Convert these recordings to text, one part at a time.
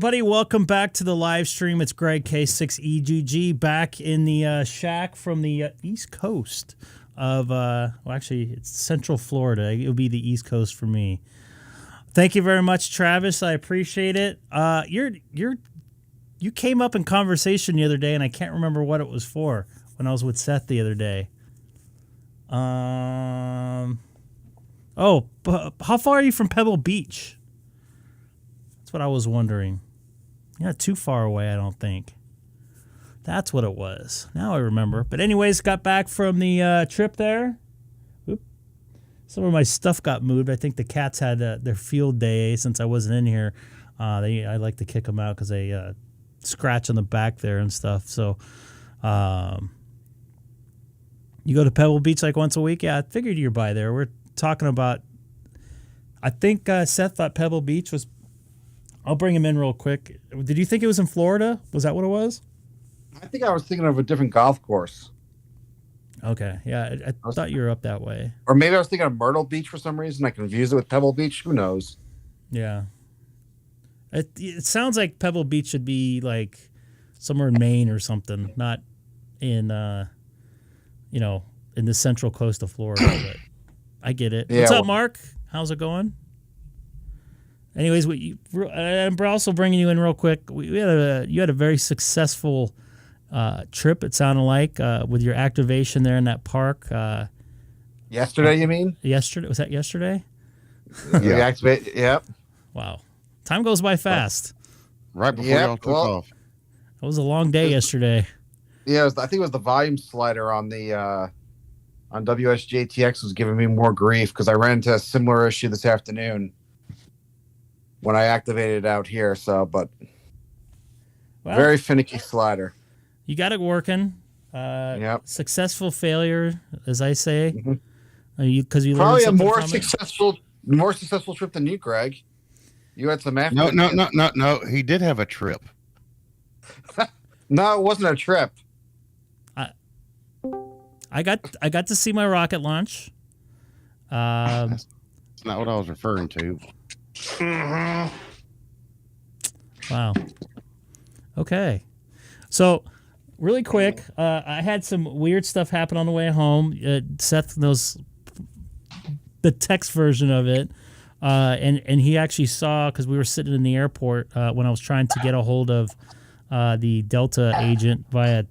everybody. Welcome back to the live stream. It's Greg, K6EGG, back in the shack from the East Coast of, well, actually, it's Central Florida. It'll be the East Coast for me. Thank you very much, Travis. I appreciate it. You came up in conversation the other day, and I can't remember what it was for when I was with Seth the other day. How far are you from Pebble Beach? That's what I was wondering. You're not too far away, I don't think. That's what it was. Now I remember. But anyways, got back from the trip there. Oop. Some of my stuff got moved. I think the cats had their field day since I wasn't in here. I like to kick them out because they scratch on the back there and stuff. So you go to Pebble Beach like once a week? Yeah, I figured you're by there. We're talking about, I think Seth thought Pebble Beach was, I'll bring him in real quick. Did you think it was in Florida? Was that what it was? I think I was thinking of a different golf course. Okay, yeah, I thought you were up that way. Or maybe I was thinking of Myrtle Beach for some reason. I confused it with Pebble Beach. Who knows? Yeah. It sounds like Pebble Beach should be like somewhere in Maine or something, not in, in the central coast of Florida. But I get it. Yeah, what's up, Mark? How's it going? Anyways, I'm also bringing you in real quick. You had a very successful trip, it sounded like, with your activation there in that park. Yesterday, you mean? Yesterday? Was that yesterday? You activate? Yep. Wow. Time goes by fast. Right before y'all took off. It was a long day yesterday. Yeah, I think it was the volume slider on the on WSJTX was giving me more grief because I ran into a similar issue this afternoon when I activated it out here. So, but very finicky slider. You got it working. Yep. Successful failure, as I say. Mm-hmm. You probably a more successful trip than you, Greg. You had some after. No. He did have a trip. No, it wasn't a trip. I got to see my rocket launch. That's not what I was referring to. Wow. Okay. So, really quick, I had some weird stuff happen on the way home. Seth knows the text version of it. And he actually saw, because we were sitting in the airport when I was trying to get a hold of the Delta agent via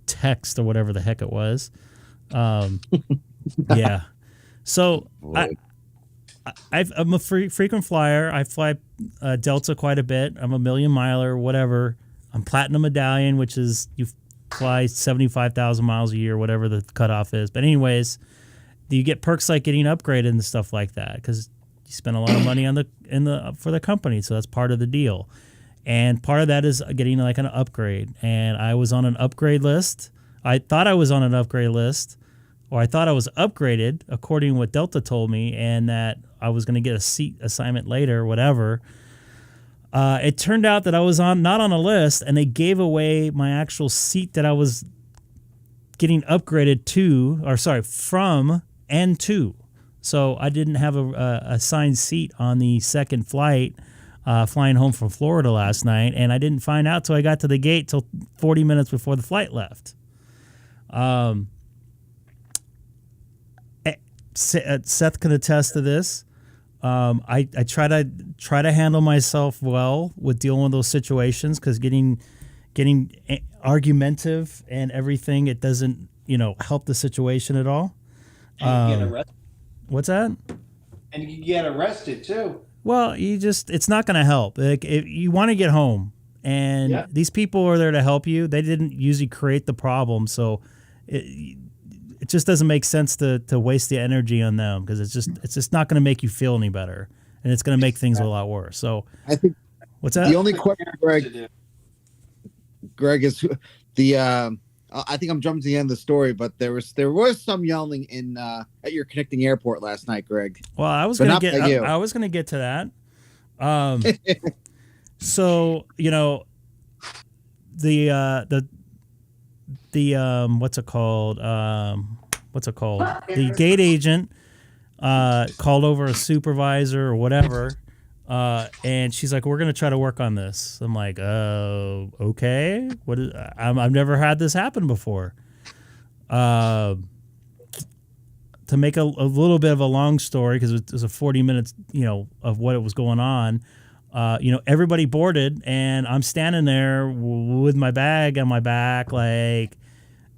text or whatever the heck it was. Yeah. So I'm a frequent flyer. I fly Delta quite a bit. I'm a million miler, whatever. I'm Platinum Medallion, which is you fly 75,000 miles a year, whatever the cutoff is. But anyways, you get perks like getting upgraded and stuff like that because you spend a lot of money for the company, so that's part of the deal. And part of that is getting like an upgrade. And I was on an upgrade list. I thought I was on an upgrade list, or I thought I was upgraded according to what Delta told me, and that I was going to get a seat assignment later, whatever. It turned out that I was not on a list, and they gave away my actual seat that I was getting upgraded from and to. So I didn't have a assigned seat on the second flight flying home from Florida last night, and I didn't find out till I got to the gate till 40 minutes before the flight left. Seth can attest to this. I try to handle myself well with dealing with those situations because getting argumentative and everything, it doesn't help the situation at all. And you get arrested. What's that? And you get arrested too. Well, it's not going to help. Like, if you want to get home, and these people are there to help you. They didn't usually create the problem, so it just doesn't make sense to waste the energy on them because it's just not going to make you feel any better, and it's going to make things a lot worse. So I think what's that? The only question, Greg, is the. I think I'm jumping to the end of the story, but there was some yelling in at your connecting airport last night, Greg. Well, I was going to get to that. So the what's it called? The gate agent called over a supervisor or whatever And she's like, we're going to try to work on this. I'm like, okay. I've never had this happen before. To make a little bit of a long story, because it was a 40 minutes, of what was going on. Everybody boarded, and I'm standing there with my bag on my back, and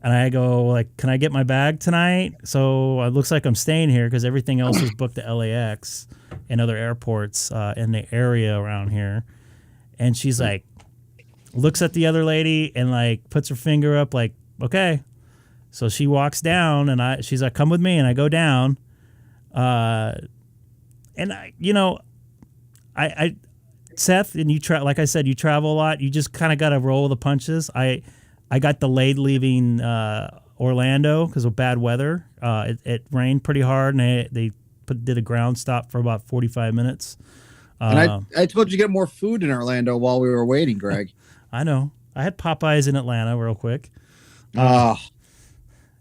I go, can I get my bag tonight? So it looks like I'm staying here because everything else was booked to LAX and other airports in the area around here. And she's like, looks at the other lady and puts her finger up, okay. So she walks down, and she's like, come with me, and I go down. And I Seth, and like I said, you travel a lot. You just kind of got to roll the punches. I got delayed leaving Orlando because of bad weather. It rained pretty hard, and they did a ground stop for about 45 minutes. And I told you to get more food in Orlando while we were waiting, Greg. I know. I had Popeyes in Atlanta real quick.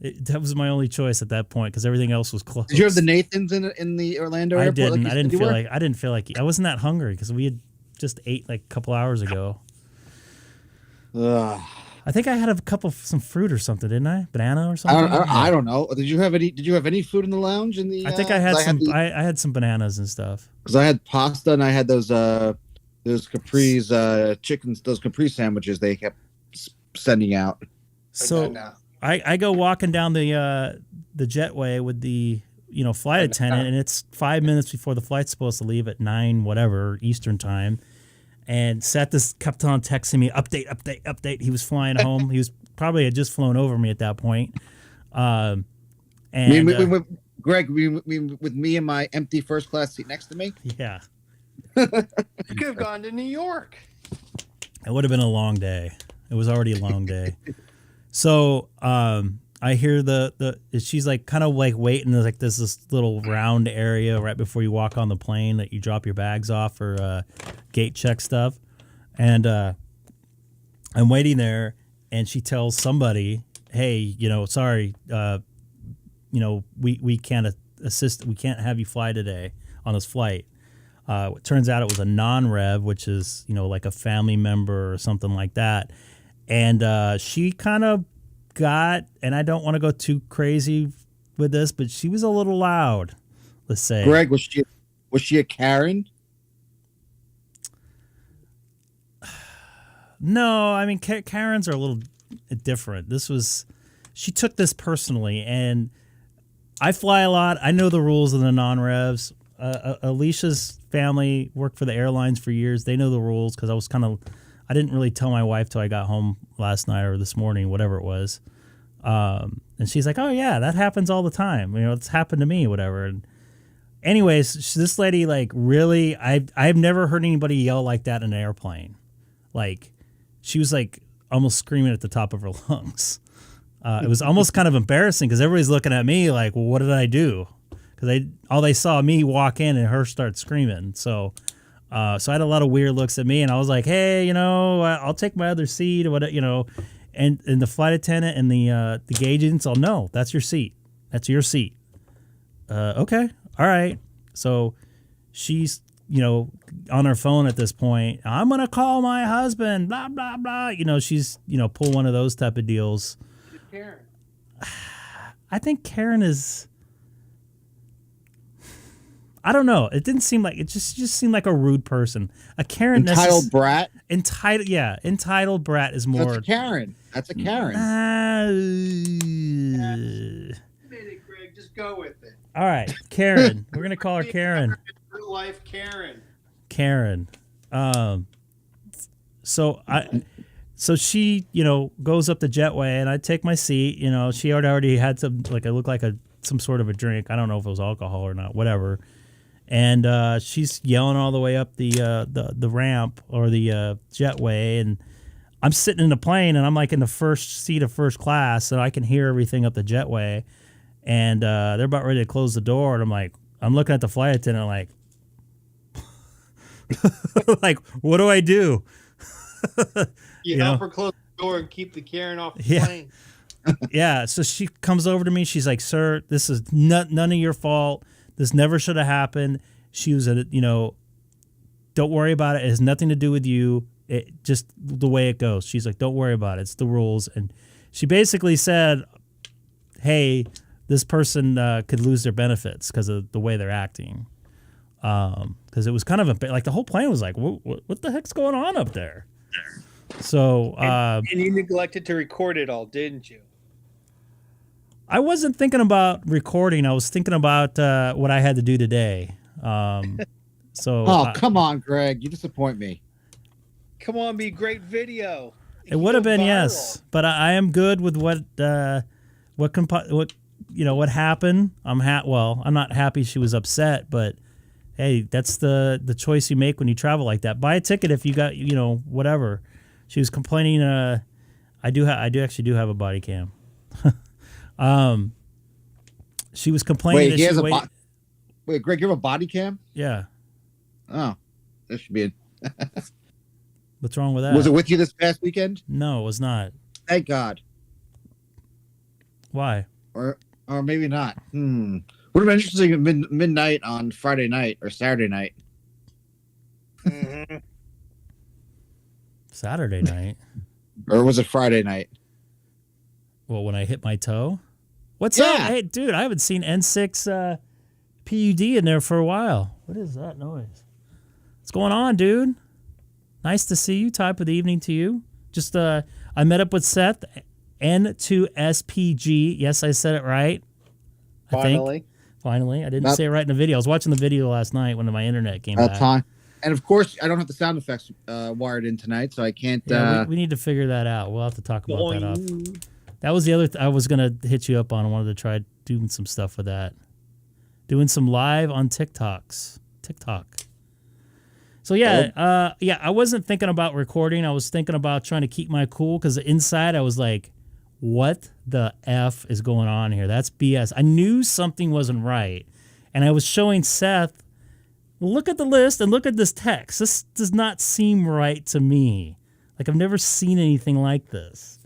That was my only choice at that point because everything else was closed. Did you have the Nathans in the Orlando airport? I didn't feel like I wasn't that hungry because we had just ate a couple hours ago. I think I had some fruit or something, didn't I? Banana or something. I don't know. Did you have any food in the lounge? I think I had I had some bananas and stuff. Because I had pasta and I had those Capri's chickens, those Capri sandwiches they kept sending out. So I go walking down the jetway with the flight attendant, and it's 5 minutes before the flight's supposed to leave at 9 whatever Eastern time. And Seth just kept on texting me, update. He was flying home. He was probably had just flown over me at that point. Greg, with me and my empty first class seat next to me. Yeah. You could have gone to New York. It would have been a long day. It was already a long day. So I hear she's kind of waiting. There's this little round area right before you walk on the plane that you drop your bags off for gate check stuff. And I'm waiting there, and she tells somebody, hey, sorry, we can't assist. We can't have you fly today on this flight. It turns out it was a non-rev, which is, like a family member or something like that. And she kind of and I don't want to go too crazy with this, but she was a little loud, let's say. Greg, was she a Karen? No, I mean, Karens are a little different. She took this personally, and I fly a lot. I know the rules of the non-revs. Alicia's family worked for the airlines for years. They know the rules because I didn't really tell my wife till I got home last night or this morning, whatever it was. And she's like, oh yeah, that happens all the time. It's happened to me, whatever. And anyways, this lady, really, I've never heard anybody yell like that in an airplane. She was almost screaming at the top of her lungs. It was almost kind of embarrassing because everybody's looking at me well, what did I do? Because they saw me walk in and her start screaming. So I had a lot of weird looks at me, and I was like, hey, I'll take my other seat or whatever, and the flight attendant and the gauge agents all, no, that's your seat. That's your seat. Okay. All right. So she's, on her phone at this point. I'm going to call my husband, blah, blah, blah. She's, pull one of those type of deals. Karen. I think Karen is... I don't know. It didn't seem like it. Just seemed like a rude person. A Karen. Entitled brat. Entitled brat is more. That's a Karen. That's a Karen. Greg, just go with it. All right, Karen. We're gonna call her Karen. Real life Karen. Karen. So she, goes up the jetway, and I take my seat. She already had some it looked like some sort of a drink. I don't know if it was alcohol or not. Whatever. And she's yelling all the way up the ramp or the jetway, and I'm sitting in the plane, and I'm in the first seat of first class, so I can hear everything up the jetway. And they're about ready to close the door, and I'm looking at the flight attendant, what do I do? Help her close the door and keep the Karen off the plane. Yeah. So she comes over to me. She's like, sir, this is none of your fault. This never should have happened. She was don't worry about it. It has nothing to do with you. It just the way it goes. She's like, don't worry about it. It's the rules. And she basically said, hey, this person could lose their benefits because of the way they're acting. Because it was kind of like the whole plane was like, what the heck's going on up there? So, and you neglected to record it all, didn't you? I wasn't thinking about recording. I was thinking about what I had to do today. Come on, Greg, you disappoint me. Come on, be great video. It would have been viral. Yes, but I am good with what happened. I'm not happy she was upset, but hey, that's the choice you make when you travel like that. Buy a ticket if you got whatever. She was complaining. I do actually have a body cam. She was complaining. Wait, Greg, you have a body cam? Yeah. Oh, that should be it. What's wrong with that? Was it with you this past weekend? No, it was not. Thank God. Why? Or maybe not. Would have been interesting at midnight on Friday night or Saturday night. Mm-hmm. Saturday night. Or was it Friday night? Well, when I hit my toe. What's up? Hey, dude, I haven't seen N6 PUD in there for a while. What is that noise? What's going on, dude? Nice to see you. Type of the evening to you. Just I met up with Seth, N2SPG. Yes, I said it right. Finally. I didn't say it right in the video. I was watching the video last night when my internet came back. Time. And of course, I don't have the sound effects wired in tonight, so I can't. Yeah, we need to figure that out. We'll have to talk about that off. That was the other. I was gonna hit you up on. I wanted to try doing some stuff with that. Doing some live on TikTok. So I wasn't thinking about recording. I was thinking about trying to keep my cool because inside I was like, what the F is going on here? That's BS. I knew something wasn't right. And I was showing Seth, look at the list and look at this text. This does not seem right to me. Like I've never seen anything like this.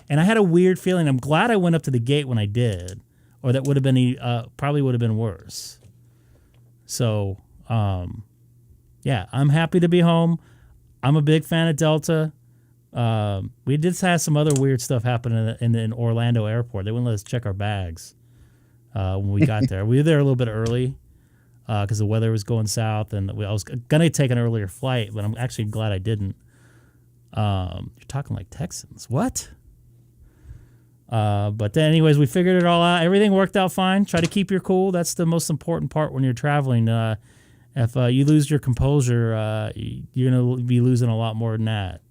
And I had a weird feeling. I'm glad I went up to the gate when I did, or that would have been probably would have been worse. So, yeah, I'm happy to be home. I'm a big fan of Delta. We did have some other weird stuff happen in Orlando airport. They wouldn't let us check our bags when we got there. We were there a little bit early because the weather was going south, and I was going to take an earlier flight, but I'm actually glad I didn't. You're talking like Texans. What? But then anyways, we figured it all out. Everything worked out fine. Try to keep your cool. That's the most important part when you're traveling. If you lose your composure, you're going to be losing a lot more than that.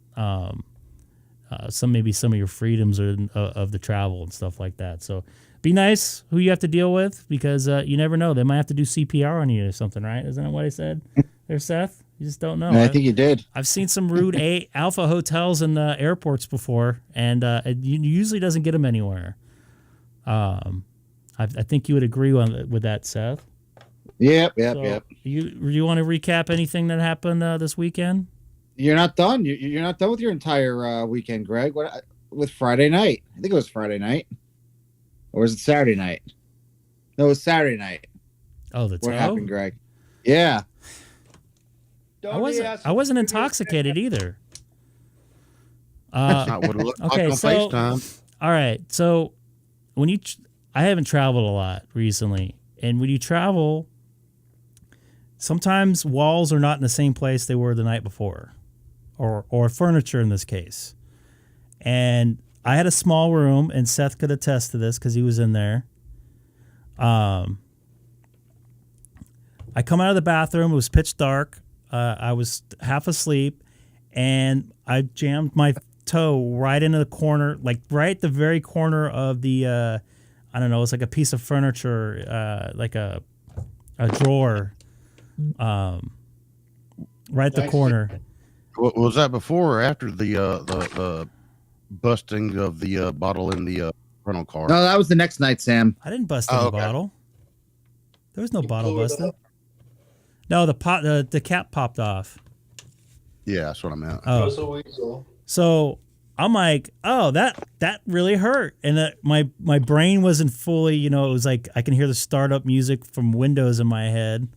Some of your freedoms of the travel and stuff like that. So be nice who you have to deal with because you never know. They might have to do CPR on you or something, right? Isn't that what I said there, Seth? You just don't know. I think you did. I've seen some rude alpha hotels in airports before, and it usually doesn't get them anywhere. I think you would agree with that, Seth. Yep. You want to recap anything that happened this weekend? You're not done. You're not done with your entire weekend, Greg. What with Friday night? I think it was Friday night, or was it Saturday night? No, it was Saturday night. Oh, what happened, Greg? Yeah. I wasn't intoxicated either. Not what it looked like on FaceTime. All right, so I haven't traveled a lot recently, and when you travel, sometimes walls are not in the same place they were the night before, or furniture in this case. And I had a small room, and Seth could attest to this because he was in there. I come out of the bathroom. It was pitch dark. I was half asleep, and I jammed my toe right into the corner, like right at the very corner of the, I don't know, it's like a piece of furniture, like a drawer, right at the corner. Was that before or after the busting of the bottle in the rental car? No, that was the next night, Sam. I didn't bust the bottle. There was no bottle busted. No, the cap popped off. Yeah, that's what I meant. Oh. So I'm like, oh, that really hurt. And my brain wasn't fully, it was like I can hear the startup music from Windows in my head.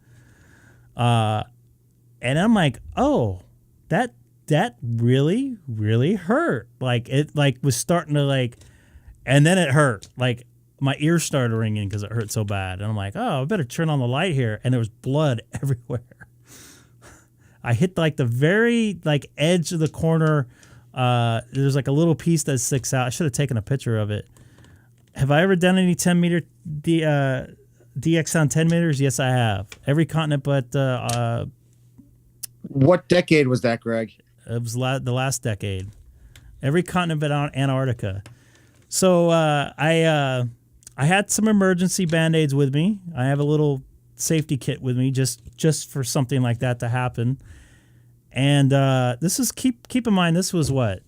And I'm like, oh, that really, really hurt. Like it like was starting to like, and then it hurt. Like my ears started ringing because it hurt so bad. And I'm like, oh, I better turn on the light here. And there was blood everywhere. I hit like the very like edge of the corner. There's like a little piece that sticks out. I should have taken a picture of it. Have I ever done any 10 meter DX on 10 meters? Yes, I have. Every continent but What decade was that, Greg? it was the last decade. Every continent but Antarctica. So I had some emergency Band-Aids with me. I have a little safety kit with me just for something like that to happen. And this is keep in mind this was what?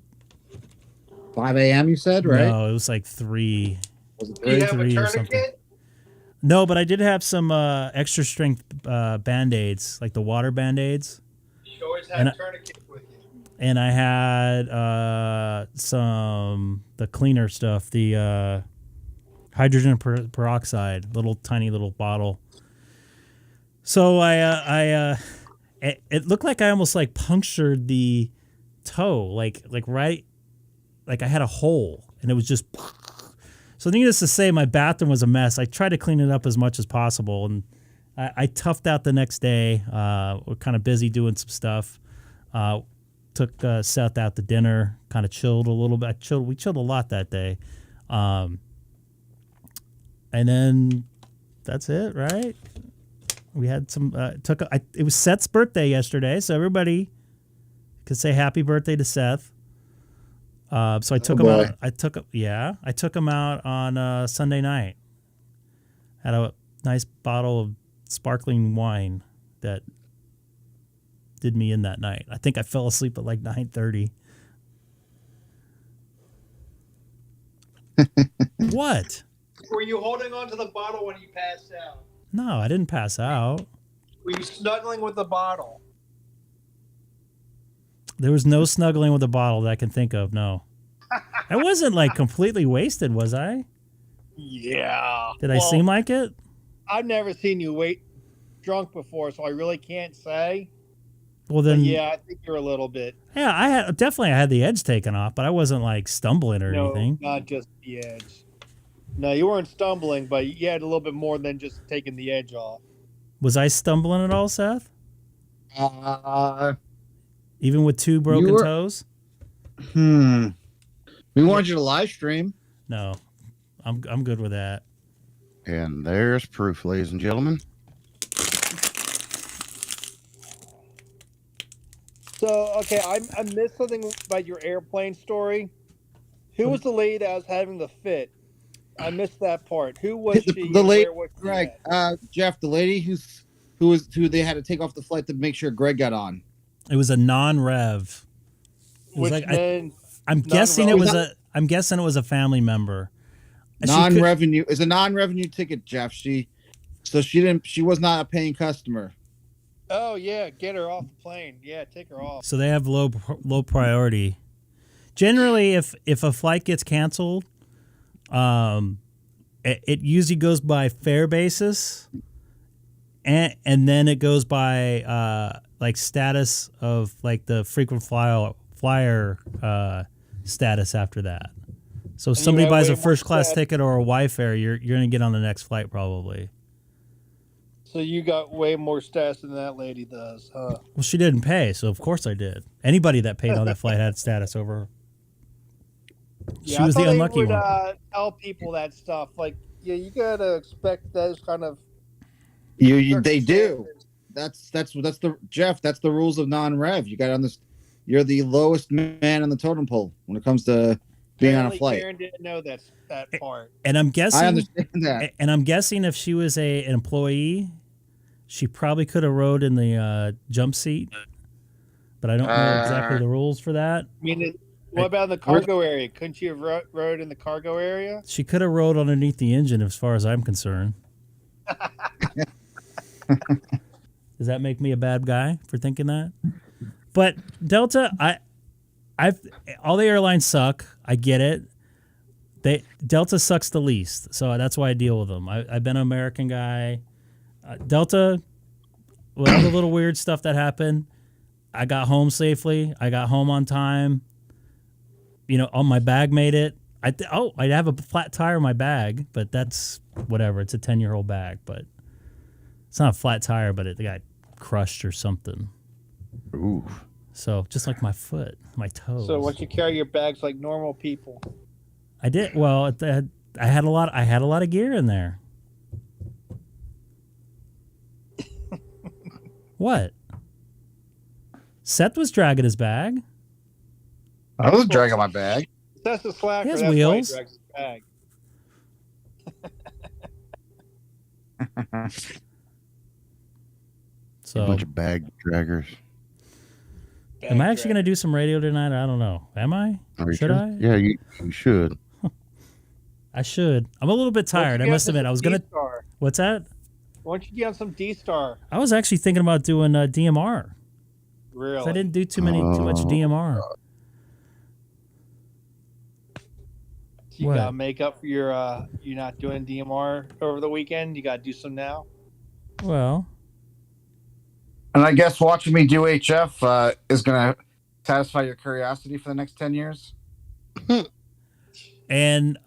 5 a.m. You said, right? No, it was like 3. Was it Do you have a 3 or something. tourniquet? No, but I did have some extra strength Band-Aids, like the water Band-Aids. You always have a tourniquet with you. And I had the cleaner stuff, the hydrogen peroxide, tiny little bottle. So it looked like I almost like punctured the toe, like right, like I had a hole, and it was just. So needless to say, my bathroom was a mess. I tried to clean it up as much as possible, and I toughed out the next day. We're kind of busy doing some stuff. Took Seth out to dinner, kind of chilled a little bit. We chilled a lot that day. And then that's it, right? We had some, it was Seth's birthday yesterday, so everybody could say happy birthday to Seth. So I took him out. I took him out on Sunday night. Had a nice bottle of sparkling wine that did me in that night. I think I fell asleep at like 9:30. What? Were you holding on to the bottle when you passed out? No, I didn't pass out. Were you snuggling with the bottle? There was no snuggling with the bottle that I can think of, no. I wasn't like completely wasted, was I? Yeah. Did I seem like it? I've never seen you drunk before, so I really can't say. Well then, but yeah, I think you're a little bit. Yeah, I had the edge taken off, but I wasn't like stumbling or anything. No, not just the edge. No, you weren't stumbling, but you had a little bit more than just taking the edge off. Was I stumbling at all, Seth? Even with 2 broken toes? We wanted you to live stream. No, I'm good with that. And there's proof, ladies and gentlemen. So, okay, I missed something about your airplane story. Who was the lady that was having the fit? I missed that part. Who was she? The lady, Greg, Jeff, the lady who they had to take off the flight to make sure Greg got on. It was a non-rev. I'm guessing it was a family member. Non-revenue is a non-revenue ticket, Jeff. She was not a paying customer. Oh yeah, get her off the plane. Yeah, take her off. So they have low priority. Generally, if a flight gets canceled, it usually goes by fare basis, and then it goes by like status of like the frequent flyer status after that. So if somebody buys a first class ticket or a Y-fare, you're gonna get on the next flight probably. So you got way more status than that lady does, huh? Well, she didn't pay, so of course I did. Anybody that paid on that flight had status over her. Yeah, she was the unlucky one. Tell people that stuff. Like, yeah, you gotta expect those kind of. They do. That's the Jeff. That's the rules of non-rev. You got on this. You're the lowest man on the totem pole when it comes to being on a flight. Karen didn't know that part. And I'm guessing. I understand that. And I'm guessing if she was an employee, she probably could have rode in the jump seat. But I don't know exactly the rules for that. I mean, what about in the cargo area? Couldn't you have rode in the cargo area? She could have rode underneath the engine, as far as I'm concerned. Does that make me a bad guy for thinking that? But Delta, all the airlines suck. I get it. Delta sucks the least, so that's why I deal with them. I've been an American guy. Delta, with all the little weird stuff that happened, I got home safely. I got home on time. My bag made it. I have a flat tire in my bag, but that's whatever. It's a 10-year-old bag, but it's not a flat tire, but it got crushed or something. Ooh. So just like my foot, my toes. So once you carry your bags like normal people. I did. Well, I had a lot of gear in there. What? Seth was dragging his bag. I was dragging my bag. That's the slacker. He has that's wheels. why he drags his bag. So, A bunch of bag draggers. am I actually going to do some radio tonight? I don't know. Am I? Should Sure? I? Yeah, you should. I should. I'm a little bit tired. I must admit. I was going to. DStar. What's that? Why don't you get on some DStar? I was actually thinking about doing DMR. Really? I didn't do too much DMR. You What? gotta make up for your you're not doing DMR over the weekend. You gotta do some now. Well, And I guess watching me do HF is going to satisfy your curiosity for the next 10 years. and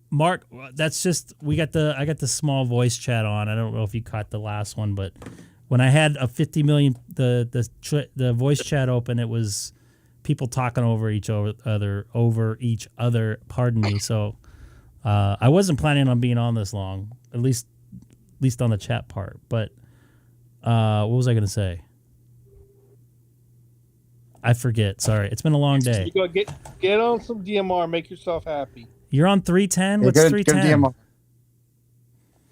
Mark, that's just I got the small voice chat on. I don't know if you caught the last one, but when I had a 50 million the voice chat open, it was people talking over each other. Pardon me. So I wasn't planning on being on this long, at least on the chat part. But what was I going to say? I forget. Sorry, it's been a long day. You go get on some DMR. Make yourself happy. You're on 310. Yeah, What's good 310? DMR.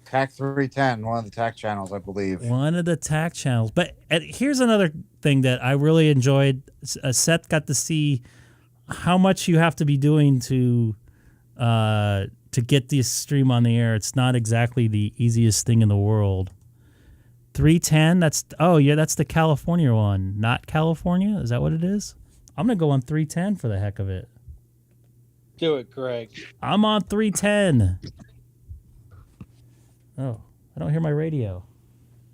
TAC 310, one of the TAC channels, I believe. One of the TAC channels. But here's another thing that I really enjoyed. Seth got to see how much you have to be doing to get this stream on the air. It's not exactly the easiest thing in the world. 310, that's the California one. Not California? Is that what it is? I'm going to go on 310 for the heck of it. Do it, Greg. I'm on 310. Oh, I don't hear my radio.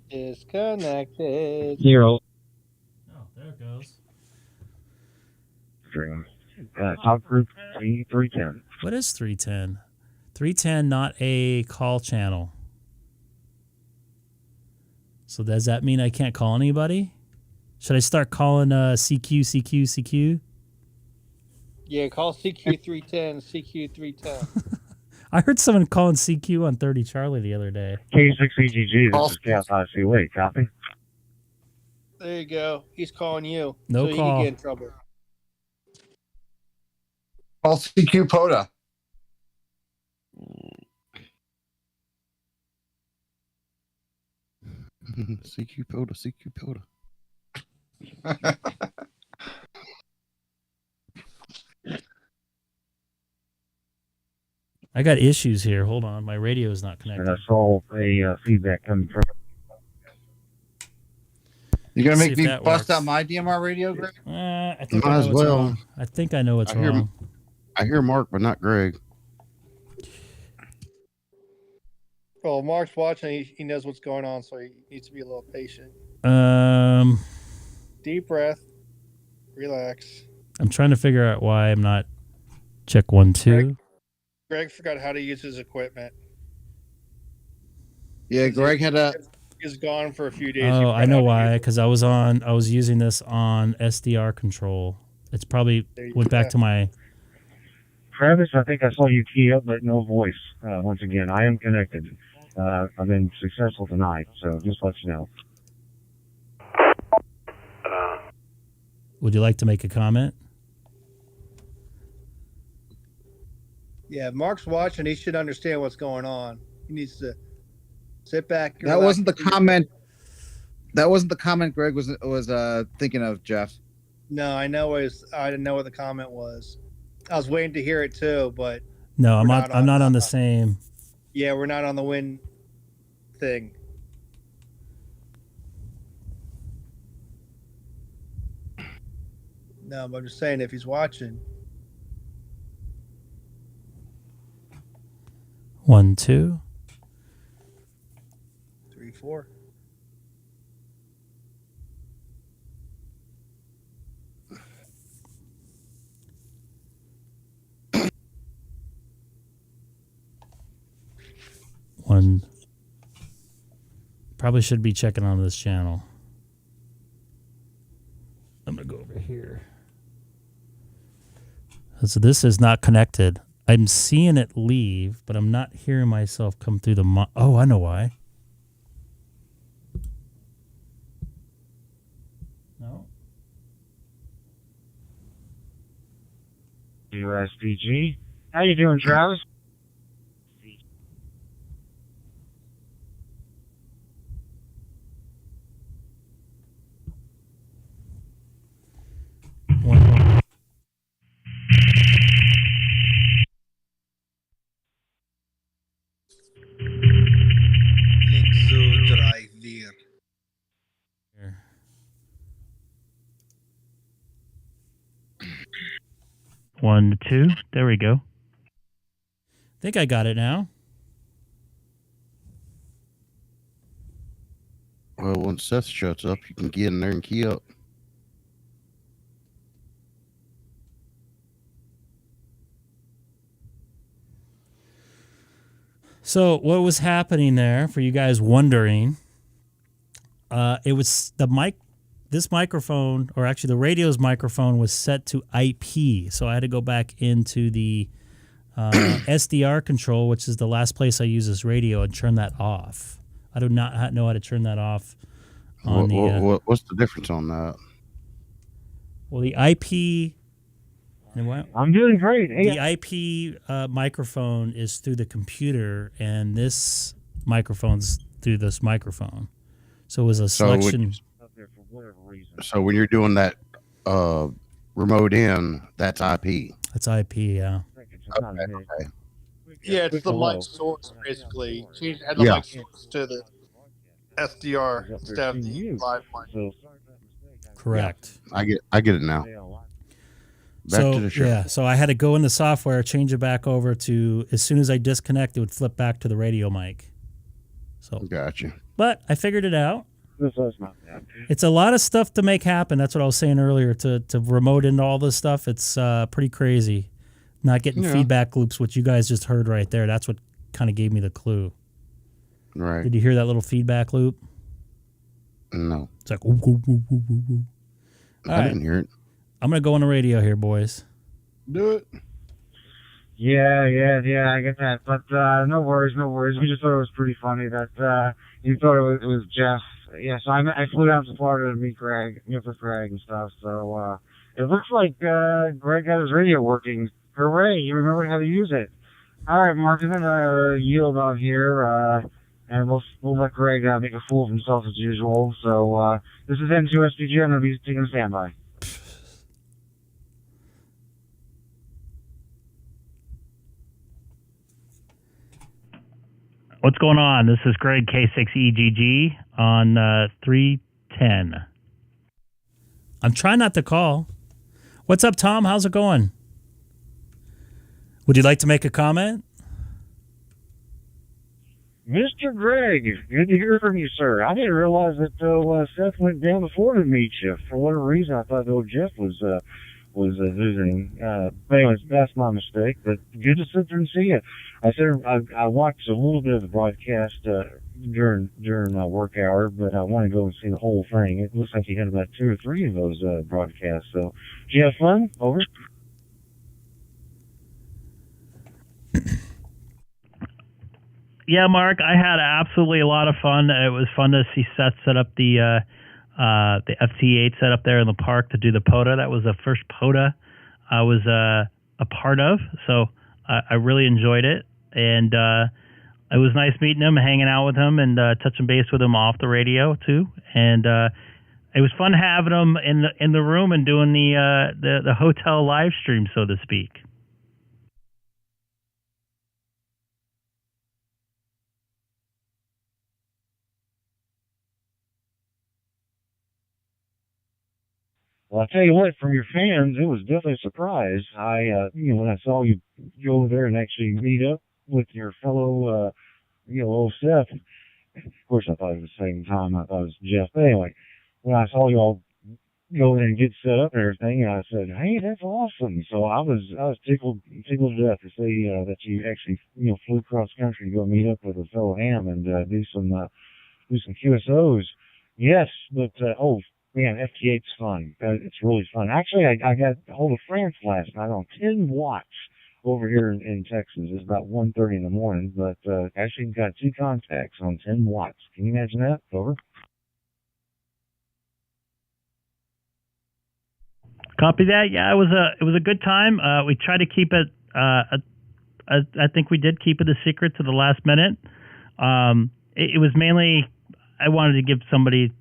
Disconnected. 0. Oh, there it goes. Stream. Top group 310. What is 310? 310, not a call channel. So does that mean I can't call anybody? Should I start calling CQ? Yeah, call CQ 310. CQ 310. I heard someone calling CQ on 30 Charlie the other day. K6EGG, this is Chaos IC. Wait, copy? There you go. He's calling you. No so call. You can get in trouble. Call CQ POTA. CQ POTA. I got issues here. Hold on. My radio is not connected. And I saw a feedback coming from. You going to See make if me that bust works. out my DMR radio, Greg? I think Might I as know what's well. wrong. I think I know what's wrong. I hear Mark, but not Greg. Well, Mark's watching. He knows what's going on, so he needs to be a little patient. Deep breath. Relax. I'm trying to figure out why I'm not. Check 1 2. Greg forgot how to use his equipment. Yeah, Greg had a... He's gone for a few days. He Oh, forgot I how know to why. use it. Because I was using this on SDR control. It's probably There you went go. back to my. Travis, I think I saw you key up, but no voice. Once again, I am connected. I've been successful tonight, so just let you know. Would you like to make a comment? Yeah, Mark's watching. He should understand what's going on. He needs to sit back. That wasn't the comment. That wasn't the comment Greg was thinking of, Jeff. No, I know. I didn't know what the comment was. I was waiting to hear it too, but No, I'm We're not. not I'm on not on the that. same. yeah, we're not on the win thing. No, but I'm just saying if he's watching. 1 2. 3 4. One. Probably should be checking on this channel. I'm going to go over here. So this is not connected. I'm seeing it leave, but I'm not hearing myself come through the... Oh, I know why. No. USPG. How you doing, Travis? One. Drive there. Here. 1 to 2. There we go. I think I got it now. Well, once Seth shuts up, you can get in there and key up. So what was happening there, for you guys wondering, it was the mic. This microphone, or actually the radio's microphone, was set to IP. So I had to go back into the SDR control, which is the last place I use this radio, and turn that off. I do not know how to turn that off. What's the difference on that? Well, the IP... I'm doing great. Hey. The IP microphone is through the computer, and this microphone's through this microphone. So it was a selection. So when you're doing that remote in, that's IP. That's IP, yeah. Okay. Yeah, it's the mic source basically. Add the mic source to the SDR instead of the live mic. Correct. Yeah, I get it now. Back to the show. Yeah, so I had to go in the software, change it back over to, as soon as I disconnect, it would flip back to the radio mic. So gotcha. But I figured it out. This is not bad. It's a lot of stuff to make happen. That's what I was saying earlier. To remote into all this stuff, it's pretty crazy. Not getting feedback loops, which you guys just heard right there. That's what kind of gave me the clue. Right. Did you hear that little feedback loop? No. It's like, woo, woo, woo, woo, woo, woo. I didn't hear it. I'm going to go on the radio here, boys. Do it. Yeah, I get that. But no worries. We just thought it was pretty funny that you thought it was Jeff. Yeah, so I flew down to Florida to meet Greg, for Greg and stuff. So it looks like Greg got his radio working. Hooray, you remember how to use it. All right, Mark, I'm going to yield on here, and we'll let Greg make a fool of himself as usual. So this is N2SPG. I'm going to be taking a standby. What's going on? This is Greg, K6EGG on 310. I'm trying not to call. What's up, Tom? How's it going? Would you like to make a comment? Mr. Greg, good to hear from you, sir. I didn't realize that Seth went down to Florida to meet you. For whatever reason, I thought old Jeff was visiting. But anyways, that's my mistake. But good to sit there and see you. I watched a little bit of the broadcast during my work hour, but I want to go and see the whole thing. It looks like you had about 2 or 3 of those broadcasts. So, did you have fun? Over. Yeah, Mark, I had absolutely a lot of fun. It was fun to see Seth set up the FT8 set up there in the park to do the POTA. That was the first POTA I was a part of, so I really enjoyed it. And it was nice meeting him, hanging out with him, and touching base with him off the radio too. And it was fun having him in the room and doing the hotel live stream, so to speak. Well, I'll tell you what, from your fans, it was definitely a surprise. When I saw you go over there and actually meet up with your fellow, old Seth. Of course, I thought it was the same time. I thought it was Jeff. But anyway, when I saw you all go in and get set up and everything. And I said, "Hey, that's awesome!" So I was tickled to death to see that you actually flew cross country to go meet up with a fellow ham and do some QSOs. Yes, but oh man, FT8's fun. It's really fun. Actually, I got a hold of France last night on 10 watts over here in Texas. It's about 1:30 in the morning, but actually got 2 contacts on 10 watts. Can you imagine that? Over. Copy that. Yeah, it was a good time. We tried to keep it. I think we did keep it a secret to the last minute. It was mainly I wanted to give somebody,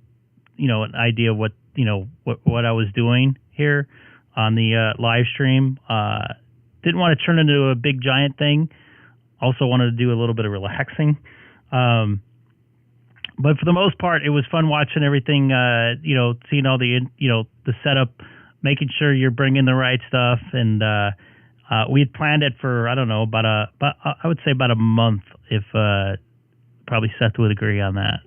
an idea of what I was doing here on the live stream. Didn't want to turn into a big giant thing. Also wanted to do a little bit of relaxing. But for the most part, it was fun watching everything. Seeing all the setup, making sure you're bringing the right stuff, and we had planned it for I don't know I would say about a month. If probably Seth would agree on that.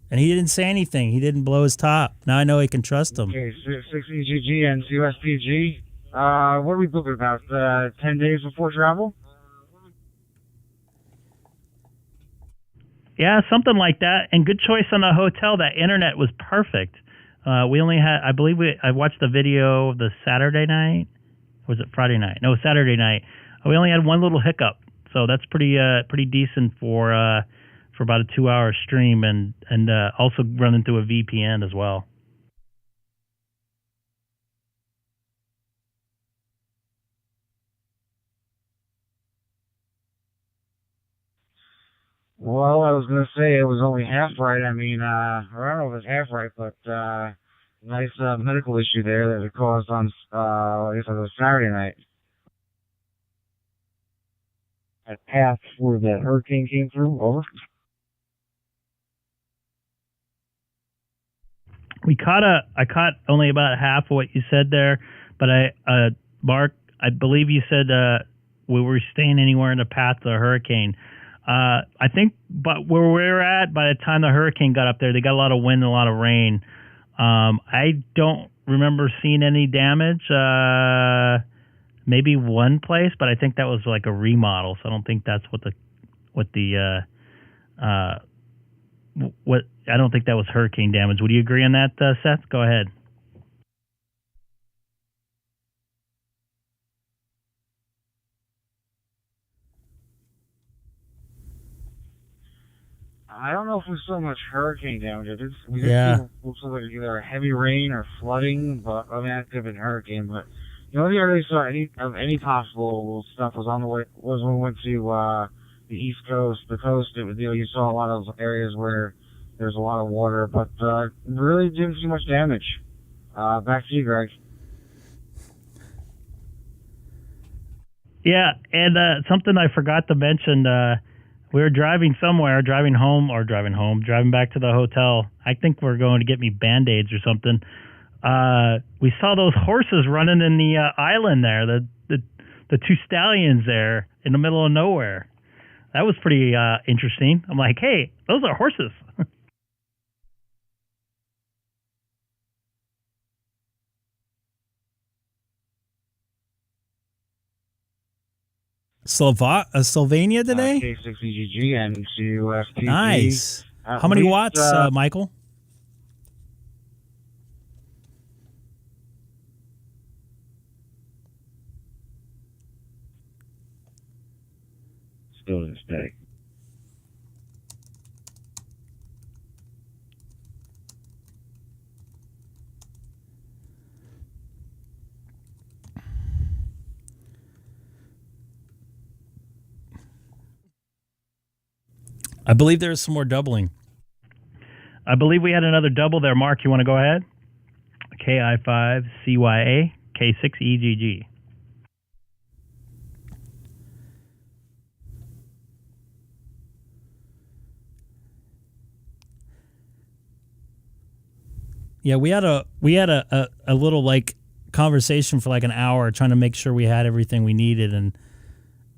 And he didn't say anything. He didn't blow his top. Now I know he can trust him. Okay, K6EGG and USPG. What are we booking about? 10 days before travel? Yeah, something like that. And good choice on the hotel. That internet was perfect. We only had, I believe I watched the video the Saturday night. Or was it Friday night? No, Saturday night. We only had one little hiccup. So that's pretty decent for about a 2-hour stream and also running through a VPN as well. Well, I was going to say it was only half right. I mean, I don't know if it's half right, but nice medical issue there that it caused on, I guess it was Saturday night. That path where that hurricane came through, over. I caught only about half of what you said there, but Mark, I believe you said we were staying anywhere in the path of the hurricane. I think, but where we're at, by the time the hurricane got up there, they got a lot of wind and a lot of rain. I don't remember seeing any damage. Maybe one place, but I think that was like a remodel, so I don't think that's I don't think that was hurricane damage. Would you agree on that, Seth? Go ahead. I don't know if it was so much hurricane damage. We did see like either heavy rain or flooding, but I mean that could have been hurricane. But the only really saw any possible stuff was on the way was when we went to the East Coast, the coast. You saw a lot of areas where there's a lot of water, but really didn't see much damage. Back to you, Greg. Yeah, and something I forgot to mention. We were driving somewhere, driving back to the hotel. I think we're going to get me Band-Aids or something. We saw those horses running in the island there, the 2 stallions there in the middle of nowhere. That was pretty interesting. I'm like, hey, those are horses. Sylvania today? K6EGG and USPG. Nice. How many watts, Michael? Still to this day. I believe there's some more doubling. I believe we had another double there. Mark, you want to go ahead? KI5CYA, K6EGG. Yeah, we had a little like conversation for like an hour trying to make sure we had everything we needed, and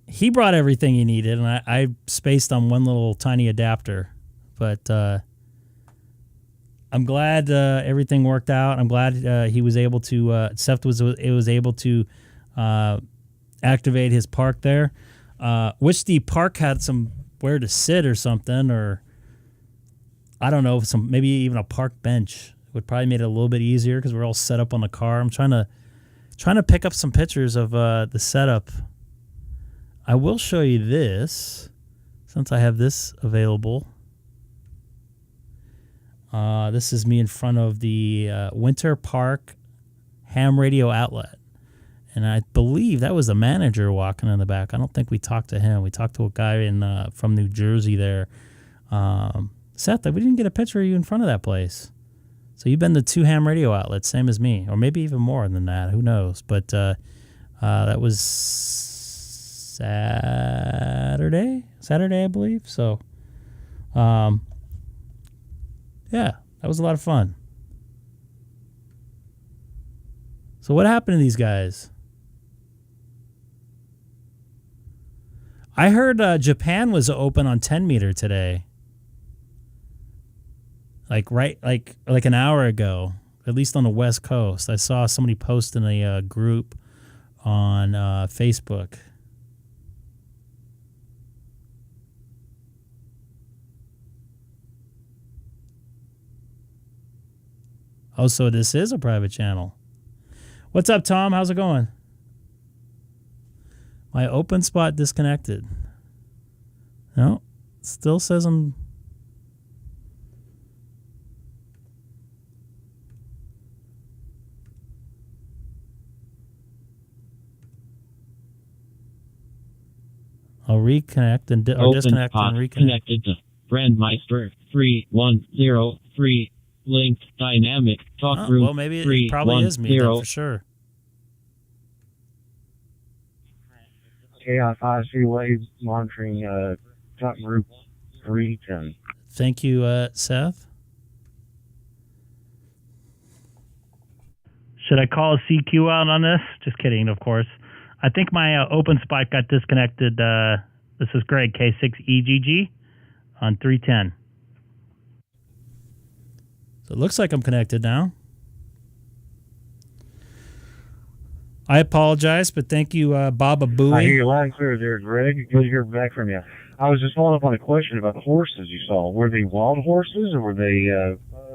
he brought everything he needed, and I spaced on one little tiny adapter. But I'm glad everything worked out. I'm glad he was able to. Seth was able to activate his park there. Wish the park had somewhere to sit or something, or I don't know, maybe even a park bench would probably made it a little bit easier because we're all set up on the car. I'm trying to pick up some pictures of the setup. I will show you this since I have this available. This is me in front of the Winter Park ham radio outlet. And I believe that was the manager walking in the back. I don't think we talked to him. We talked to a guy from New Jersey there. Seth, we didn't get a picture of you in front of that place. So you've been to 2 ham radio outlets, same as me. Or maybe even more than that. Who knows? But that was Saturday, I believe. So, yeah, that was a lot of fun. So what happened to these guys? I heard Japan was open on 10 meter today. Like an hour ago, at least on the West Coast. I saw somebody post in a group on Facebook. Oh, so this is a private channel. What's up, Tom? How's it going? My open spot disconnected. No, still says I'm... I'll reconnect and or disconnect and reconnect. Connected to Brandmeister 3103. Link dynamic talk room. Well, maybe it probably is me then, for sure. Chaos IC waves monitoring talk group 310. Thank you, Seth. Should I call a CQ out on this? Just kidding, of course. I think my open spot got disconnected. This is Greg, K6EGG on 310. So it looks like I'm connected now. I apologize, but thank you, Baba Booey. I hear you loud and clear there, Greg. Good to hear back from you. I was just following up on a question about the horses you saw. Were they wild horses or were they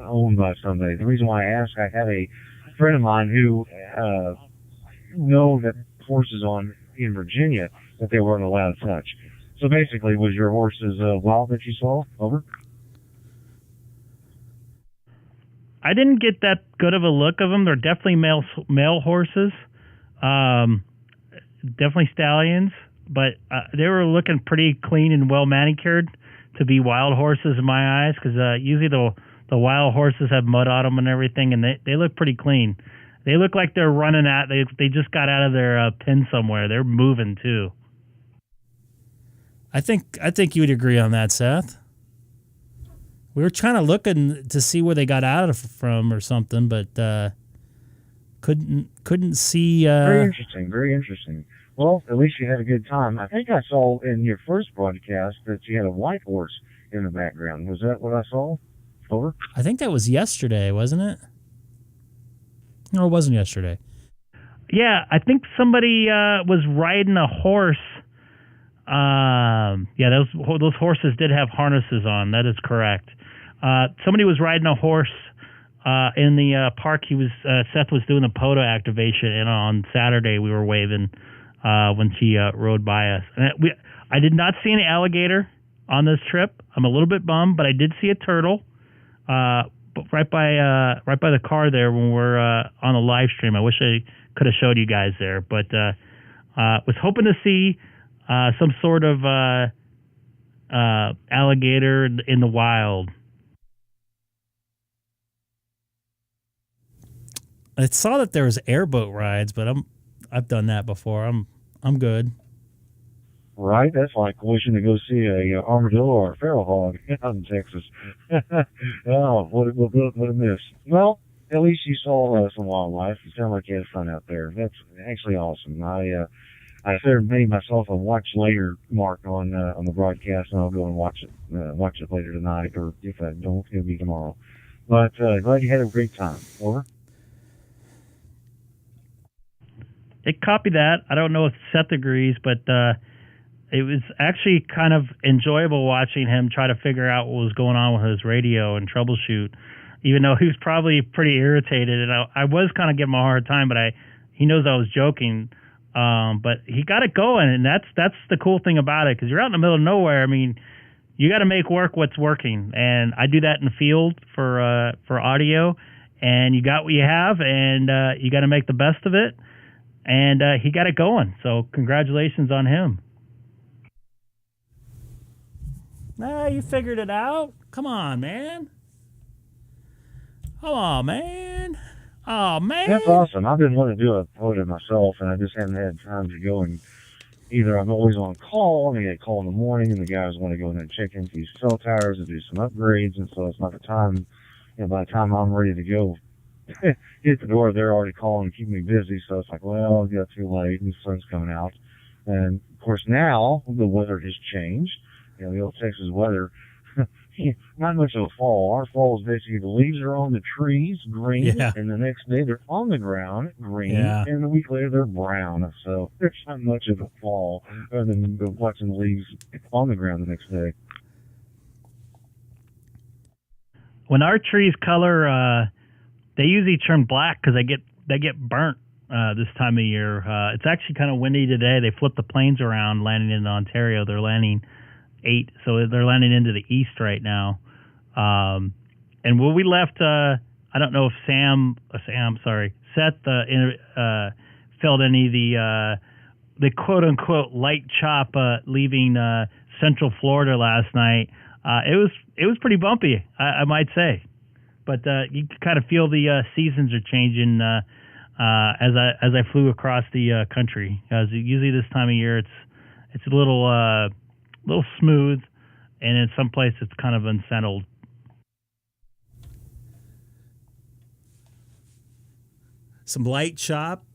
owned by somebody? The reason why I asked, I had a friend of mine who know that horses in Virginia that they weren't allowed to touch. So basically, was your horses wild that you saw? Over. I didn't get that good of a look of them. They're definitely male horses, definitely stallions, but they were looking pretty clean and well manicured to be wild horses in my eyes, because usually the wild horses have mud on them and everything, and they look pretty clean. They look like they're running out. They just got out of their pen somewhere. They're moving too. I think you would agree on that, Seth. We were trying to look to see where they got out of from or something, but couldn't see. Very interesting. Very interesting. Well, at least you had a good time. I think I saw in your first broadcast that you had a white horse in the background. Was that what I saw? Over. I think that was yesterday, wasn't it? No, it wasn't yesterday. Yeah, I think somebody was riding a horse. Yeah, those horses did have harnesses on. That is correct. Somebody was riding a horse in the park. Seth was doing the POTA activation, and on Saturday we were waving when she rode by us. And I did not see any alligator on this trip. I'm a little bit bummed, but I did see a turtle right by the car there when we're on a live stream. I wish I could have showed you guys there, but was hoping to see some sort of alligator in the wild. I saw that there was airboat rides, but I've done that before. I'm good. Right, that's like wishing to go see a armadillo or a feral hog out in Texas. Oh, what a miss. Well, at least you saw some wildlife. It sounded like you had fun out there. That's actually awesome. I sort of made myself a watch later mark on the broadcast, and I'll go and watch it later tonight, or if I don't, it'll be tomorrow. But glad you had a great time. Over. It copied that. I don't know if Seth agrees, but it was actually kind of enjoyable watching him try to figure out what was going on with his radio and troubleshoot, even though he was probably pretty irritated. And I was kind of giving him a hard time, but he knows I was joking. But he got it going, and that's the cool thing about it, because you're out in the middle of nowhere. I mean, you got to make work what's working, and I do that in the field for audio. And you got what you have, and you got to make the best of it. And he got it going, so congratulations on him. You figured it out. Come on, man. Come on, man. Oh, man. That's awesome. I've been wanting to do a photo myself, and I just haven't had time to go. And either I'm always on call, and I get a call in the morning, and the guys want to go in and check into these cell towers and do some upgrades, and so it's not the time. By the time I'm ready to go hit the door, they're already calling and keeping me busy. So it's like, well, it got too late, and the sun's coming out. And of course, now the weather has changed. The old Texas weather. Not much of a fall. Our fall is basically the leaves are on the trees, green, and the next day they're on the ground, green, and a week later they're brown. So there's not much of a fall other than watching the leaves on the ground the next day. When our trees color, they usually turn black because they get burnt this time of year. It's actually kind of windy today. They flipped the planes around, landing in Ontario. They're landing 8, so they're landing into the east right now. And when we left, I don't know if Seth felt any of the quote unquote light chop leaving Central Florida last night. It was pretty bumpy, I might say, but you can kind of feel the seasons are changing as I flew across the country. As usually this time of year, it's a little smooth, and in some places it's kind of unsettled. Some light chop.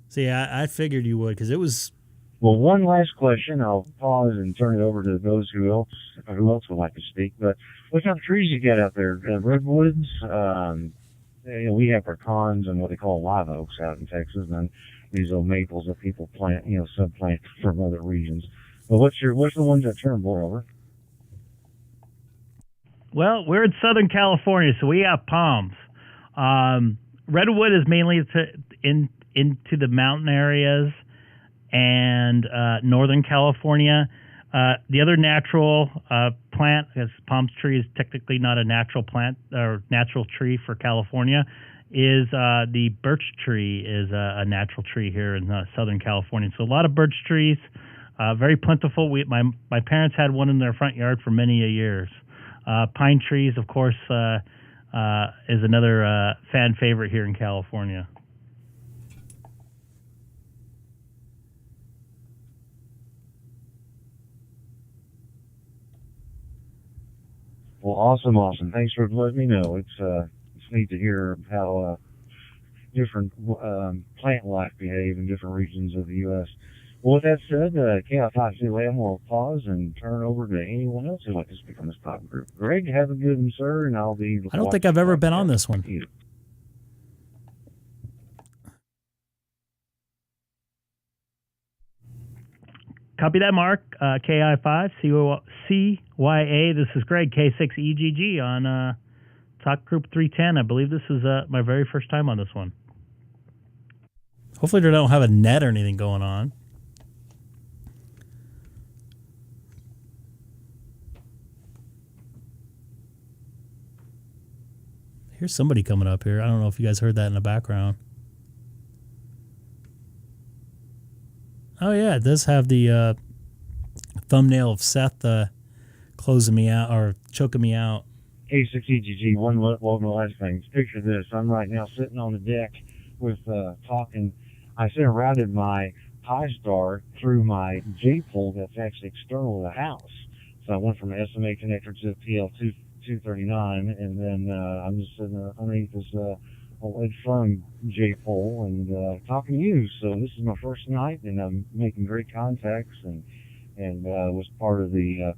See, I figured you would, because it was. Well, one last question. I'll pause and turn it over to those who else would like to speak. But what kind of trees you got out there? Redwoods. We have pecans and what they call live oaks out in Texas, and these old maples that people plant, subplant from other regions. But what's the ones that turn more over? Well, we're in Southern California, so we have palms. Redwood is mainly into the mountain areas and Northern California. The other natural plant, because palm tree is technically not a natural plant or natural tree for California, is the birch tree is a natural tree here in Southern California. So a lot of birch trees, very plentiful. My parents had one in their front yard for many years. Pine trees, of course, is another fan favorite here in California. Well, awesome. Thanks for letting me know. It's neat to hear how different plant life behave in different regions of the U.S. Well, with that said, K6EGG, I'm going to pause and turn over to anyone else who'd like to speak on this top group. Greg, have a good one, sir, and I'll be... I don't think I've ever been on this one. Copy that, Mark. KI5CYA. This is Greg, K6EGG on Talk Group 310. I believe this is my very first time on this one. Hopefully they don't have a net or anything going on. Here's somebody coming up here. I don't know if you guys heard that in the background. Oh, yeah, it does have the thumbnail of Seth closing me out or choking me out. K6EGG, one last thing. Picture this. I'm right now sitting on the deck with talking. I routed my Allstar through my J-pole that's actually external to the house. So I went from an SMA connector to PL239, and then I'm just sitting underneath this had fun, J-Pole, and talking to you. So this is my first night, and I'm making great contacts, and was part of the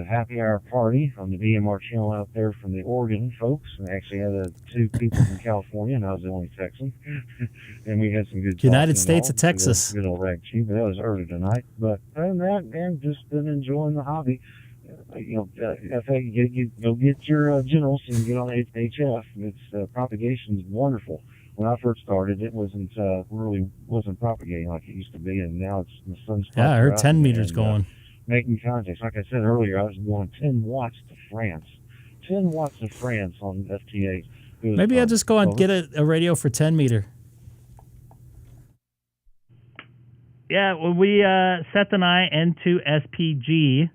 happy hour party on the DMR channel out there from the Oregon folks. And actually had 2 people from California, and I was the only Texan. And we had some good United States of Texas. Good old rag cheap, but that was early tonight. But other than that, man, just been enjoying the hobby. I think you go get your generals and get on HF. It's propagation's wonderful. When I first started, it wasn't really wasn't propagating like it used to be, and now it's the sun's. Yeah, I heard 10 meters going. Making contacts. Like I said earlier, I was going 10 watts to France. 10 watts to France on FT8. Maybe I'll just go and get a radio for 10 meter. Yeah, well, we Seth and I N2SPG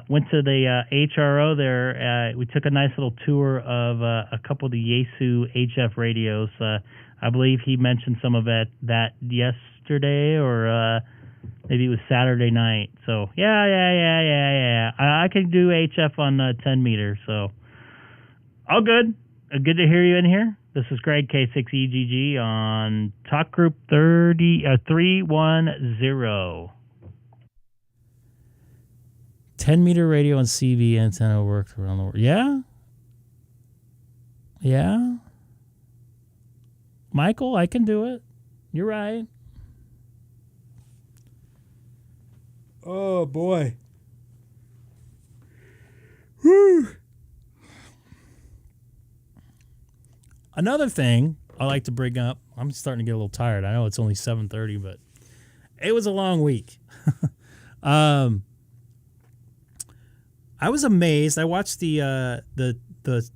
went to the HRO there. We took a nice little tour of a couple of the Yaesu HF radios. I believe he mentioned some of that yesterday, or maybe it was Saturday night. So yeah. I can do HF on 10 meters. So all good. Good to hear you in here. This is Greg K6EGG on Talk Group 310. 10 meter radio and CV antenna works around the world. Yeah? Yeah? Michael, I can do it. You're right. Oh, boy. Whew. Another thing I like to bring up, I'm starting to get a little tired. I know it's only 7:30, but it was a long week. I was amazed. I watched the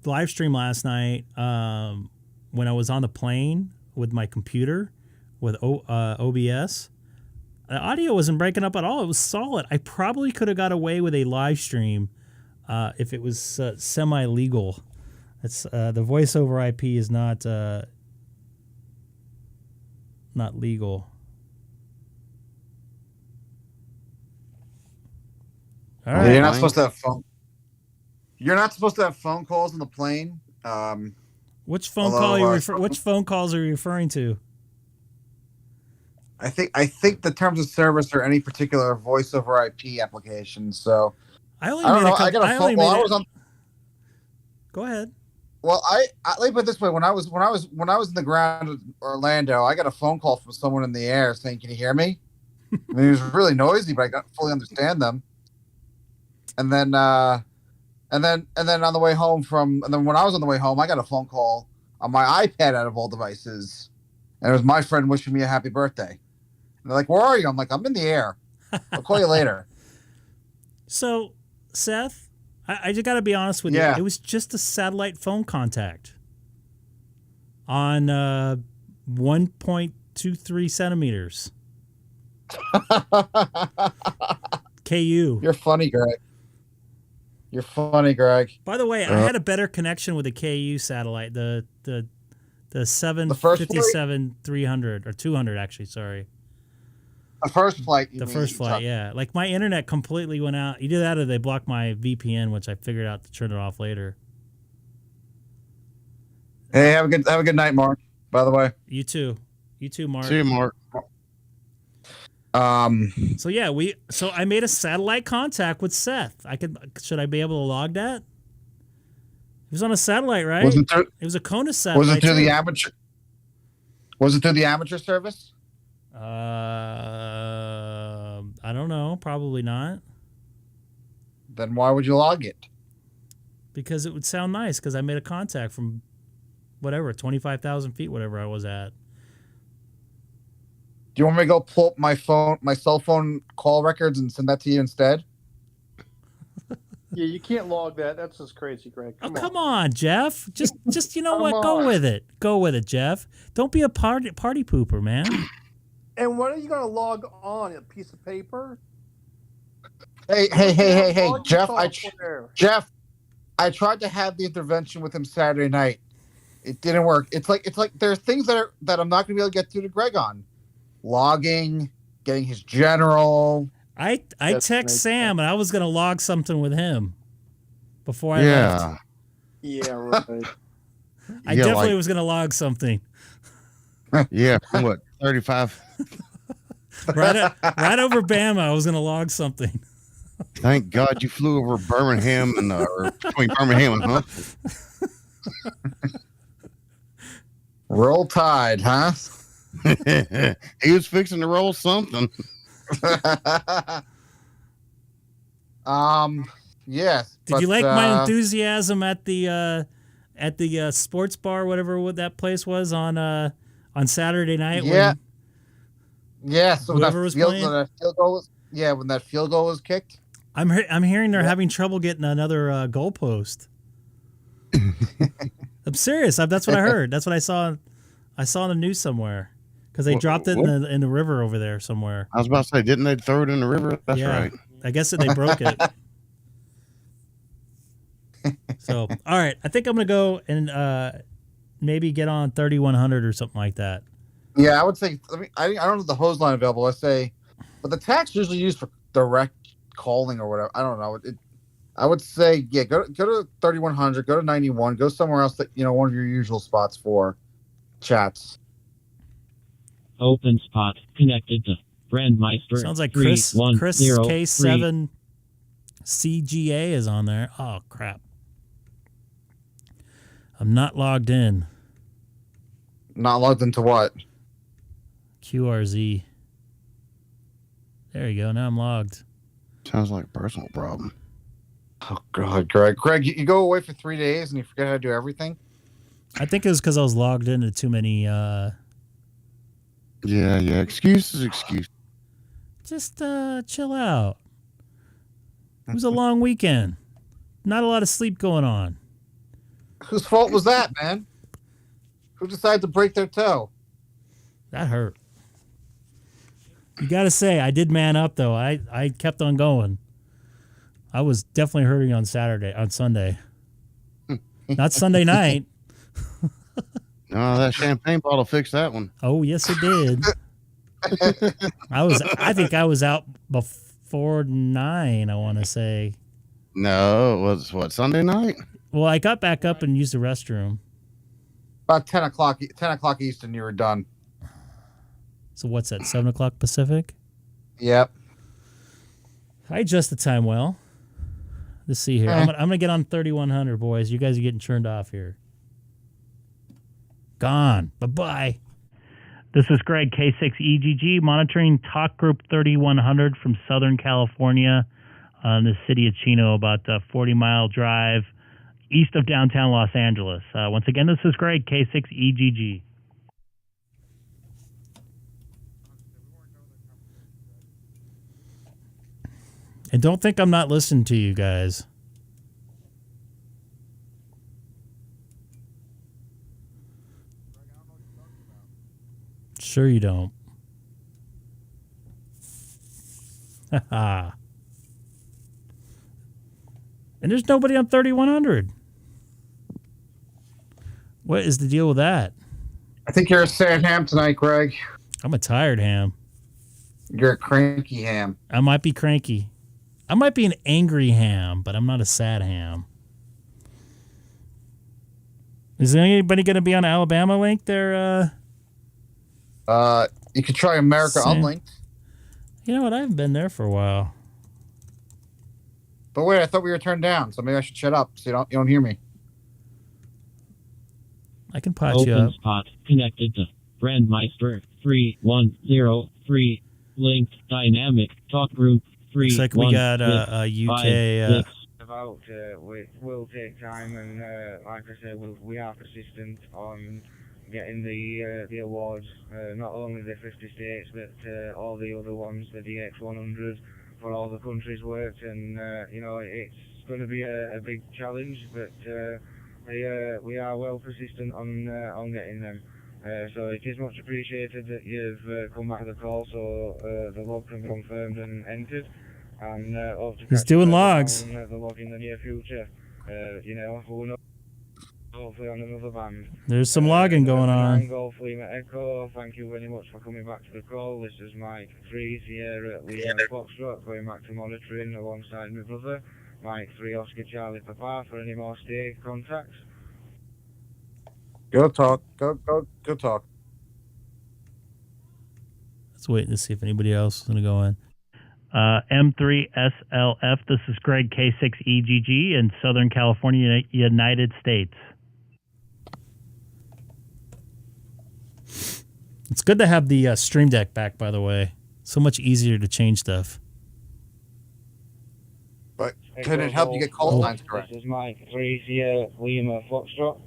live stream last night when I was on the plane with my computer with OBS. The audio wasn't breaking up at all. It was solid. I probably could have got away with a live stream if it was semi-legal. It's the voice over IP is not legal. All right. You're not supposed to have phone. You're not supposed to have phone calls on the plane. Which phone Which phone calls are you referring to? I think the terms of service are any particular voice over IP application. So I don't know. I got a phone call. Go ahead. Well, let me put it this way: when I was in the ground in Orlando, I got a phone call from someone in the air saying, "Can you hear me?" I mean, it was really noisy, but I couldn't fully understand them. And then on the way home when I was on the way home, I got a phone call on my iPad out of all devices, and it was my friend wishing me a happy birthday. And they're like, "Where are you?" I'm like, "I'm in the air. I'll call you later." So, Seth, I just got to be honest with you. It was just a satellite phone contact on 1.23 centimeters. KU. You're funny, Greg. By the way, I had a better connection with the KU satellite, the 757-300 or 200 actually. Sorry. The first flight. The first flight, yeah. Like my internet completely went out. Either that or they blocked my VPN, which I figured out to turn it off later. Hey, have a good night, Mark. By the way. You too, Mark. See you, Mark. So yeah, I made a satellite contact with Seth. Should I be able to log that? It was on a satellite, right? It was a Conus satellite. Was it through the amateur? Was it through the amateur service? I don't know. Probably not. Then why would you log it? Because it would sound nice. Because I made a contact from whatever 25,000 feet, whatever I was at. Do you want me to go pull up my cell phone call records and send that to you instead? Yeah, you can't log that. That's just crazy, Greg. Come on, Jeff. Just you know what? Go with it. Go with it, Jeff. Don't be a party pooper, man. And when are you going to log on? A piece of paper? Hey, Jeff. I tried to have the intervention with him Saturday night. It didn't work. It's like there are things that I'm not going to be able to get through to Greg on. Logging, getting his general. I text Sam and I was going to log something with him before I left. Yeah, right. I definitely was going to log something. Yeah, from what, 35? right over Bama, I was going to log something. Thank God you flew over Birmingham and or between Birmingham and Huntsville. Roll Tide, huh? He was fixing to roll something. Yes. Did you like my enthusiasm at the sports bar, whatever that place was on Saturday night? Yeah. Yeah. So whoever was playing. when that field goal was kicked. I'm hearing they're having trouble getting another goalpost. I'm serious. That's what I heard. That's what I saw. I saw in the news somewhere because they dropped it in the river over there somewhere. I was about to say, didn't they throw it in the river? That's right. I guess that they broke it. So, all right. I think I'm gonna go and maybe get on 3100 or something like that. Yeah, I would say. I don't have the hose line available. I say, but the tac's usually used for direct calling or whatever. I don't know. I would say, yeah, go to 3100, go to 91, go somewhere else that one of your usual spots for chats. Open spot connected to Brandmeister. Sounds like Chris K6EGG is on there. Oh crap! I'm not logged in. Not logged into what? QRZ. There you go. Now I'm logged. Sounds like a personal problem. Oh God, Greg! You go away for 3 days and you forget how to do everything. I think it was because I was logged into too many. Yeah. Excuses. Just chill out. It was a long weekend. Not a lot of sleep going on. Whose fault was that, man? Who decided to break their toe? That hurt. You got to say, I did man up though. I kept on going. I was definitely hurting on Sunday. Not Sunday night. No, that champagne bottle fixed that one. Oh, yes, it did. I think I was out before 9, I want to say. No, it was what, Sunday night? Well, I got back up and used the restroom. About 10 o'clock Eastern, you were done. So what's that, 7 o'clock Pacific? Yep. I adjust the time well. Let's see here. I'm going to get on 3100, boys. You guys are getting turned off here. Gone. Bye-bye. This is Greg, K6EGG, monitoring Talk Group 3100 from Southern California in the city of Chino, about a 40-mile drive east of downtown Los Angeles. Once again, this is Greg, K6EGG. And don't think I'm not listening to you guys. Sure you don't. And there's nobody on 3100. What is the deal with that? I think you're a sad ham tonight, Greg. I'm a tired ham. You're a cranky ham. I might be cranky. I might be an angry ham, but I'm not a sad ham. Is anybody going to be on Alabama link there? You could try America Unlinked. You know what? I haven't been there for a while. But wait, I thought we were turned down, so maybe I should shut up so you don't hear me. I can pot you up. Open spot connected to Brandmeister 3103 linked dynamic talk group 3. Looks like we got a UK. We'll take time, and like I said, we are persistent on getting the awards. Not only the 50 states, but all the other ones, the DX100 for all the countries worked, and it's going to be a big challenge, but we are well persistent on getting them. So it is much appreciated that you've come back to the call, so the log can be confirmed and entered. And he's doing logs. On, the log in the near future. Who knows? Hopefully on another band. There's some logging going on. Golf Lima Echo, thank you very much for coming back to the call. This is Mike 3 here at Lima Foxtrot, going back to monitoring alongside my brother. Mike 3 Oscar Charlie Papa for any more stay contacts. Go talk. Go talk. Let's wait to see if anybody else is going to go in. M3SLF, this is Greg K6EGG in Southern California, United States. It's good to have the Stream Deck back, by the way. So much easier to change stuff. But can it help you get call times correct? This is Mike 3 Lima Foxtrot.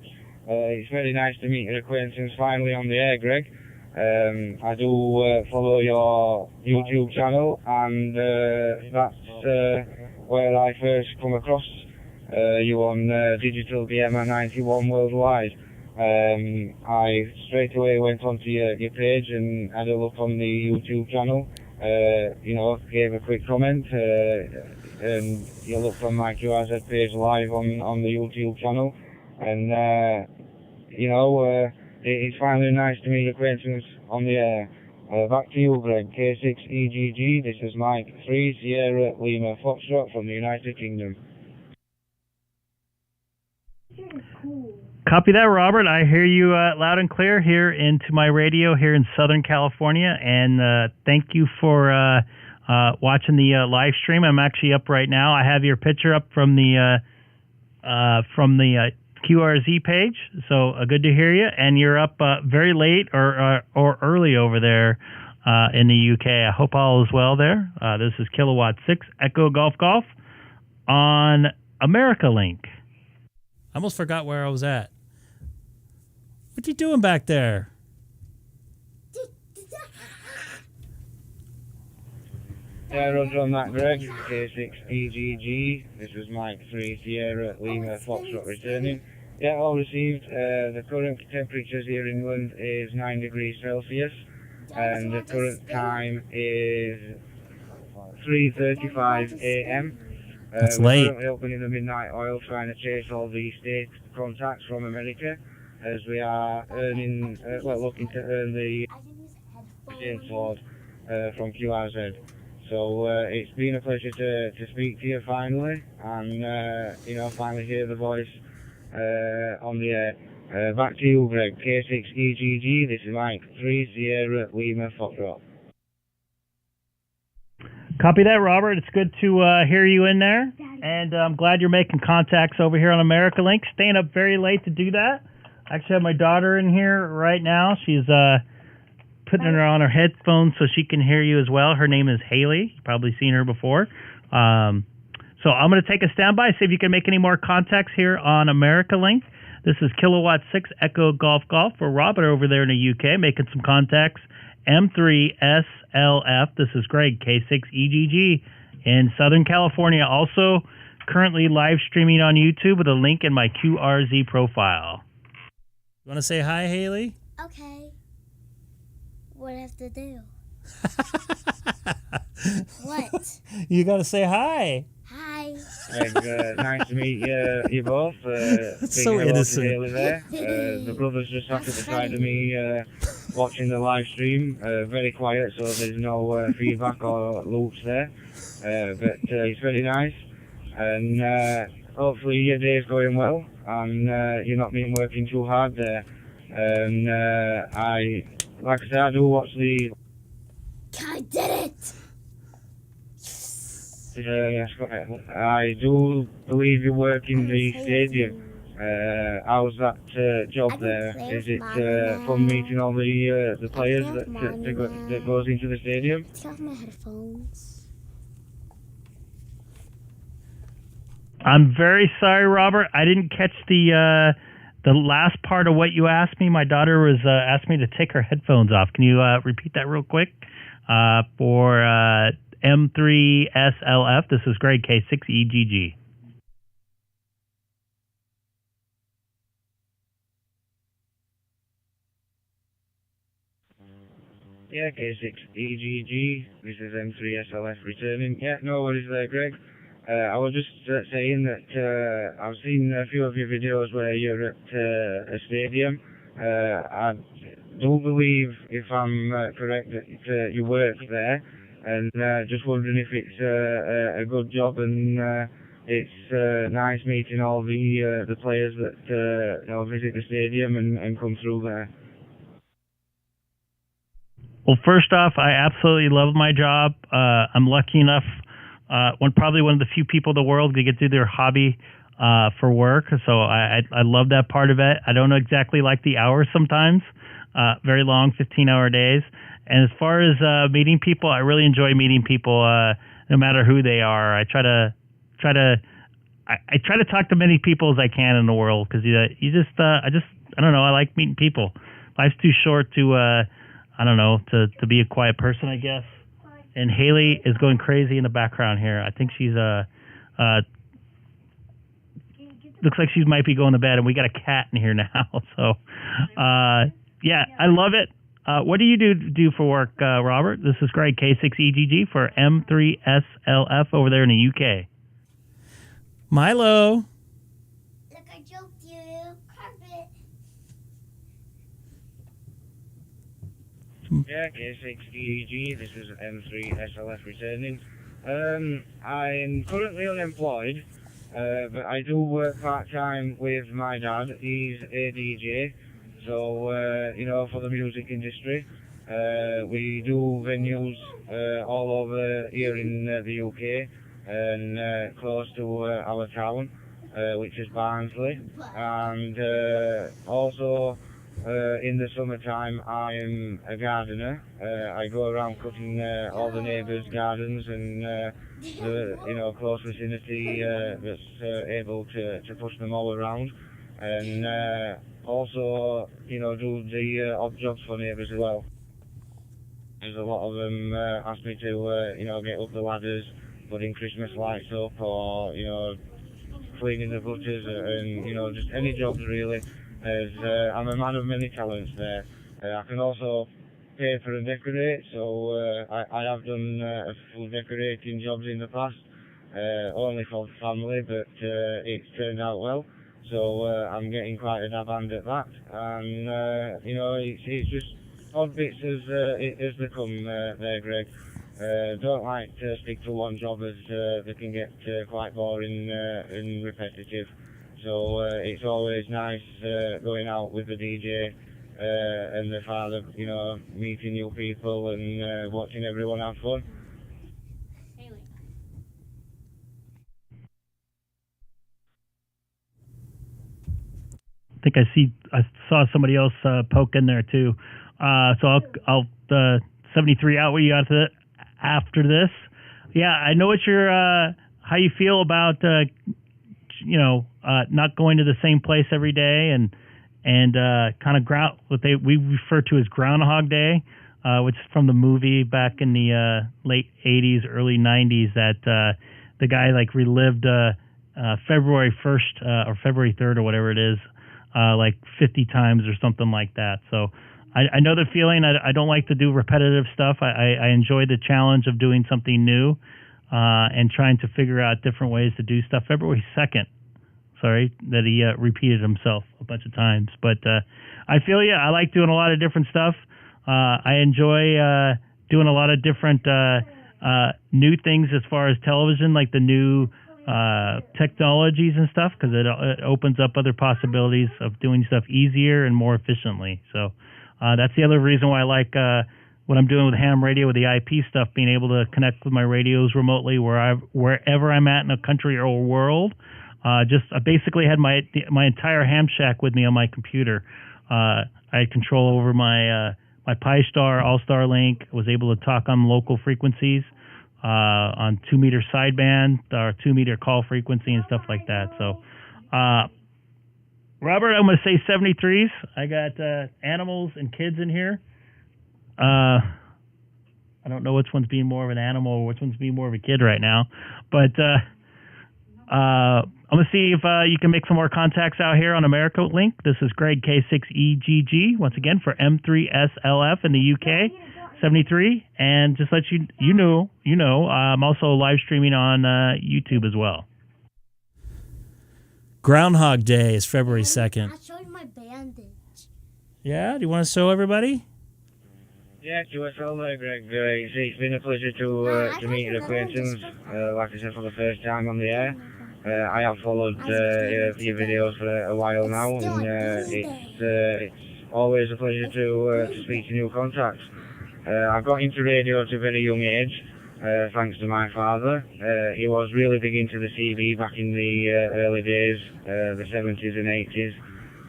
It's very nice to meet your acquaintance finally on the air, Greg. I do follow your YouTube channel, and that's where I first come across you on Digital DMR 91 worldwide. I straight away went onto your page and had a look on the YouTube channel. Gave a quick comment, and you looked on my QRZ page live on the YouTube channel, and it's finally nice to meet your acquaintance on the air. Back to you, Greg. K6EGG, this is Mike 3 Sierra Lima Foxtrot from the United Kingdom. Copy that, Robert. I hear you loud and clear here into my radio here in Southern California, and thank you for watching the live stream. I'm actually up right now. I have your picture up from the QRZ page, so good to hear you. And you're up very late or early over there in the UK. I hope all is well there. This is Kilowatt 6 Echo Golf Golf on America Link. I almost forgot where I was at. What you doing back there? Yeah, Roger on that, Greg. K6EGG. This is Mike 3 Sierra Lima Foxtrot returning. Yeah, all received. The current temperatures here in England is 9 degrees Celsius, and the current time is 3:35 a.m. That's we're late. currently opening the midnight oil, trying to chase all the state contacts from America, as we are looking to earn the James Ford from QRZ. So it's been a pleasure to speak to you finally, and finally hear the voice on the air. Back to you, Greg. K6EGG. This is Mike 3 Sierra Lima Foxtrot. Copy that, Robert. It's good to hear you in there, and I'm glad you're making contacts over here on America Link. Staying up very late to do that. I actually have my daughter in here right now. She's putting her on her headphones so she can hear you as well. Her name is Haley. You've probably seen her before. So I'm going to take a standby, see if you can make any more contacts here on America Link. This is Kilowatt 6 Echo Golf Golf for Robert over there in the UK, making some contacts. M3SLF. This is Greg, K6EGG in Southern California. Also currently live streaming on YouTube with a link in my QRZ profile. You want to say hi, Haley? Okay. What do I have to do? What? You got to say hi. Hi. Nice to meet you both. So innocent. There. The brothers just sat at the side of me watching the live stream. Very quiet, so there's no feedback or loops there. But it's very nice. And hopefully your day's going well, and you're not been working too hard there. And like I said, I do watch the... I did it! Yes, I do believe you work in the stadium. How's that job there? Is it fun meeting all the players that goes into the stadium? Take off my headphones. I'm very sorry, Robert. I didn't catch the last part of what you asked me. My daughter was asked me to take her headphones off. Can you repeat that real quick? For M3SLF, this is Greg, K6EGG. Yeah, K6EGG. This is M3SLF returning. Yeah, no worries there, Greg. I was just saying that I've seen a few of your videos where you're at a stadium. I do believe, if I'm correct, that you work there, and just wondering if it's a good job and it's nice meeting all the players that visit the stadium and come through there. Well, first off, I absolutely love my job. I'm lucky enough, probably one of the few people in the world to get to do their hobby for work. So I love that part of it. I don't exactly like the hours sometimes, very long, 15-hour days. And as far as meeting people, I really enjoy meeting people, no matter who they are. I try to talk to many people as I can in the world because I don't know. I like meeting people. Life's too short to to be a quiet person, I guess. And Haley is going crazy in the background here. I think she's looks like she might be going to bed, and we got a cat in here now. So, yeah, I love it. What do you do for work, Robert? This is Greg, K6EGG for M3SLF over there in the UK. Milo. Look, I joked you. Carpet. Yeah, K6EGG, this is M3SLF returning. I'm currently unemployed, but I do work part-time with my dad. He's a DJ, so, for the music industry. We do venues all over here in the UK and close to our town, which is Barnsley. And also, in the summertime, I'm a gardener. I go around cutting all the neighbours' gardens and the close vicinity that's able to push them all around. And also, do the odd jobs for neighbours as well. There's a lot of them ask me to, get up the ladders, putting Christmas lights up, or, cleaning the gutters, and, just any jobs really. As I'm a man of many talents there. I can also paper and decorate, so I have done a few decorating jobs in the past, only for the family, but it's turned out well. So I'm getting quite a dab hand at that, and it's just odd bits as they come there, Greg. Don't like to stick to one job as they can get quite boring and repetitive. So it's always nice going out with the DJ and the father, meeting new people and watching everyone have fun. I think I saw somebody else poke in there too. So I'll 73 out. What you got after this? Yeah, I know what how you feel about not going to the same place every day and kind of what we refer to as Groundhog Day, which is from the movie back in the late 80s, early 90s that the guy relived February 1st or February 3rd or whatever it is, 50 times or something like that. So I know the feeling. I don't like to do repetitive stuff. I enjoy the challenge of doing something new and trying to figure out different ways to do stuff. February 2nd, that he repeated himself a bunch of times. But I feel I like doing a lot of different stuff. I enjoy doing a lot of different new things as far as television, like the new technologies and stuff, because it opens up other possibilities of doing stuff easier and more efficiently. So that's the other reason why I like what I'm doing with ham radio, with the IP stuff, being able to connect with my radios remotely wherever I'm at in a country or world. I basically had my entire ham shack with me on my computer. I had control over my Pi-Star, Allstar link. Was able to talk on local frequencies on 2-meter sideband or 2-meter call frequency and stuff like that. So, Robert, I'm going to say 73s. I got animals and kids in here. I don't know which one's being more of an animal or which one's being more of a kid right now, but I'm going to see if you can make some more contacts out here on America Link. This is Greg, K6EGG, once again for M3SLF in the UK, 73. And just let you know, I'm also live streaming on YouTube as well. Groundhog Day is February 2nd. I showed my bandage. Yeah? Do you want to show everybody? Yeah, to us all there, Greg. It's been a pleasure to meet your acquaintance, like I said, for the first time on the air. I have followed your videos for a while now, and it's always a pleasure to speak to new contacts. I got into radio at a very young age, thanks to my father. He was really big into the CV back in the early days, the 70s and 80s,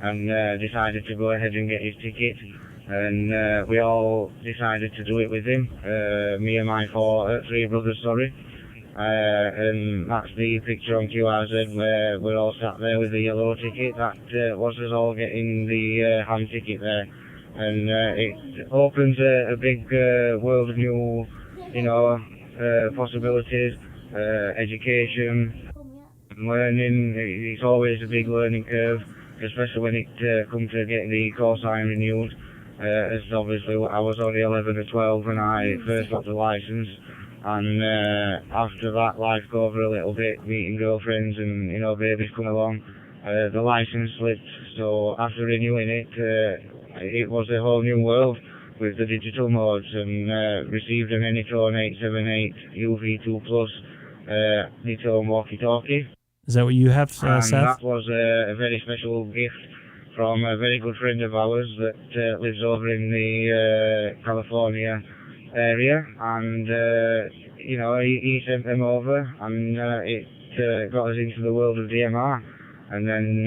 and decided to go ahead and get his ticket. And we all decided to do it with him, me and my three brothers, sorry. And that's the picture on QRZ where we're all sat there with the yellow ticket. That was us all getting the hand ticket there. And it opens a big world of new, possibilities, education, learning. It's always a big learning curve, especially when it comes to getting the call sign renewed. As obviously I was only 11 or 12 when I first got the license. And after that, life go over a little bit, meeting girlfriends and, babies come along. The license slipped, so after renewing it, it was a whole new world with the digital modes, and received an Anytone 878 UV2 Plus Anytone walkie-talkie. Is that what you have, and Seth? That was a very special gift from a very good friend of ours that lives over in the California area, and he sent them over, and it got us into the world of DMR. And then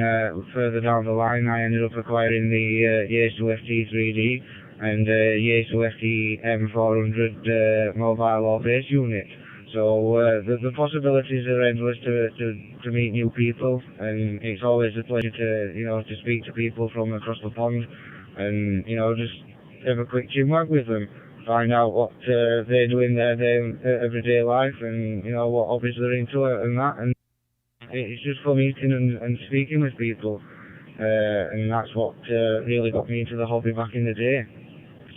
further down the line, I ended up acquiring the Yaesu FT3D and Yaesu FT M400 mobile or base unit. So the possibilities are endless to meet new people, and it's always a pleasure to speak to people from across the pond, and just have a quick chinwag with them. Find out what they do in their everyday life, and what hobbies they're into and that. And it's just fun meeting and speaking with people, and that's what really got me into the hobby back in the day.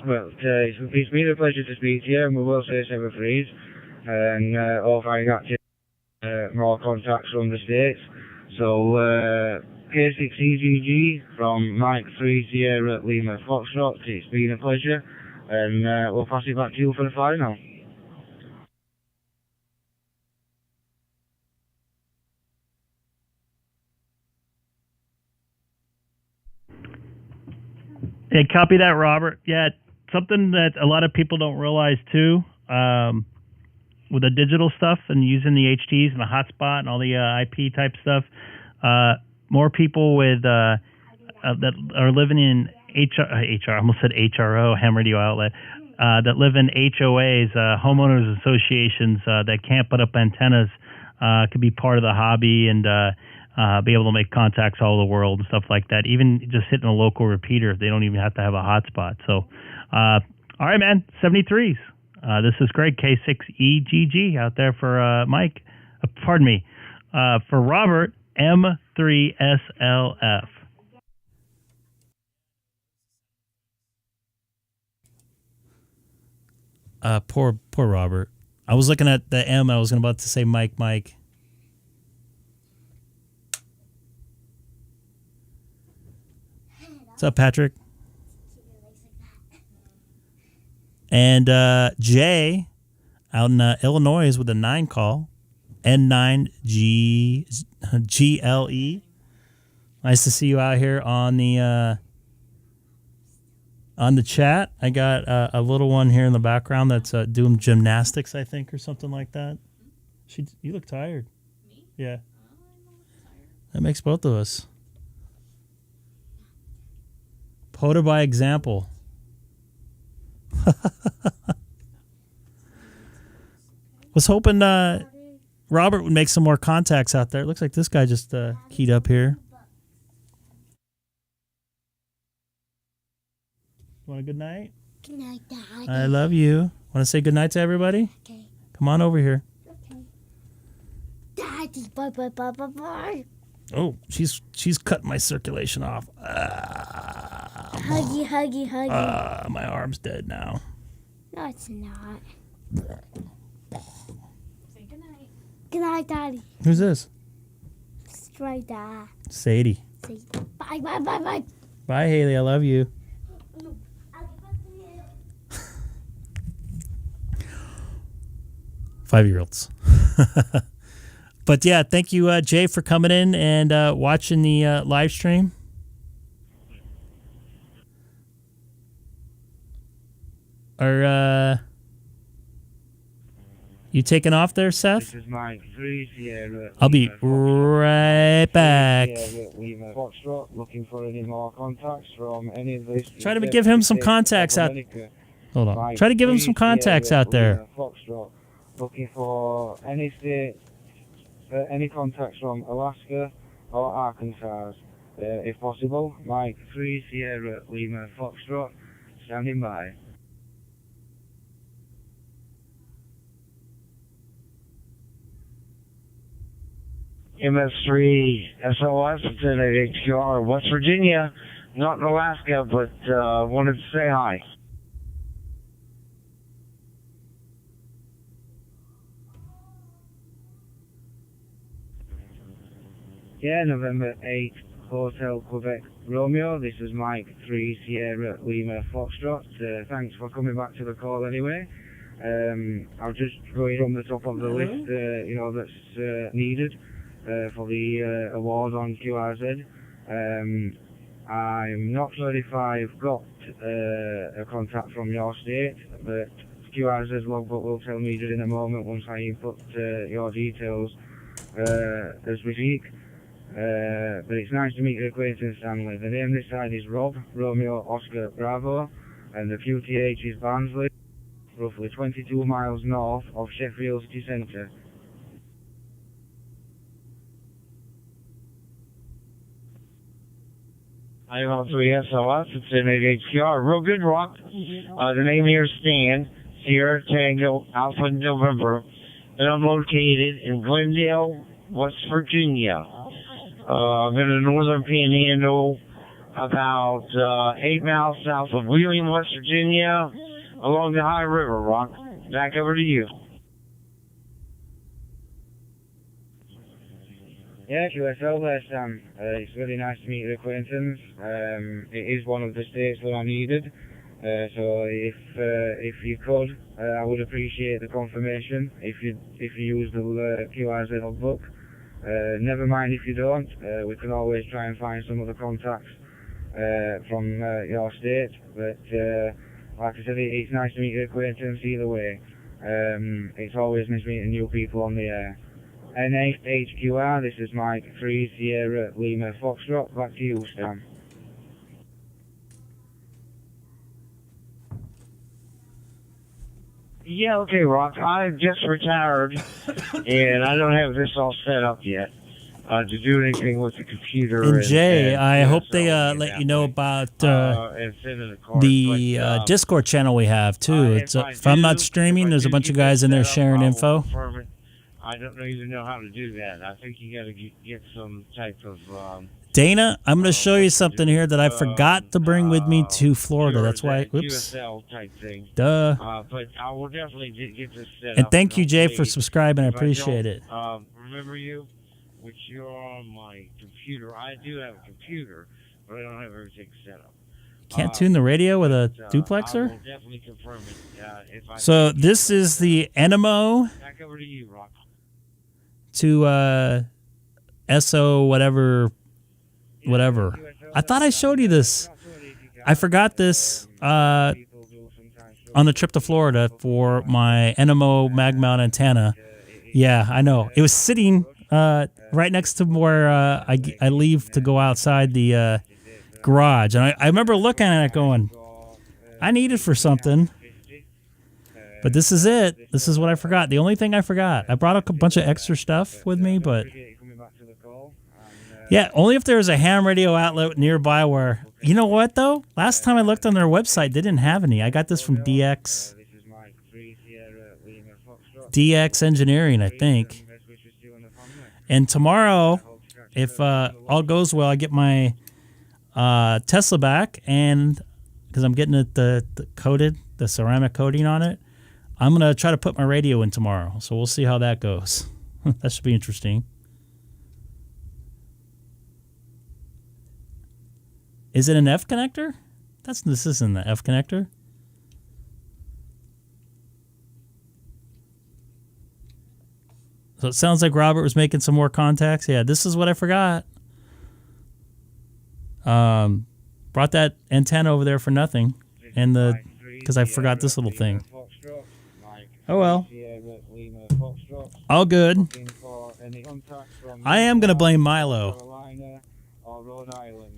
Well, it's been a pleasure to speak to you, and we will say ever freeze, and hope I got more contacts from the States. So K6EGG from Mike 3 Sierra Lima Foxtrot, it's been a pleasure. And we'll pass it back to you for the final. Yeah, copy that, Robert. Yeah, something that a lot of people don't realize too, with the digital stuff and using the HTs and the hotspot and all the IP type stuff, more people with that are living in HR, I almost said HRO, ham radio outlet, that live in HOAs, homeowners associations, that can't put up antennas, could be part of the hobby and be able to make contacts all over the world and stuff like that. Even just hitting a local repeater, they don't even have to have a hotspot. So, all right, man, 73s. This is Greg, K6EGG out there for Mike. Pardon me, for Robert, M3SLF. Poor Robert. I was looking at the M. I was about to say Mike. What's up, Patrick? And Jay out in Illinois is with a 9 call. N9GLE. Nice to see you out here on the chat. I got a little one here in the background that's doing gymnastics, I think, or something like that. You look tired. Me? Yeah. That makes both of us. POTA by example. Was hoping Robert would make some more contacts out there. It looks like this guy just keyed up here. Want a good night? Good night, Daddy. I love you. Want to say good night to everybody? Okay. Come on over here. Okay. Daddy, bye. Oh, she's cutting my circulation off. Huggy. My arm's dead now. No, it's not. Say good night. Good night, Daddy. Who's this? It's right there. Sadie. Bye. Bye, Haley. I love you. 5-year-olds. But yeah, thank you, Jay, for coming in and watching the live stream. Are you taking off there, Seth? This is Mike 3 Sierra. I'll be right back. Foxtrot, looking for any more contacts from any of these. Try to give him some contacts out. Hold on. Try to give him some contacts out there. Foxtrot, looking for any state, any contacts from Alaska or Arkansas, if possible. Mike 3 Sierra Lima Foxtrot, standing by. MS3 SOS, it's in HQR, West Virginia, not in Alaska, but wanted to say hi. Yeah, November 8, Hotel Quebec Romeo, this is Mike 3 Sierra Lima Foxtrot. Thanks for coming back to the call anyway. I'll just go from the top of the list, that's needed. For the award on QRZ. I'm not sure if I've got a contact from your state, but QRZ's logbook will tell me just in a moment once I input your details as we speak. But it's nice to meet your acquaintance, Stanley. The name this side is Rob, Romeo Oscar Bravo, and the QTH is Barnsley, roughly 22 miles north of Sheffield City Centre. I have 3 SOS, it's in HQR, Rugged Rock. The name here is Stan, Sierra Tango, Alpha November, and I'm located in Glendale, West Virginia. I'm in the northern panhandle, about 8 miles south of Wheeling, West Virginia, along the High River, Rock. Back over to you. Yeah, QSL last time. It's really nice to meet your acquaintance. It is one of the states that I needed. So if you could, I would appreciate the confirmation if you use the QRZ logbook. Never mind if you don't. We can always try and find some other contacts from your state. But like I said, it's nice to meet your acquaintance either way. It's always nice meeting new people on the air. NHQR, this is Mike 3 Sierra Lima Foxtrot. Back to you, Stan. Yeah, okay, Rock. I just retired, and I don't have this all set up yet to do anything with the computer. And Jay, I hope they let you know about the Discord channel we have, too. It's if I'm not streaming, there's a bunch of guys in there sharing info. I don't even know how to do that. I think you got to get some type of... Dana, I'm going to show you something here that I forgot to bring with me to Florida. That's why... Oops. USL type thing. Duh. But I will definitely get this set up. And thank you, Jay, for subscribing. I appreciate it. Remember you? Which you're on my computer. I do have a computer, but I don't have everything set up. Can't tune the radio with a duplexer? I will definitely confirm it. So this is the Enemo Back over to you, Rock. To SO whatever. I thought I showed you this. I forgot this on the trip to Florida for my Enemo mag mount antenna. Yeah, I know. It was sitting right next to where I leave to go outside the garage. And I remember looking at it going, I need it for something. But this is it. This is what I forgot. The only thing I forgot. I brought a bunch of extra stuff with me, but... Yeah, only if there was a ham radio outlet nearby where... You know what, though? Last time I looked on their website, they didn't have any. I got this from DX Engineering, I think. And tomorrow, if all goes well, I get my Tesla back, and because I'm getting it the ceramic coating on it, I'm going to try to put my radio in tomorrow. So we'll see how that goes. That should be interesting. Is it an F connector? This isn't the F connector. So it sounds like Robert was making some more contacts. Yeah, this is what I forgot. Brought that antenna over there for nothing, and because I forgot this little thing. Oh well. All good. I am gonna blame Milo. Carolina or Rhode Island.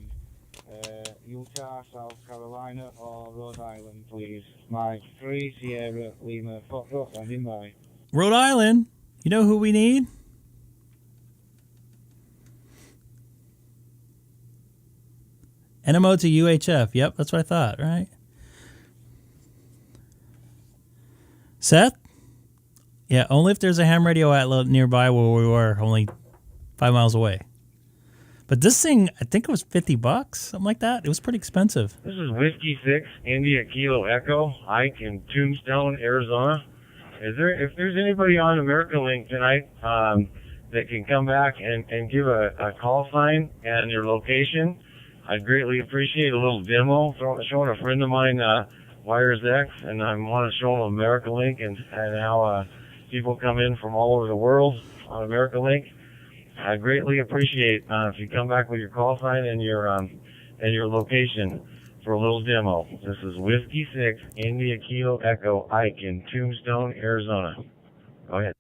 Utah, South Carolina or Rhode Island, please. Mike 3 Sierra Lima Foxtrot and in my Rhode Island. You know who we need? NMO to UHF. Yep, that's what I thought, right? Seth? Yeah, only if there's a ham radio outlet nearby where we were, only 5 miles away. But this thing, I think it was $50, something like that. It was pretty expensive. This is Whiskey 6 India Kilo Echo, Ike in Tombstone, Arizona. If there's anybody on America Link tonight that can come back and give a call sign and your location, I'd greatly appreciate a little demo. Showing a friend of mine Wires X, and I want to show them America Link and how people come in from all over the world on America Link. I greatly appreciate if you come back with your call sign and your location for a little demo. This is Whiskey 6 India Kilo Echo Ike in Tombstone, Arizona. Go ahead.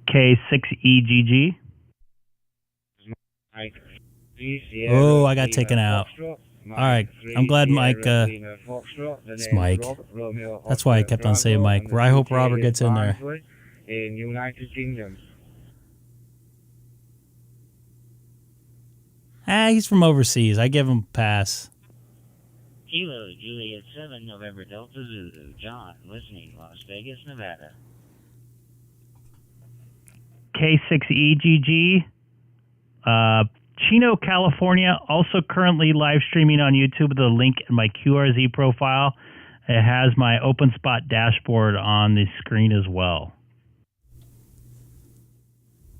K6EGG. Ike. Oh, I got taken out. All right, I'm glad Mike. It's Mike. That's why I kept on saying Mike. I hope Robert gets in there. In United Kingdom. He's from overseas. I give him a pass. Kilo Juliet 7 November Delta Zulu. John, listening, Las Vegas, Nevada. K6EGG. Chino, California. Also currently live streaming on YouTube with a link in my QRZ profile. It has my OpenSpot dashboard on the screen as well.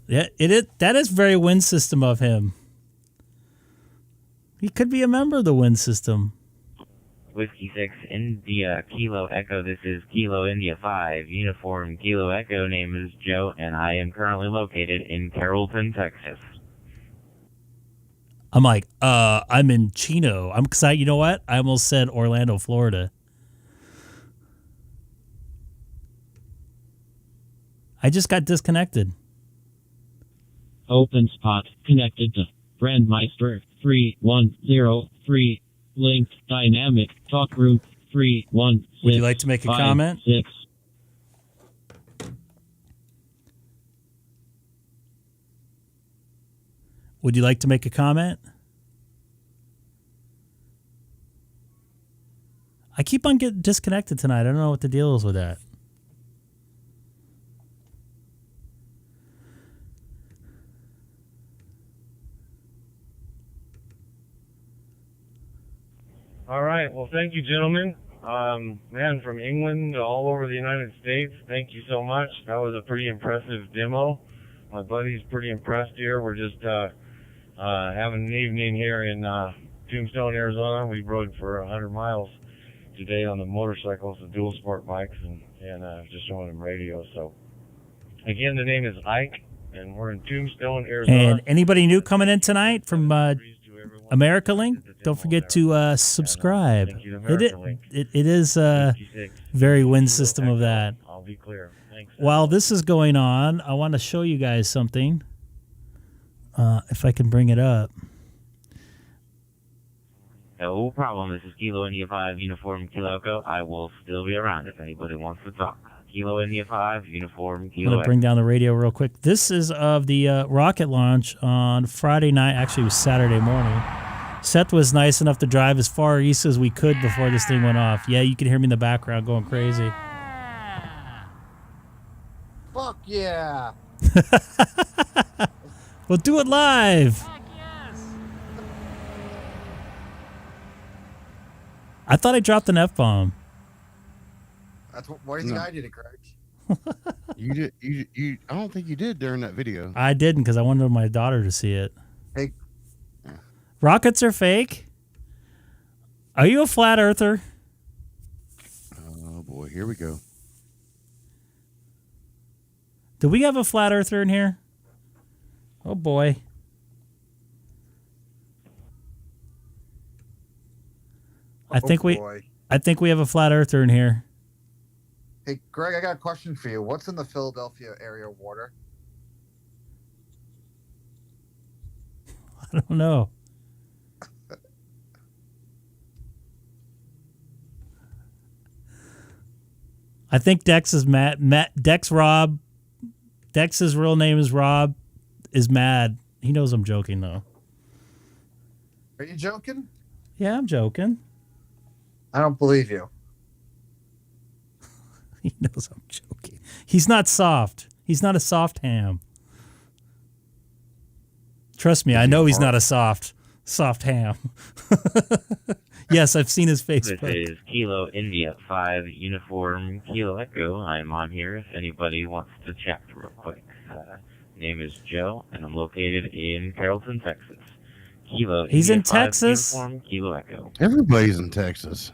Yeah, that is very Wind System of him. He could be a member of the Wind System. Whiskey 6 India Kilo Echo. This is Kilo India 5 Uniform Kilo Echo. Name is Joe, and I am currently located in Carrollton, Texas. I'm like, I'm in Chino. I'm excited. You know what? I almost said Orlando, Florida. I just got disconnected. OpenSpot connected to Brandmeister 3103. Link dynamic talk group 316. Would you like to make a comment? 6. Would you like to make a comment? I keep on getting disconnected tonight. I don't know what the deal is with that. All right. Well, thank you, gentlemen. Man, from England to all over the United States, thank you so much. That was a pretty impressive demo. My buddy's pretty impressed here. We're just having an evening here in Tombstone, Arizona. We rode for 100 miles today on the motorcycles, the dual sport bikes, and just showing them radio. So, again, the name is Ike, and we're in Tombstone, Arizona. And anybody new coming in tonight from America Link, don't forget to subscribe. It is very Wind System of that. I'll be clear. Thanks. While this is going on, I want to show you guys something. If I can bring it up. No problem. This is Kilo India 5 Uniform Kilo Echo. I will still be around if anybody wants to talk. Kilo India 5 Uniform Kilo I'm going to bring down the radio real quick. This is of the rocket launch on Friday night. Actually, it was Saturday morning. Seth was nice enough to drive as far east as we could before this thing went off. Yeah, you can hear me in the background going crazy. Fuck yeah. We'll do it live. I thought I dropped an F-bomb. That's why do you think I did it, Greg? You I don't think you did during that video. I didn't because I wanted my daughter to see it. Hey. Rockets are fake? Are you a flat earther? Oh boy, here we go. Do we have a flat earther in here? Oh boy. I think we have a flat earther in here. Hey, Greg, I got a question for you. What's in the Philadelphia area water? I don't know. I think Dex is mad. Dex's real name is Rob. Is mad. He knows I'm joking though. Are you joking? Yeah, I'm joking. I don't believe you. He knows I'm joking. He's not soft. He's not a soft ham. Trust me, I know he's not a soft ham. Yes, I've seen his Facebook. This is Kilo India 5 Uniform Kilo Echo. I'm on here if anybody wants to chat real quick. Name is Joe, and I'm located in Carrollton, Texas. Kilo He's India in 5 Texas? Uniform Kilo Echo. Everybody's in Texas.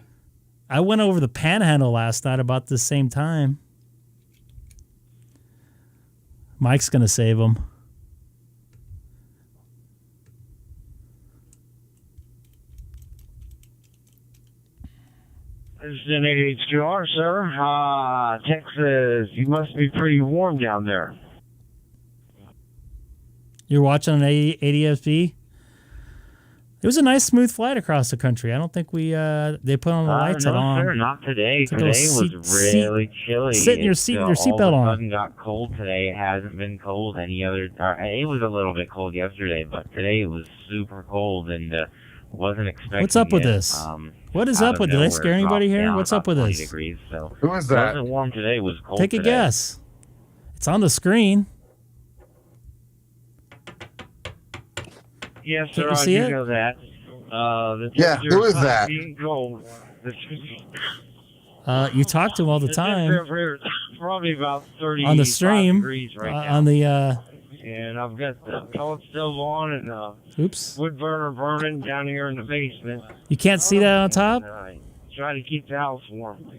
I went over the Panhandle last night about the same time. Mike's going to save him. This is an 8H2R, sir. Texas, you must be pretty warm down there. You're watching an ADSB? It was a nice, smooth flight across the country. I don't think they put on the lights at all. No, sir, not today. Today was really chilly. Sit in your seatbelt on. All of a sudden got cold today. It hasn't been cold any other. It was a little bit cold yesterday, but today it was super cold and wasn't expecting. What's up with it. this? What is up with? Did I scare anybody here? What's up with this? Degrees, so who is that? It wasn't warm today. It was cold. Take a guess. It's on the screen. Yes, Can't sir. you see I do it? know that. Yeah, who is that? You talk to him all the time Probably about 30 on the stream. degrees right now. On the and I've got the pellet stove on and oops, wood burner burning down here in the basement. You can't see that on top? Try to keep the house warm.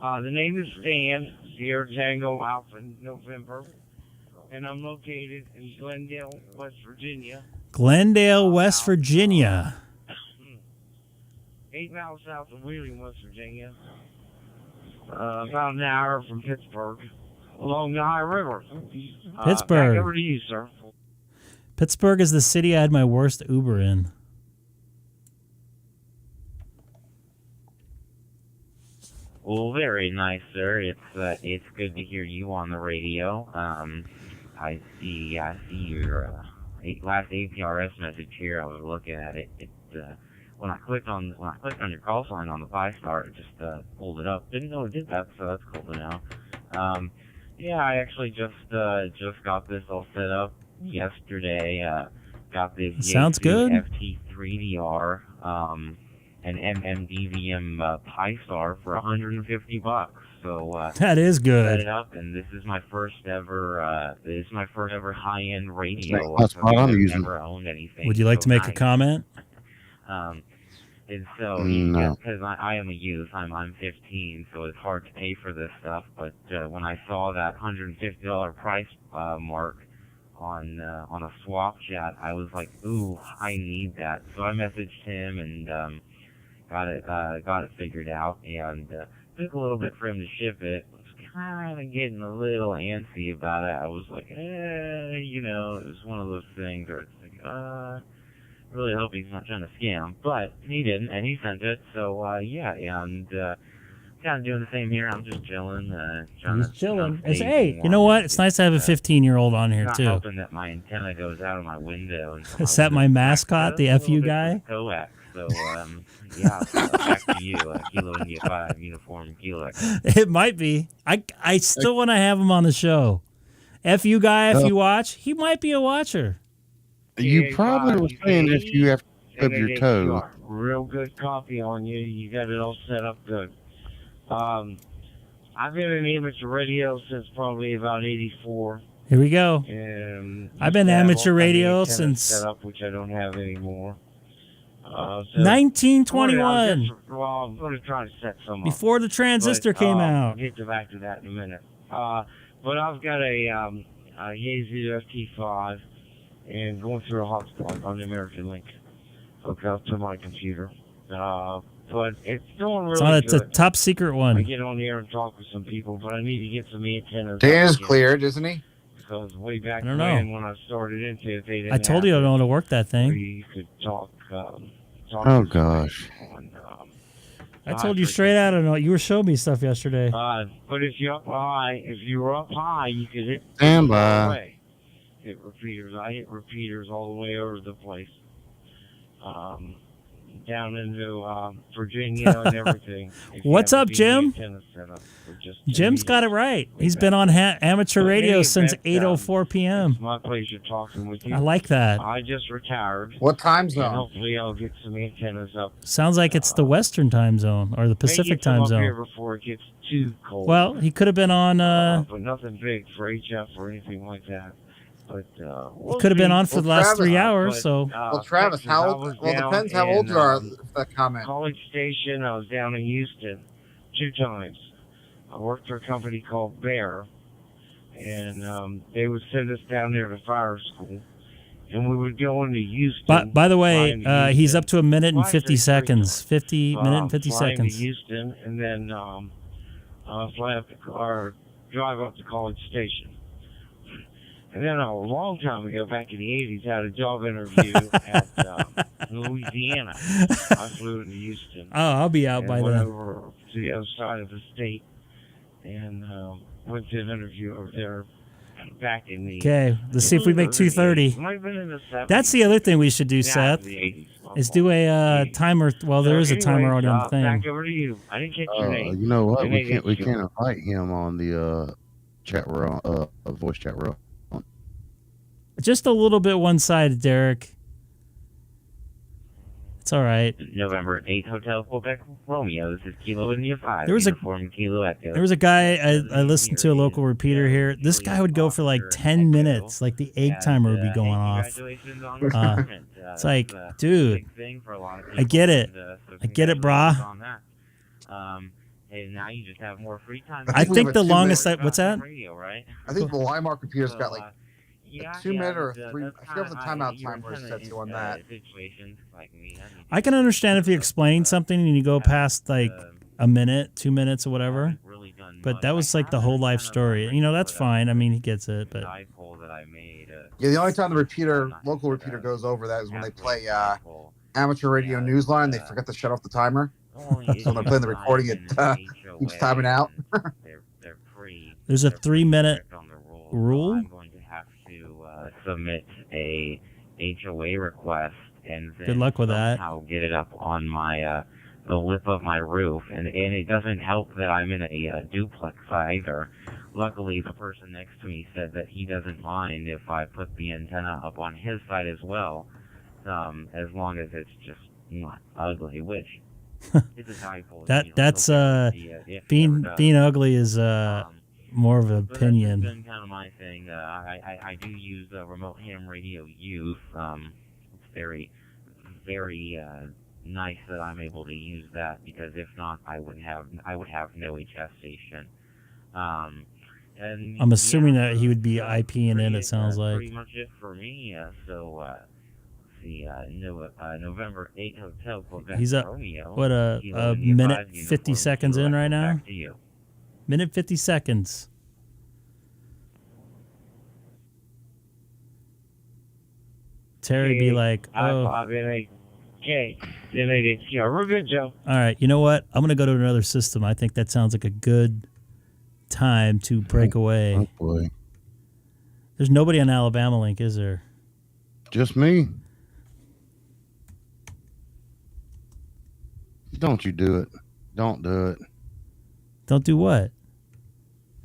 The name is Stan, Sierra Tango Alpha November, and I'm located in Glendale, West Virginia. Glendale, West Virginia. 8 miles south of Wheeling, West Virginia. About an hour from Pittsburgh, along the High River. Pittsburgh. Back over to you, sir. Pittsburgh is the city I had my worst Uber in. Well, very nice, sir. It's good to hear you on the radio. I see your last APRS message here. I was looking at it. When I clicked on your call sign on the DStar, it just pulled it up. Didn't know it did that, so that's cool to know. Yeah, I actually just got this all set up yesterday. Got this Sounds good. FT3DR and MMDVM DStar for $150. So that is good. Set it up, and this is my first ever high-end radio. That's what I'm using. Never owned anything. Would you like to make a comment? And so, No. because I am a youth, I'm 15, so it's hard to pay for this stuff. But when I saw that $150 price mark on a swap chat, I was like, ooh, I need that. So I messaged him and got it figured out, and took a little bit for him to ship it. Was kind of getting a little antsy about it. I was like, it was one of those things where it's like, really hope he's not trying to scam, but he didn't, and he sent it. So and kind of doing the same here. I'm just chilling. He's chilling. Hey, you know what? It's nice to have a 15-year-old on here not too. hoping that my antenna goes out of my window. Is that my mascot, the FU guy? Coax. So back to you, Kilo India 5 Uniform Kilo. It might be. I still want to have him on the show. FU guy, if you watch, he might be a watcher. You probably were saying if you have to stub your toe. Real good coffee on you. You got it all set up good. I've been in amateur radio since probably about 84. Here we go. I've been amateur radio since set up, which I don't have anymore. 1921. I'm going to try to set some up. Before the transistor came out. I'll get back to that in a minute. But I've got a Yaesu FT5 and going through a hotspot on the American Link hooked up to my computer. But it's doing really good. It's a top secret one. I get on the air and talk with some people, but I need to get some antennas. Dan is cleared, isn't he? Because way back I don't know. when I started into it, they didn't I told you I don't want to work that thing. you could talk. Oh gosh. I told you straight out. I know you were showing me stuff yesterday. But if you're up high, you could hit Stand by. Hit repeaters. I hit repeaters all the way over the place. Down into Virginia and everything. What's up, Jim? Jim's got it right. He's been on amateur radio since 8:04 p.m. It's my pleasure talking with you. I like that. I just retired. What time zone? And hopefully I'll get some antennas up. Sounds like it's the Western time zone or the Pacific time zone. Here before it gets too cold. Well, he could have been on. But nothing big for HF or anything like that. But he could have been on for the last 3 hours. So, Travis, how old? Well, depends how old you are. That comment. College Station. I was down in Houston 2 times. I worked for a company called Bear, and they would send us down there to fire school, and we would go into Houston. By the way, he's up to 1 minute and 50 seconds. Minute and 50 flying seconds. To Houston, and then fly up or drive up to College Station. And then a long time ago, back in the 80s, I had a job interview at Louisiana. I flew into Houston. Oh, I'll be out by went then. over to the other side of the state and went to an interview over there back in the... Okay, let's see if we make 2:30. Might have been in the 70s. That's the other thing we should do, Seth. The 80s. Is do a timer. Well, there is a timer on the thing. Back over to you. I didn't catch your name. You know what? We can't invite him on the chat room, voice chat room. Just a little bit one-sided, Derek. It's all right. November 8th, Hotel Quebec Romeo. This is Kilo India 5. There was a guy I listened to, a local repeater here. This guy would go for like 10 minutes. Like the egg timer would be going off. It's like, dude, I get it. I get it, brah. And now you just have more free time. I think the longest... What's that? I think the Weimar computer's got like a 2 minute or 3. I forget what the timeout timer is set to on that. I can understand if you explain something and you go past like a minute, 2 minutes, or whatever. But that was like the whole life story. You know, that's fine. I mean, he gets it. But Yeah, the only time the local repeater goes over that is when they play amateur radio newsline. They forget to shut off the timer. So when they're playing the recording, it keeps timing out. There's a 3-minute rule. I'm going to have to submit a HOA request and then good luck with that. I'll get it up on my the lip of my roof, and it doesn't help that I'm in a duplex either. Luckily, the person next to me said that he doesn't mind if I put the antenna up on his side as well, as long as it's just not ugly, which is a typo. That's being ugly is more of an opinion. That's been kind of my thing. I do use remote ham radio youth. It's very, very nice that I'm able to use that, because if not, I would have no HF station. And I'm assuming that he would be IPing in. It sounds like pretty much it for me. So see, November 8th Hotel Quebec he's Romeo. What a minute 50 seconds in right now. Minute 50 seconds. Terry be like, oh. Okay. Yeah, we're good, Joe. All right. You know what? I'm going to go to another system. I think that sounds like a good time to break away. Oh, boy. There's nobody on Alabama Link, is there? Just me. Don't you do it. Don't do it. Don't do what?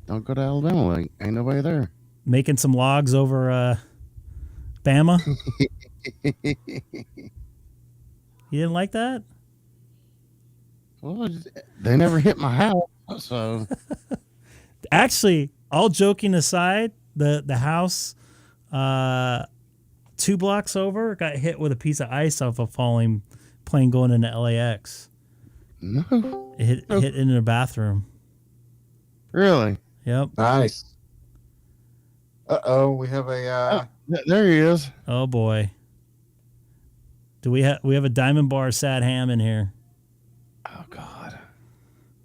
Don't go to Alabama Link. Ain't nobody there. Making some logs over Bama? You didn't like that? Well, they never hit my house, so. Actually, all joking aside, the house 2 blocks over got hit with a piece of ice off a falling plane going into LAX. No. It hit in their bathroom. Really? Yep. Nice. Uh-oh, we have a... There he is. Oh, boy. We have a Diamond Bar Sad Ham in here. Oh, God.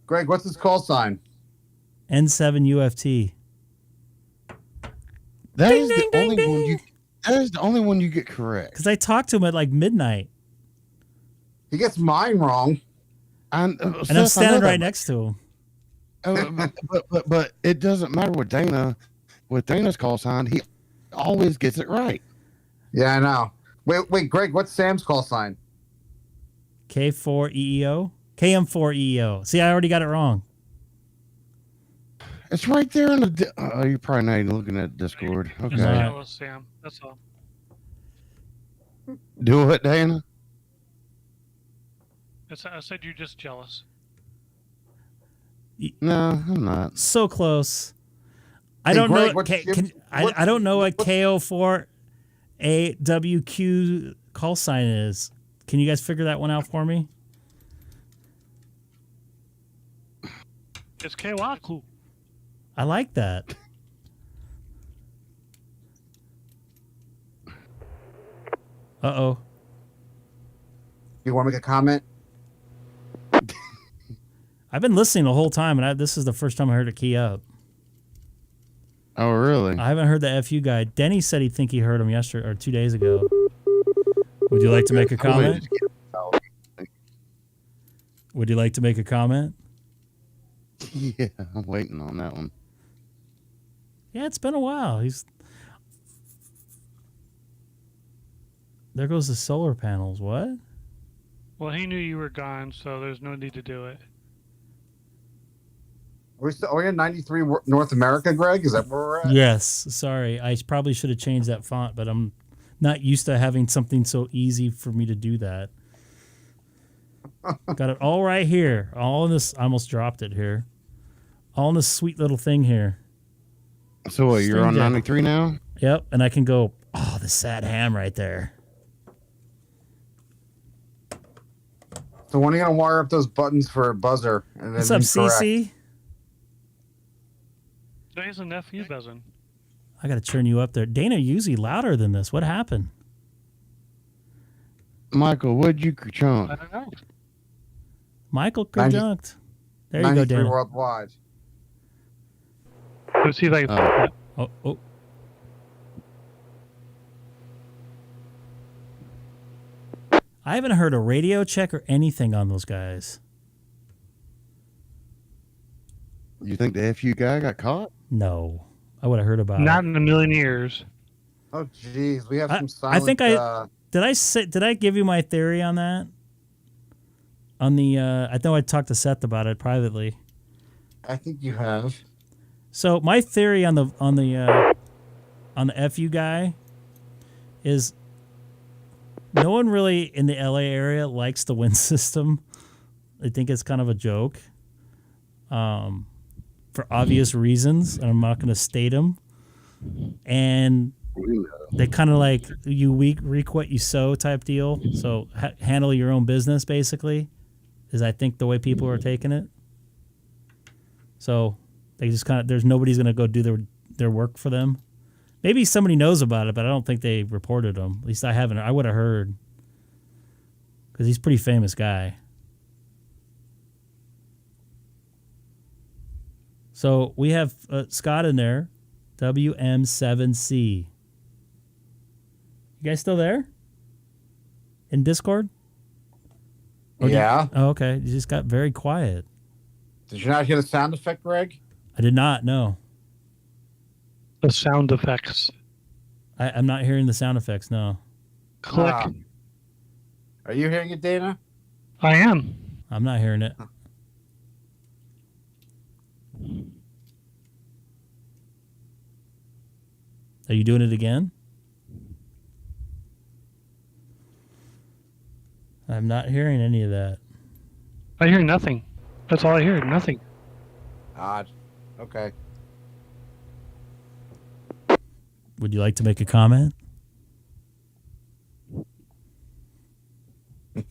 Greg, what's his call sign? N7UFT. That is the only one you get correct. Because I talked to him at like midnight. He gets mine wrong. And I'm standing right next to him. But it doesn't matter with Dana. With Dana's call sign, he always gets it right. Yeah, I know. Wait, Greg, what's Sam's call sign? K4EEO? KM4EEO. See, I already got it wrong. It's right there in the... you're probably not even looking at Discord. Okay. Just jealous, Sam. That's all. Do it, Dana? I said you're just jealous. No, I'm not. So close. I Hey, don't Greg, know. what's I don't know what KO4AWQ call sign is. Can you guys figure that one out for me? It's Kewaku. I like that. Uh-oh. You want to make a comment? I've been listening the whole time, and this is the first time I heard it key up. Oh, really? I haven't heard the FU guy. Denny said he'd think he heard him yesterday or 2 days ago. Would you like to make a comment? Would you like to make a comment? Yeah, I'm waiting on that one. Yeah, it's been a while. There goes the solar panels. What? Well, he knew you were gone, so there's no need to do it. Are we in 93 North America, Greg? Is that where we're at? Yes. Sorry. I probably should have changed that font, but I'm not used to having something so easy for me to do that. Got it all right here. All in this. I almost dropped it here. All in this sweet little thing here. So what, you're on 93 now? Yep. And I can go, oh, the sad ham right there. So when are you going to wire up those buttons for a buzzer? And then What's up, CC? There's a nephew buzzing. I got to turn you up there. Dana, usually louder than this. What happened? Michael, what'd you chunk? I don't know. Michael conjunct. There you go, 93 Dana. worldwide. Let's see if I can... Oh. I haven't heard a radio check or anything on those guys. You think the FU guy got caught? No. I would have heard about Not it. in a million years. Oh, jeez. We have some I silent... think did I give you my theory on that? On the I know I talked to Seth about it privately. I think you have. So my theory on the FU guy is no one really in the LA area likes the wind system. I think it's kind of a joke. For obvious reasons, and I'm not going to state them. And they kind of like you reap what you sow type deal. So handle your own business, basically, is I think the way people are taking it. So they just kind of there's nobody's going to go do their work for them. Maybe somebody knows about it, but I don't think they reported them. At least I haven't. I would have heard because he's a pretty famous guy. So we have Scott in there, WM7C. You guys still there? In Discord? Yeah. Oh, okay. You just got very quiet. Did you not hear the sound effect, Greg? I did not, no. The sound effects. I'm not hearing the sound effects, no. Click. Are you hearing it, Dana? I am. I'm not hearing it. Are you doing it again? I'm not hearing any of that. I hear nothing. That's all I hear. Nothing. Odd. Okay. Would you like to make a comment? Do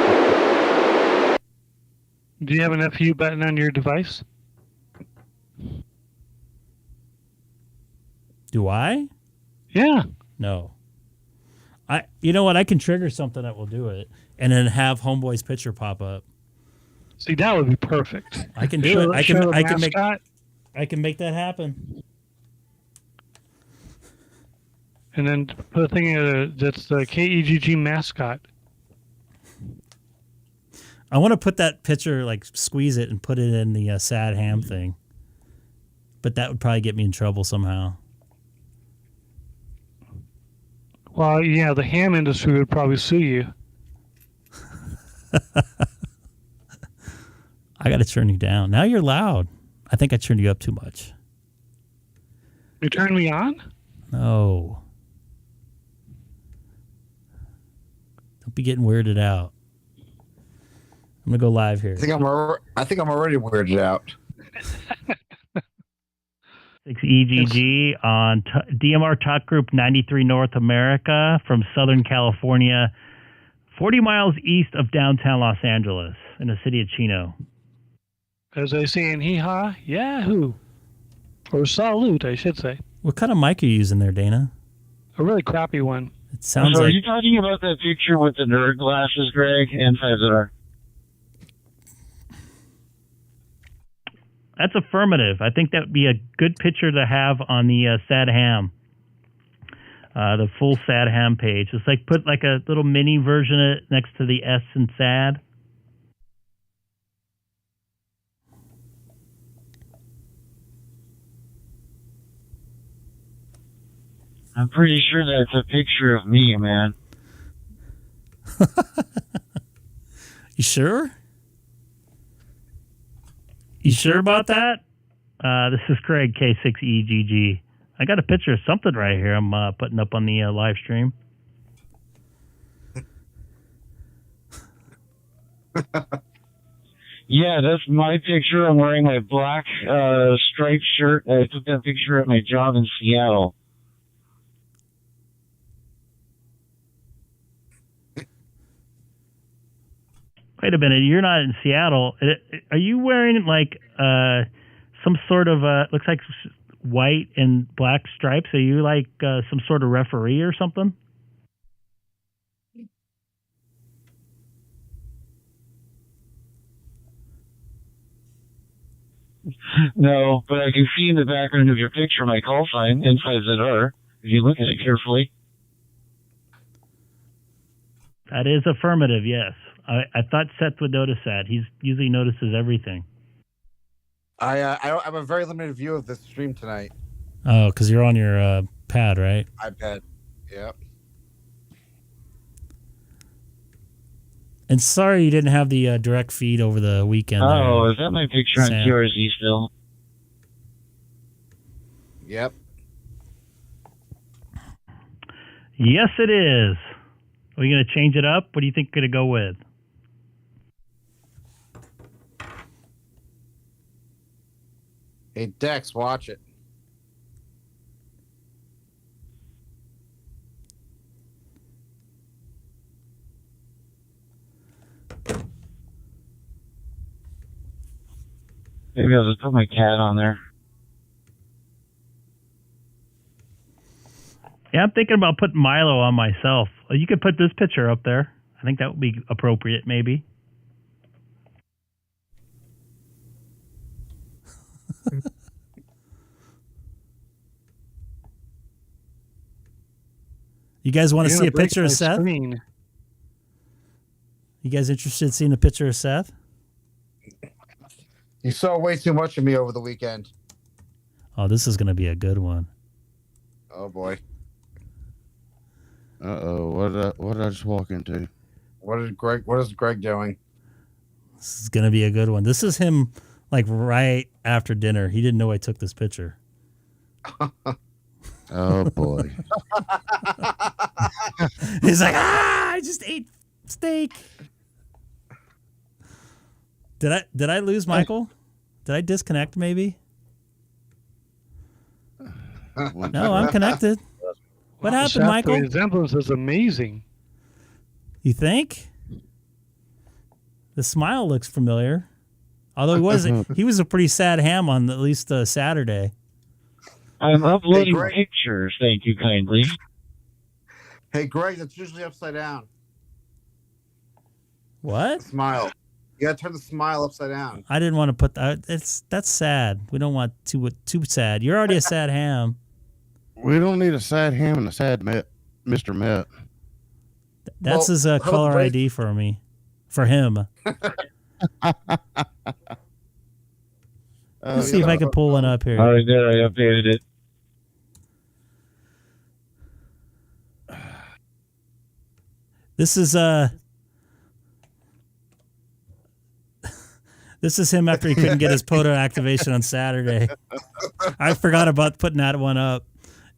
you have an FU button on your device? Do I? Yeah. No. You know what? I can trigger something that will do it, and then have Homeboy's picture pop up. See, that would be perfect. I can do it. I can make that happen. And then put a thing in that's the KEGG mascot. I want to put that picture, like squeeze it and put it in the sad ham thing. But that would probably get me in trouble somehow. Well, yeah, the ham industry would probably sue you. I got to turn you down. Now you're loud. I think I turned you up too much. You turned me on? No. Don't be getting weirded out. I'm going to go live here. I think I'm already weirded out. K6EGG on DMR Talk Group 93 North America from Southern California, 40 miles east of downtown Los Angeles in the city of Chino. As they say in hee-haw, yahoo. Or salute, I should say. What kind of mic are you using there, Dana? A really crappy one. It sounds so like... are you talking about that picture with the nerd glasses, Greg, and 5ZR? That's affirmative. I think that would be a good picture to have on the Sad Ham, the full Sad Ham page. It's like put like a little mini version of it next to the S in Sad. I'm pretty sure that's a picture of me, man. You sure? You sure about that? This is Craig, K6EGG. I got a picture of something right here I'm putting up on the live stream. Yeah, that's my picture. I'm wearing my black striped shirt. I took that picture at my job in Seattle. Wait a minute, you're not in Seattle. Are you wearing like some sort of looks like white and black stripes? Are you like some sort of referee or something? No, but I can see in the background of your picture my call sign, N5ZR, if you look at it carefully. That is affirmative, yes. I thought Seth would notice that. He usually notices everything. I have a very limited view of this stream tonight. Oh, because you're on your pad, right? iPad. Yep. And sorry you didn't have the direct feed over the weekend. Oh, is that my picture on QRZ still? Yep. Yes, it is. Are we going to change it up? What do you think we're going to go with? Hey, Dex, watch it. Maybe I'll just put my cat on there. Yeah, I'm thinking about putting Milo on myself. You could put this picture up there. I think that would be appropriate, maybe. You guys want to see a picture of Seth? Screen. You guys interested in seeing a picture of Seth? You saw way too much of me over the weekend. Oh, this is going to be a good one. Oh, boy. Uh-oh. What did I just walk into? What is Greg doing? This is going to be a good one. This is him, like, right after dinner. He didn't know I took this picture. Oh, boy. He's like, I just ate steak. Did I lose Michael? Did I disconnect maybe? No, I'm connected. What happened, Seth, Michael? The resemblance is amazing. You think? The smile looks familiar. Although he was a pretty sad ham on at least Saturday. I'm uploading Greg. pictures, thank you kindly. Hey, Greg, that's usually upside down. What? Smile. You gotta turn the smile upside down. I didn't want to put that. That's sad. We don't want too sad. You're already a sad ham. We don't need a sad ham and a sad Mr. Met. That's his caller ID for me. For him. Let's see if I can pull one up here. I did. I updated it. This is this is him after he couldn't get his photo activation on Saturday. I forgot about putting that one up.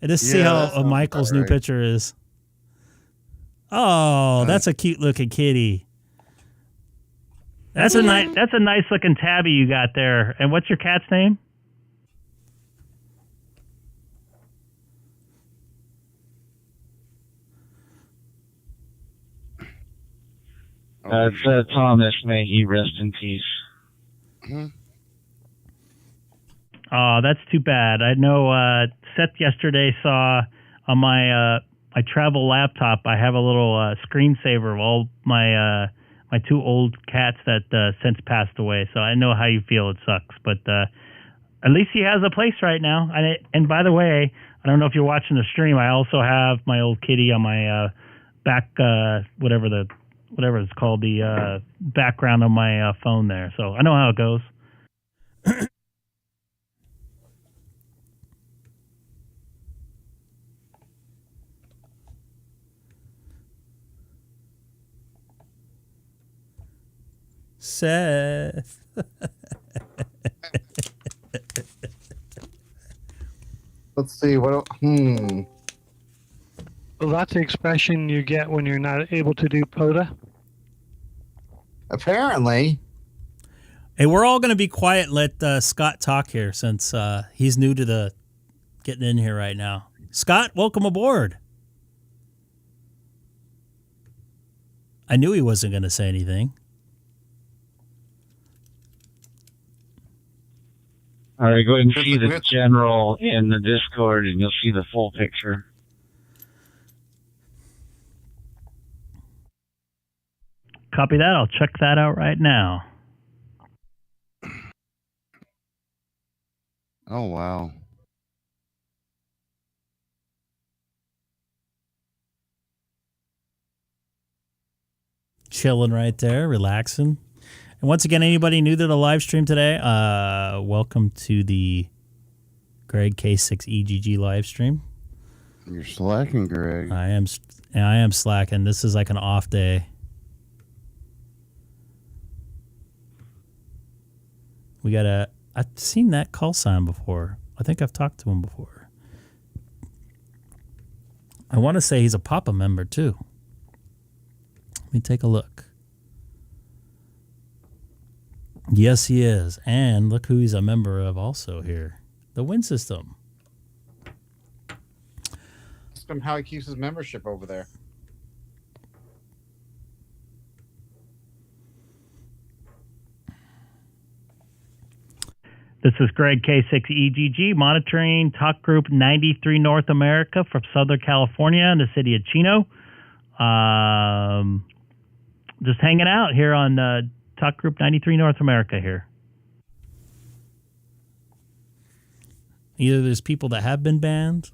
And just see how Michael's new picture is. Oh, that's a cute looking kitty. That's a nice looking tabby you got there. And what's your cat's name? It's Thomas. May he rest in peace. Mm-hmm. Oh, that's too bad. I know Seth yesterday saw on my my travel laptop, I have a little screensaver of all my my two old cats that since passed away. So I know how you feel. It sucks, but at least he has a place right now. And by the way, I don't know if you're watching the stream. I also have my old kitty on my back, whatever it's called, the background on my phone there. So I know how it goes. Seth. Let's see what. Well, that's the expression you get when you're not able to do POTA. Apparently. Hey, we're all going to be quiet and let Scott talk here since he's new to the getting in here right now. Scott, welcome aboard. I knew he wasn't going to say anything. All right, go ahead and see the general in the Discord, and you'll see the full picture. Copy that. I'll check that out right now. Oh, wow. Chilling right there, relaxing. And once again, anybody new to the live stream today, welcome to the Greg K6EGG live stream. You're slacking, Greg. I am slacking. This is like an off day. I've seen that call sign before. I think I've talked to him before. I want to say he's a Papa member too. Let me take a look. Yes, he is. And look who he's a member of also here. The Wind System. Ask him how he keeps his membership over there. This is Greg K6EGG monitoring Talk Group 93 North America from Southern California in the city of Chino. Just hanging out here on Talk Group 93 North America here. Either there's people that have been banned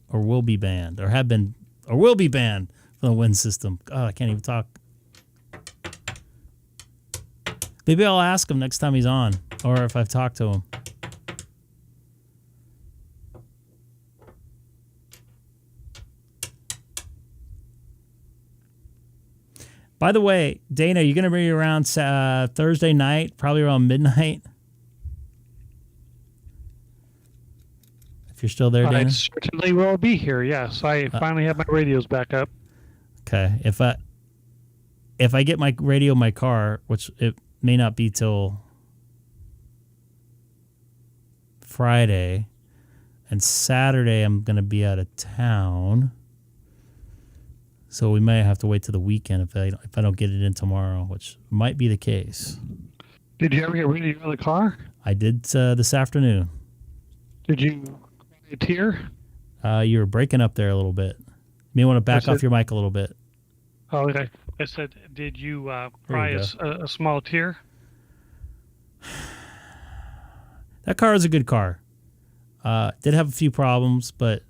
or will be banned or have been or will be banned from the Wind System. Oh, I can't even talk. Maybe I'll ask him next time he's on or if I've talked to him. By the way, Dana, you're going to be around Thursday night, probably around midnight. If you're still there, Dana. I certainly will be here. Yes, I finally have my radios back up. Okay, if I get my radio in my car, which it may not be till Friday, and Saturday I'm going to be out of town. So we may have to wait till the weekend if I don't get it in tomorrow, which might be the case. Did you ever get radio in the car? I did this afternoon. Did you tier? You were breaking up there a little bit. You may want to back off it? your mic a little bit. Oh, okay. I said, did you pry you a small tier? That car is a good car. Did have a few problems, but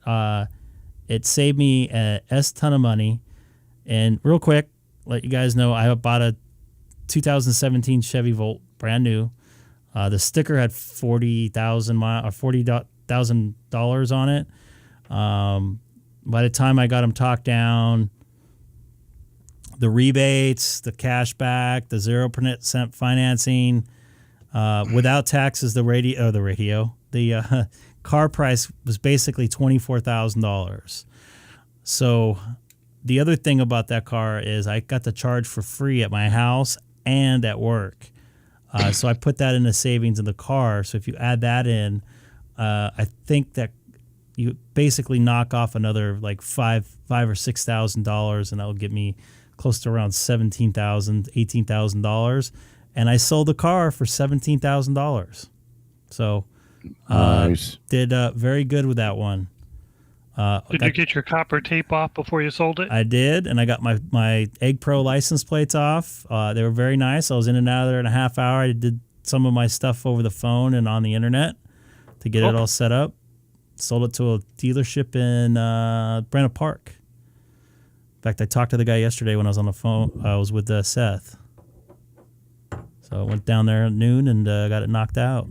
it saved me a ton of money. And real quick, let you guys know, I bought a 2017 Chevy Volt, brand new. The sticker had $40,000 on it. By the time I got them talked down, the rebates, the cash back, the 0% financing, without taxes, the car price was basically $24,000. So the other thing about that car is I got the charge for free at my house and at work. So I put that in the savings in the car. So if you add that in, I think that you basically knock off another like $5,000 or $6,000, and that will get me close to around $17,000, $18,000. And I sold the car for $17,000. So nice. Did very good with that one. Did you get your copper tape off before you sold it? I did, and I got my Egg Pro license plates off. They were very nice. I was in and out of there in a half hour. I did some of my stuff over the phone and on the internet to get it all set up. Sold it to a dealership in Brenna Park. In fact, I talked to the guy yesterday when I was on the phone. I was with Seth. So I went down there at noon and got it knocked out.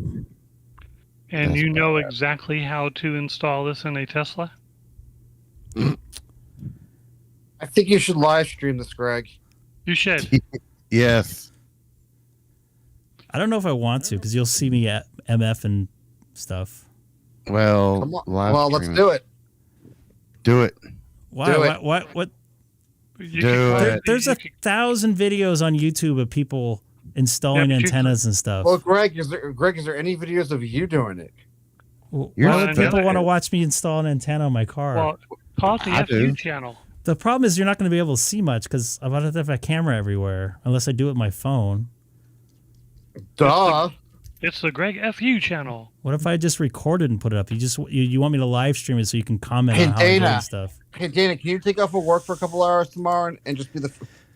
And you know exactly how to install this in a Tesla? I think you should live stream this, Greg. You should. Yes. I don't know if I want to because you'll see me at MF and stuff. Well, let's do it. Do it. Why? Do it. What? There's 1,000 videos on YouTube of people installing antennas and stuff. Well, Greg, is there any videos of you doing it? Why would people want to watch me install an antenna on my car? Well, call it the FU channel. The problem is you're not going to be able to see much because I'm going to have a camera everywhere unless I do it with my phone. Duh. It's the Greg FU channel. What if I just recorded and put it up? You want me to live stream it so you can comment on how I'm doing stuff? Hey, Dana, can you take off of work for a couple hours tomorrow and just be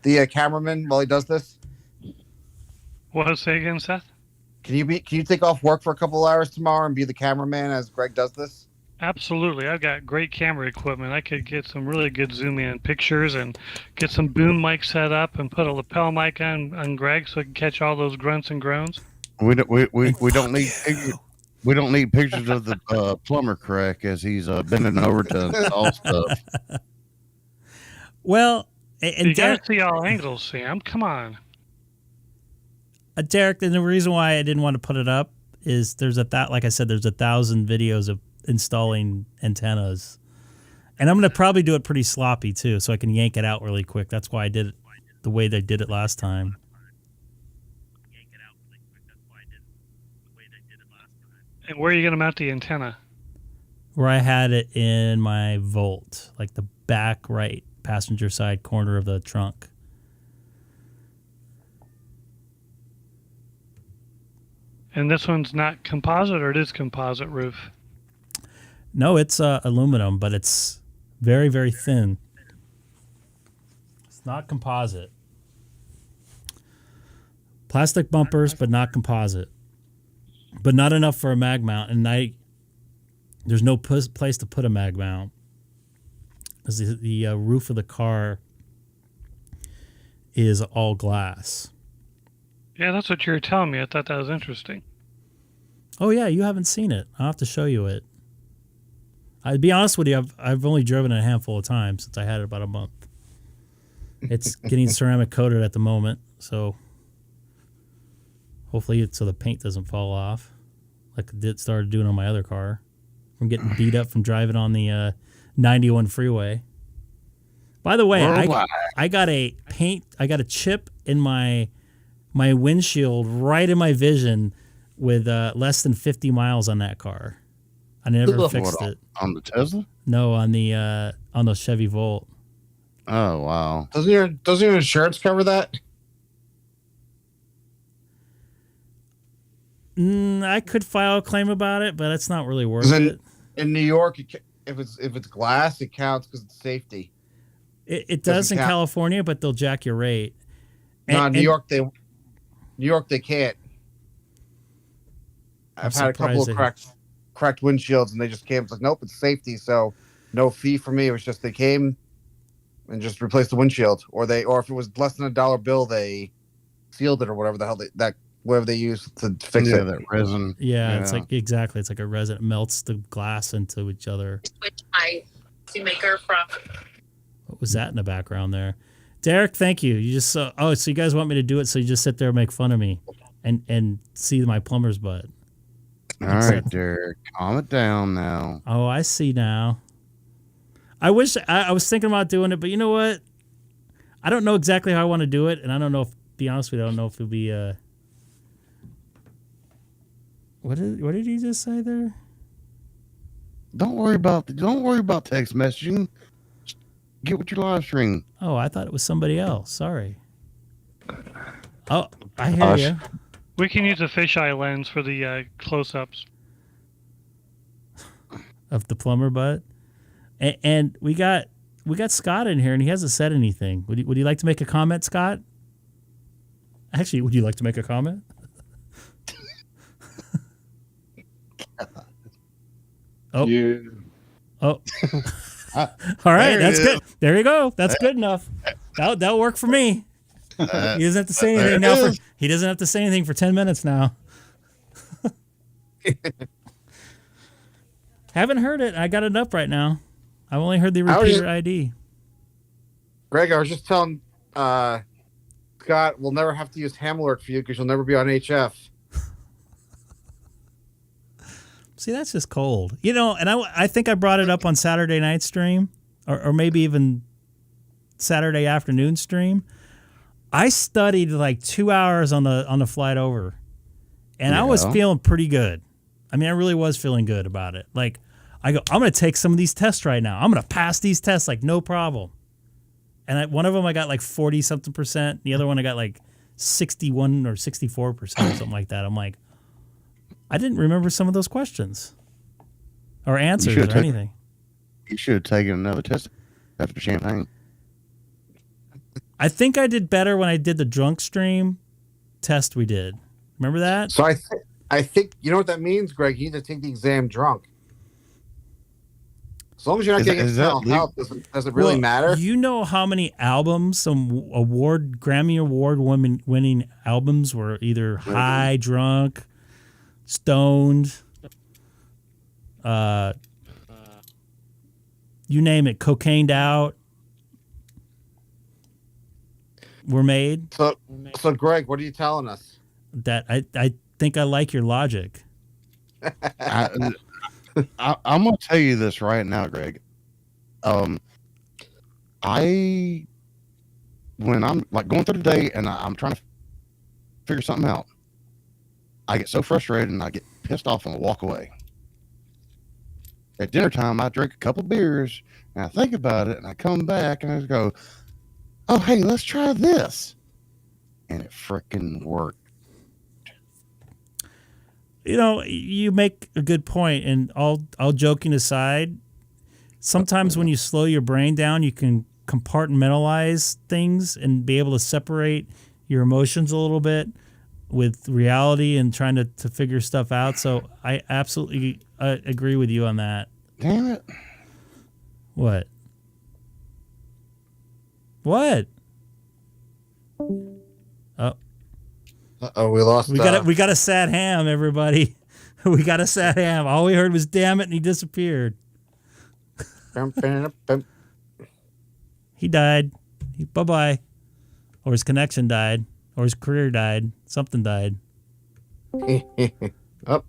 the cameraman while he does this? What? Say again, Seth? Can you take off work for a couple hours tomorrow and be the cameraman as Greg does this? Absolutely. I've got great camera equipment. I could get some really good zoom in pictures and get some boom mic set up and put a lapel mic on Greg so I can catch all those grunts and groans. We don't need pictures of the plumber crack as he's bending over to install stuff. Well, and you gotta see all angles, Sam. Come on. Derek, and the reason why I didn't want to put it up is like I said, there's 1,000 videos of installing antennas, and I'm going to probably do it pretty sloppy too, so I can yank it out really quick. That's why I did it the way they did it last time. And where are you going to mount the antenna? Where I had it in my Volt, like the back right passenger side corner of the trunk. And this one's not composite, or it is composite roof? No, it's aluminum, but it's very, very thin. It's not composite. Plastic bumpers, but not composite. But not enough for a mag mount, and there's no place to put a mag mount. The roof of the car is all glass. Yeah, that's what you were telling me. I thought that was interesting. Oh yeah, you haven't seen it. I'll have to show you it. I'd be honest with you, I've only driven it a handful of times since I had it about a month. It's getting ceramic coated at the moment, so hopefully so the paint doesn't fall off like it started doing on my other car. I'm getting beat up from driving on the 91 freeway. By the way, I got a chip in my windshield right in my vision with less than 50 miles on that car. I never fixed it. On the Tesla? No, on the Chevy Volt. Oh wow! Doesn't your insurance cover that? I could file a claim about it, but it's not really worth it. in New York, if it's glass, it counts because it's safety. It does in count. California, but they'll jack your rate. No, New York they can't. I've had a couple of cracked windshields, and they just came. It's like, nope, it's safety, so no fee for me. It was just they came and just replaced the windshield, or if it was less than $1 bill, they sealed it or whatever the hell whatever they use to fix it. That resin. Yeah, it's like it's like a resin. It melts the glass into each other. Switch my maker from. What was that in the background there? Derek, thank you. You just so you guys want me to do it, so you just sit there and make fun of me and see my plumber's butt. All right, Derek, calm it down now. Oh, I see now. I wish I was thinking about doing it, but you know what? I don't know exactly how I want to do it, and I don't know if, be honest with you, I don't know if it'll be what did he just say there? Don't worry about text messaging. Just get with your live stream. Oh, I thought it was somebody else. Sorry. Oh, I hear you. We can use a fisheye lens for the close-ups Of the plumber butt. And we got Scott in here, and he hasn't said anything. Would you like to make a comment, Scott? Actually, would you like to make a comment? Oh. Yeah. Oh. All right, that's good. There you go. That's good enough. That'll work for me. He doesn't have to say anything now. He doesn't have to say anything for 10 minutes now. Haven't heard it. I got it up right now. I've only heard the repeater ID. Greg, I was just telling Scott, we'll never have to use Ham Alert for you because you'll never be on HF. See, that's just cold. You know, and I think I brought it up on Saturday night stream or maybe even Saturday afternoon stream. I studied like 2 hours on the flight over, and I was feeling pretty good. I mean, I really was feeling good about it. Like, I'm going to take some of these tests right now. I'm going to pass these tests like no problem. And one of them I got like 40-something%. The other one I got like 61 or 64% or something like that. I'm like, I didn't remember some of those questions or answers or anything. You should have taken another test after Champagne. I think I did better when I did the drunk stream test we did. Remember that? So I think you know what that means, Greg. You need to take the exam drunk. As long as you're not getting mental health, does it really matter? You know how many albums, some Grammy Award winning albums were either high, drunk, stoned, you name it, cocained out, were made. So Greg, what are you telling us? That I think I like your logic. I'm gonna tell you this right now, Greg. When I'm like going through the day and I'm trying to figure something out, I get so frustrated and I get pissed off and I walk away. At dinner time, I drink a couple beers and I think about it and I come back and I just go, "Oh, hey, let's try this," and it freaking worked. You know, you make a good point, and all joking aside, sometimes when you slow your brain down, you can compartmentalize things and be able to separate your emotions a little bit with reality and trying to figure stuff out. So I absolutely agree with you on that. Damn it. What? What? Oh. Uh-oh, we lost. We got a sad ham, everybody. We got a sad ham. All we heard was "damn it," and he disappeared. He died. Bye-bye. Or his connection died. Or his career died. Something died. Oh,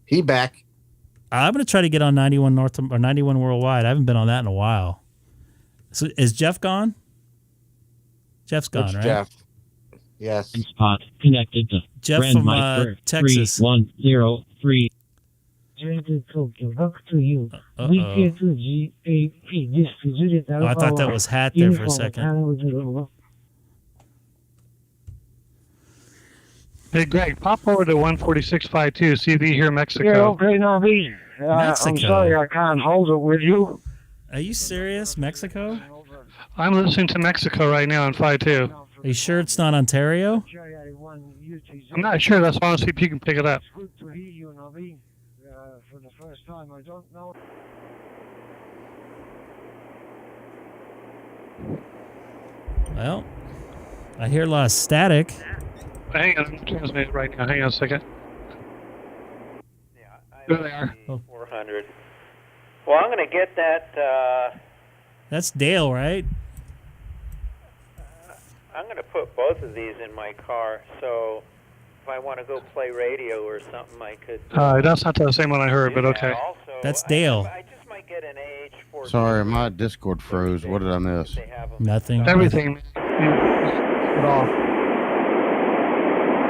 he back. I'm going to try to get on 91 North or 91 Worldwide. I haven't been on that in a while. So is Jeff gone? Jeff's gone, right? Jeff. Yes. Spot connected to Jeff from Texas. 3103. Back to you. Oh, I thought that was Hat there for a second. Hey, Greg, pop over to 14652. See if you hear Mexico. Yeah, okay, no, me. Mexico. I'm sorry I can't hold it with you. Are you serious? Mexico? I'm listening to Mexico right now on 52. Are you sure it's not Ontario? I'm not sure. That's why I want to see if you can pick it up. It's good to hear you, Navi. For the first time, I don't know. Well, I hear a lot of static. Hang on, I'm transmitting right now. Hang on a second. There they are. 400. Well, I'm going to get that. That's Dale, right? I'm going to put both of these in my car, so if I want to go play radio or something, I could. That's not the same one I heard, but okay. That's Dale. I just might get an AH-14. Sorry, my Discord froze. What did I miss? Nothing. Everything.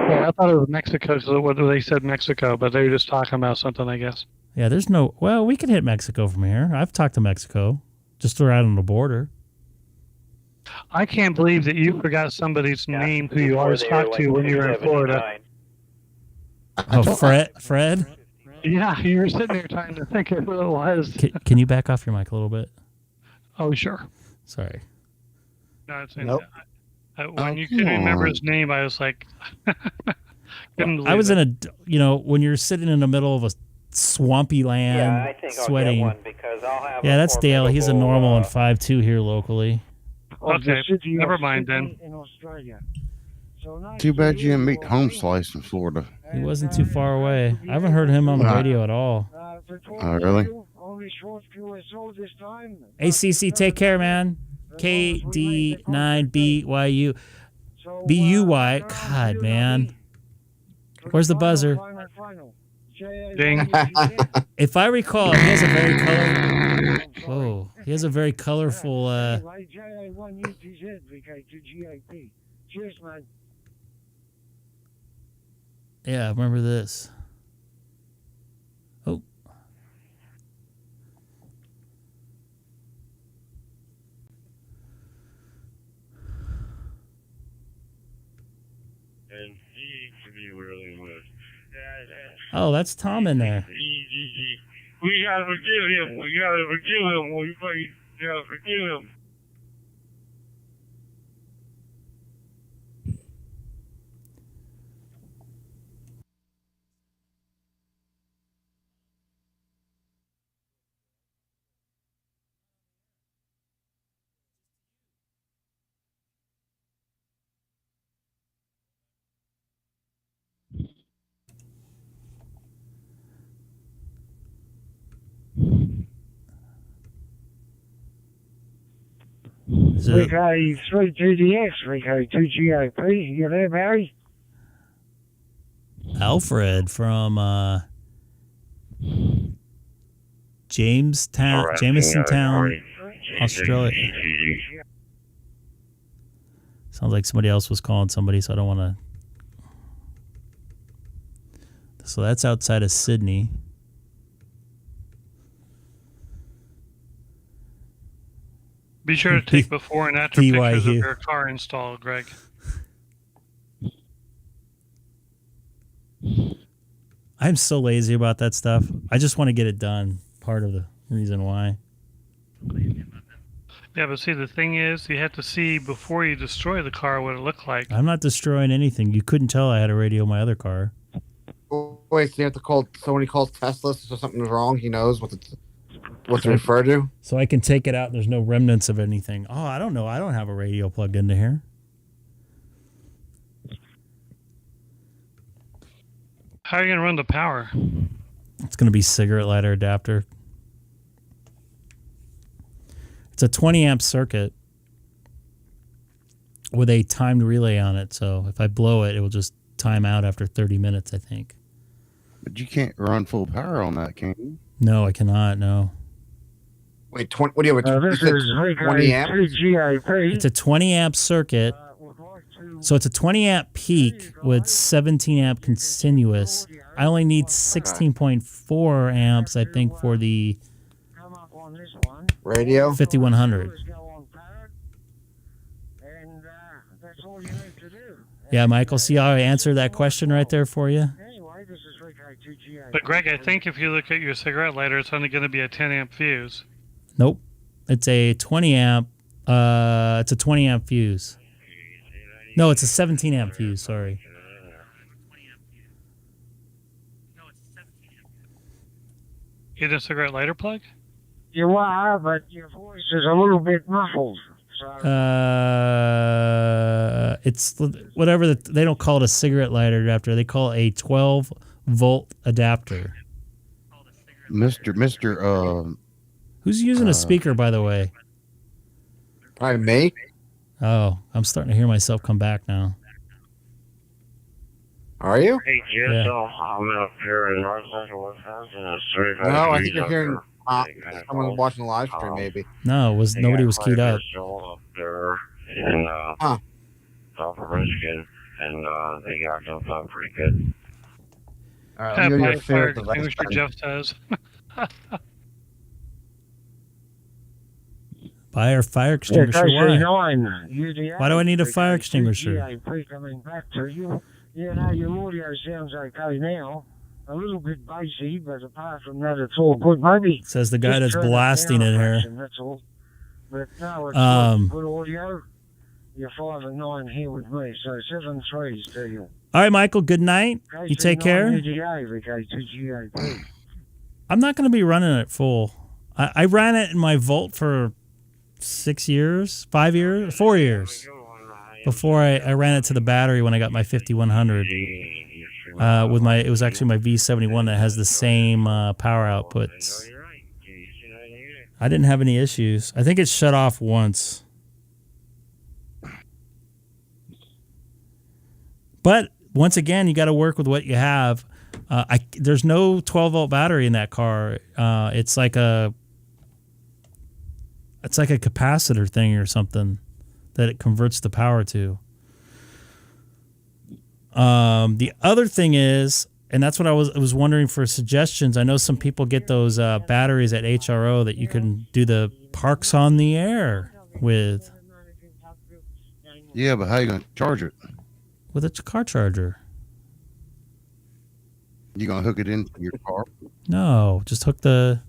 Yeah, I thought it was Mexico, so they said Mexico, but they were just talking about something, I guess. Yeah, there's no... Well, we could hit Mexico from here. I've talked to Mexico. Just right on the border. I can't believe that you forgot somebody's name who you always talk to when you were in Florida. Oh, Fred? Yeah, you were sitting there trying to think of who it was. Can you back off your mic a little bit? Oh, sure. Sorry. No, it's when you couldn't remember his name, I was like... I was in a... when you're sitting in the middle of a swampy land, I think sweating. I'll get one because I'll have That's Dale. He's a normal in 5'2" here locally. Okay, never mind then. In Australia. Too bad you didn't meet Home Slice in Florida. He wasn't too far away. I haven't heard him on the radio at all. Oh, really? ACC, take care, man. KD9BYU. BUY. God, man. Where's the buzzer? Ding. If I recall, he has a very colorful... Whoa. He has a very colorful... Cheers, man. Yeah, I remember this. Oh. And he could be really good. Oh, that's Tom in there. We gotta forgive him. We gotta forgive him. We gotta forgive him. Rico 3 GDX, Rico 2 GOP. You there, Barry? Alfred from Jameson Town, Australia. Sounds like somebody else was calling somebody, so I don't want to. So that's outside of Sydney. Be sure to take before and after pictures of your car install, Greg. I'm so lazy about that stuff. I just want to get it done. Part of the reason why. Yeah, but see, the thing is, you have to see before you destroy the car what it looked like. I'm not destroying anything. You couldn't tell I had a radio in my other car. Wait, so you have to call, so when he calls Tesla, so something's wrong, he knows what's referred to? So I can take it out and there's no remnants of anything. Oh, I don't know. I don't have a radio plugged into here. How are you going to run the power? It's going to be cigarette lighter adapter. It's a 20 amp circuit with a timed relay on it. So if I blow it, it will just time out after 30 minutes, I think. But you can't run full power on that, can you? No, I cannot. No. Wait, what do you have? This is 20 amp? It's a 20 amp circuit. So it's a 20 amp peak with 17 amp continuous. I only need 16.4 amps, I think, for the radio 5100. Yeah, Michael, see how I answered that question right there for you? Anyway, this is Rick I2GI. But Greg, I think if you look at your cigarette lighter, it's only going to be a 10 amp fuse. Nope. It's a 20 amp. It's a 20 amp fuse. No, it's a 17 amp fuse. Sorry. In a cigarette lighter plug? You are, but your voice is a little bit muffled. It's whatever they don't call it a cigarette lighter adapter. They call it a 12 volt adapter. Mr. Who's using a speaker, by the way? Probably me. Oh, I'm starting to hear myself come back now. Are you? Hey, Yeah. I'm up here in North Central Wisconsin. No, I think you're hearing someone watching the live stream, maybe. No, nobody was keyed up. Up there in South of Michigan, and they got dumped up pretty good. You're My your fire favorite device. extinguisher Jeff says. Buy a fire extinguisher. Why? Why do I need a fire extinguisher? Coming back to you. You know, your audio sounds okay now. A little bit bassy, but apart from that, it's all good. Maybe Says the guy that's blasting in here. That's all. But no, it's good audio. You're 5 and 9 here with me, so 7 threes to you. All right, Michael. Good night. You take care. I'm not going to be running it full. I ran it in my Volt for 6 years, 5 years, 4 years before I ran it to the battery when I got my 5100. It was actually my V71 that has the same power outputs. I didn't have any issues. I think it shut off once. But once again, you got to work with what you have. There's no 12 volt battery in that car. It's like a capacitor thing or something that it converts the power to. The other thing is, and that's what I was wondering for suggestions. I know some people get those batteries at HRO that you can do the parks on the air with. Yeah, but how you going to charge it? With a car charger. You going to hook it into your car? No, just hook the...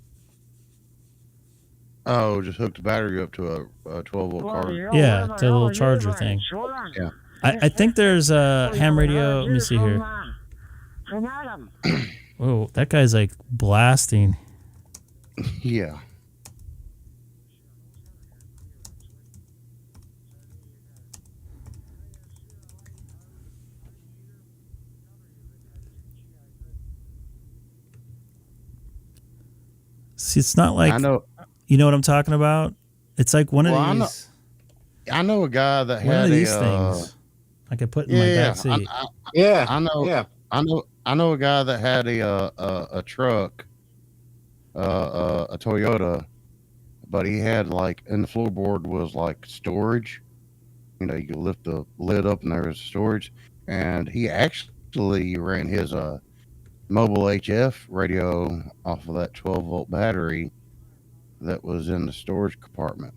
Oh, just hook the battery up to a 12 volt car. Yeah, it's a little charger thing. Yeah. I think there's a ham radio. Let me see here. Whoa, that guy's like blasting. Yeah. See, it's not like... I know. You know what I'm talking about? It's like one of these... I know a guy that one had of these things I could put in my back seat. I know. Yeah. I know a guy that had a truck, a Toyota, but he had like in the floorboard was like storage. You know, you could lift the lid up and there was storage, and he actually ran his mobile HF radio off of that 12 volt battery that was in the storage compartment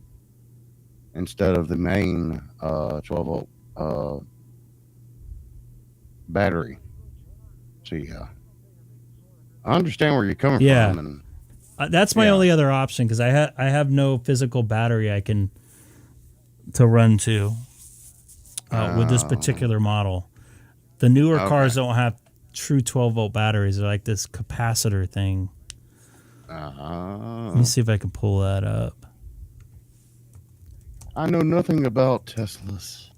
instead of the main 12 volt battery. So yeah, I understand where you're coming from. And that's my only other option because I have no physical battery I can to run to with this particular model. The newer cars don't have true 12 volt batteries. They're like this capacitor thing. Let me see if I can pull that up. I know nothing about Teslas.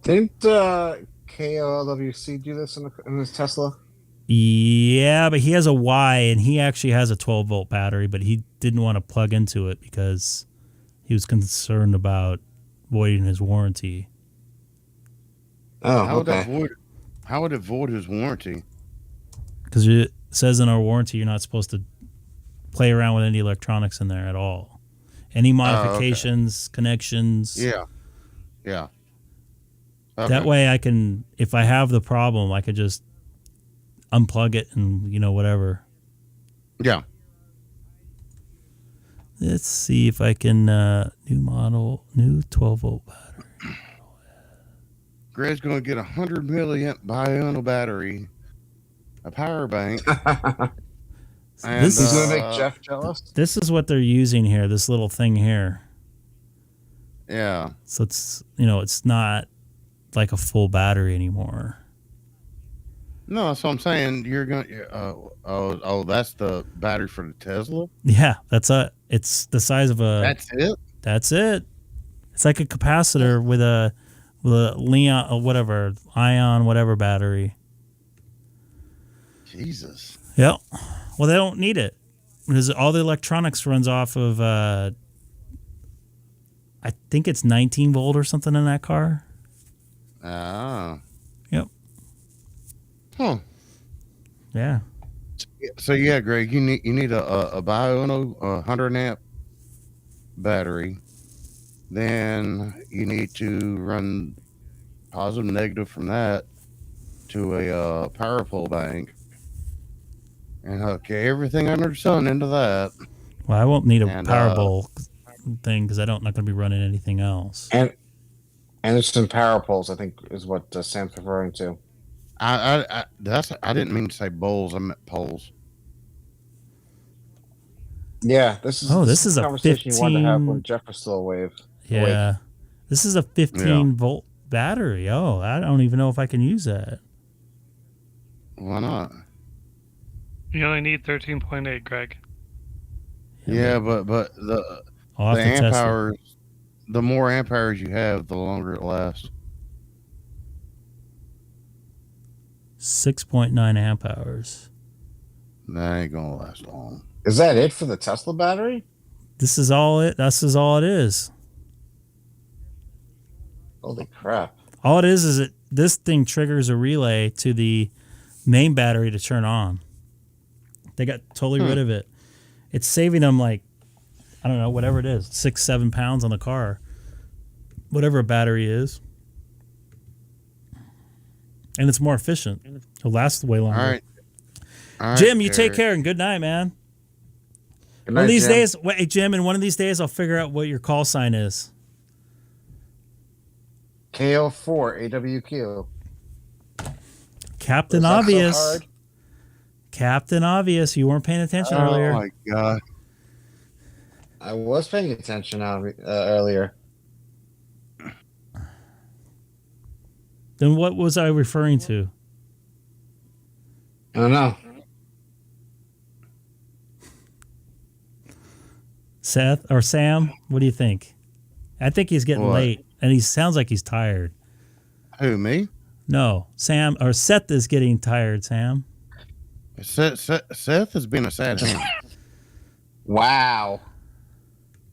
Didn't KOLWC do this in his Tesla? Yeah, but he has a Y, and he actually has a 12 volt battery, but he didn't want to plug into it because he was concerned about voiding his warranty. Oh, How would it void his warranty? Because it says in our warranty you're not supposed to play around with any electronics in there at all. Any modifications, connections. Yeah. Yeah. Okay. That way I can, if I have the problem, I could just unplug it and, whatever. Yeah. Let's see if I can, new model, new 12 volt battery. Greg's going to get 100 milliamp Biono battery, a power bank. And He's going to make Jeff jealous. This is what they're using here. This little thing here. Yeah. So it's it's not like a full battery anymore. No, that's what I'm saying. You're going to, that's the battery for the Tesla? Yeah, it's the size of a. That's it? That's it. It's like a capacitor with a Leon or whatever, ion, whatever battery. Jesus. Yep. Well, they don't need it because all the electronics runs off of, I think it's 19 volt or something in that car. Ah. Yep. Huh. Yeah. So yeah, Greg, you need a Biono 100 amp battery. Then you need to run positive and negative from that to a power pole bank and hook everything under the sun into that. Well, I won't need a Powerball thing because I'm not going to be running anything else. And there's some power poles, I think, is what Sam's referring to. I didn't mean to say bowls. I meant poles. Yeah, this is a conversation 15... you wanted to have when Jeff was still awake. Yeah. This is a 15 volt battery. Oh, I don't even know if I can use that. Why not? You only need 13.8, Greg. Yeah, but the amp hours, the more amp hours you have, the longer it lasts. 6.9 amp hours. That ain't gonna last long. Is that it for the Tesla battery? This is all it is. Holy crap. All it is this thing triggers a relay to the main battery to turn on. They got totally rid of it. It's saving them like, I don't know, whatever it is, 6-7 pounds on the car. Whatever a battery is. And it's more efficient. It'll last way longer. All right, Jim, you take care and good night, man. Good night, one of these Jim. days, wait, Jim, and one of these days I'll figure out what your call sign is. KO4 AWQ. Captain Obvious. So Captain Obvious. You weren't paying attention earlier. Oh my god. I was paying attention earlier. Then what was I referring to? I don't know. Seth or Sam? What do you think? I think he's getting late, and he sounds like he's tired. Who, me? No, Sam or Seth is getting tired. Sam. Seth has been a sad man. Wow.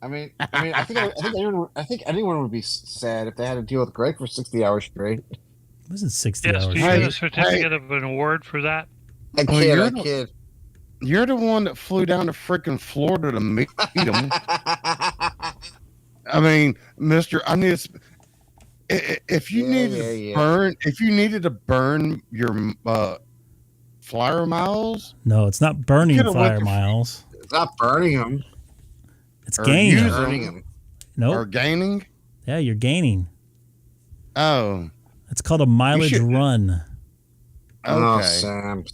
I think anyone would be sad if they had to deal with Greg for 60 hours straight. It wasn't 60 Yes, hours. do you get a certificate of an award for that? I kid. You're the one that flew down to freaking Florida to meet him. I mean, Mister, I need to, if you needed to burn your flyer miles. No, it's not burning flyer miles. It's not burning them. It's gaining. Burning them. Nope. Or gaining. Yeah, you're gaining. Oh. It's called a mileage run. Okay. Oh, Sam.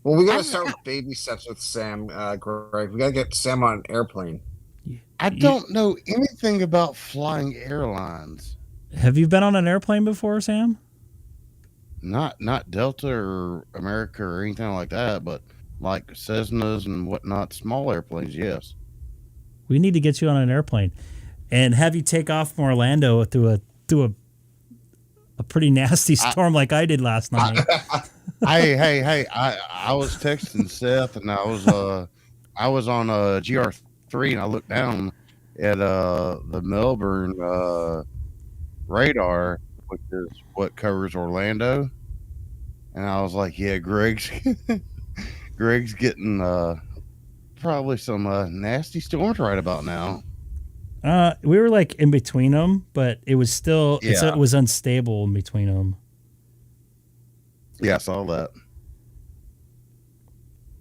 Well, we got to start with baby steps with Sam, Greg. We got to get Sam on an airplane. I don't know anything about flying airlines. Have you been on an airplane before, Sam? Not Delta or America or anything like that, but like Cessnas and whatnot, small airplanes, yes. We need to get you on an airplane and have you take off from Orlando through a pretty nasty storm like I did last night. Hey! I was texting Seth, and I was on a GR3, and I looked down at the Melbourne radar, which is what covers Orlando, and I was like, yeah, Greg's getting probably some nasty storms right about now. We were like in between them, but it was still it was unstable in between them. Yeah, I saw that.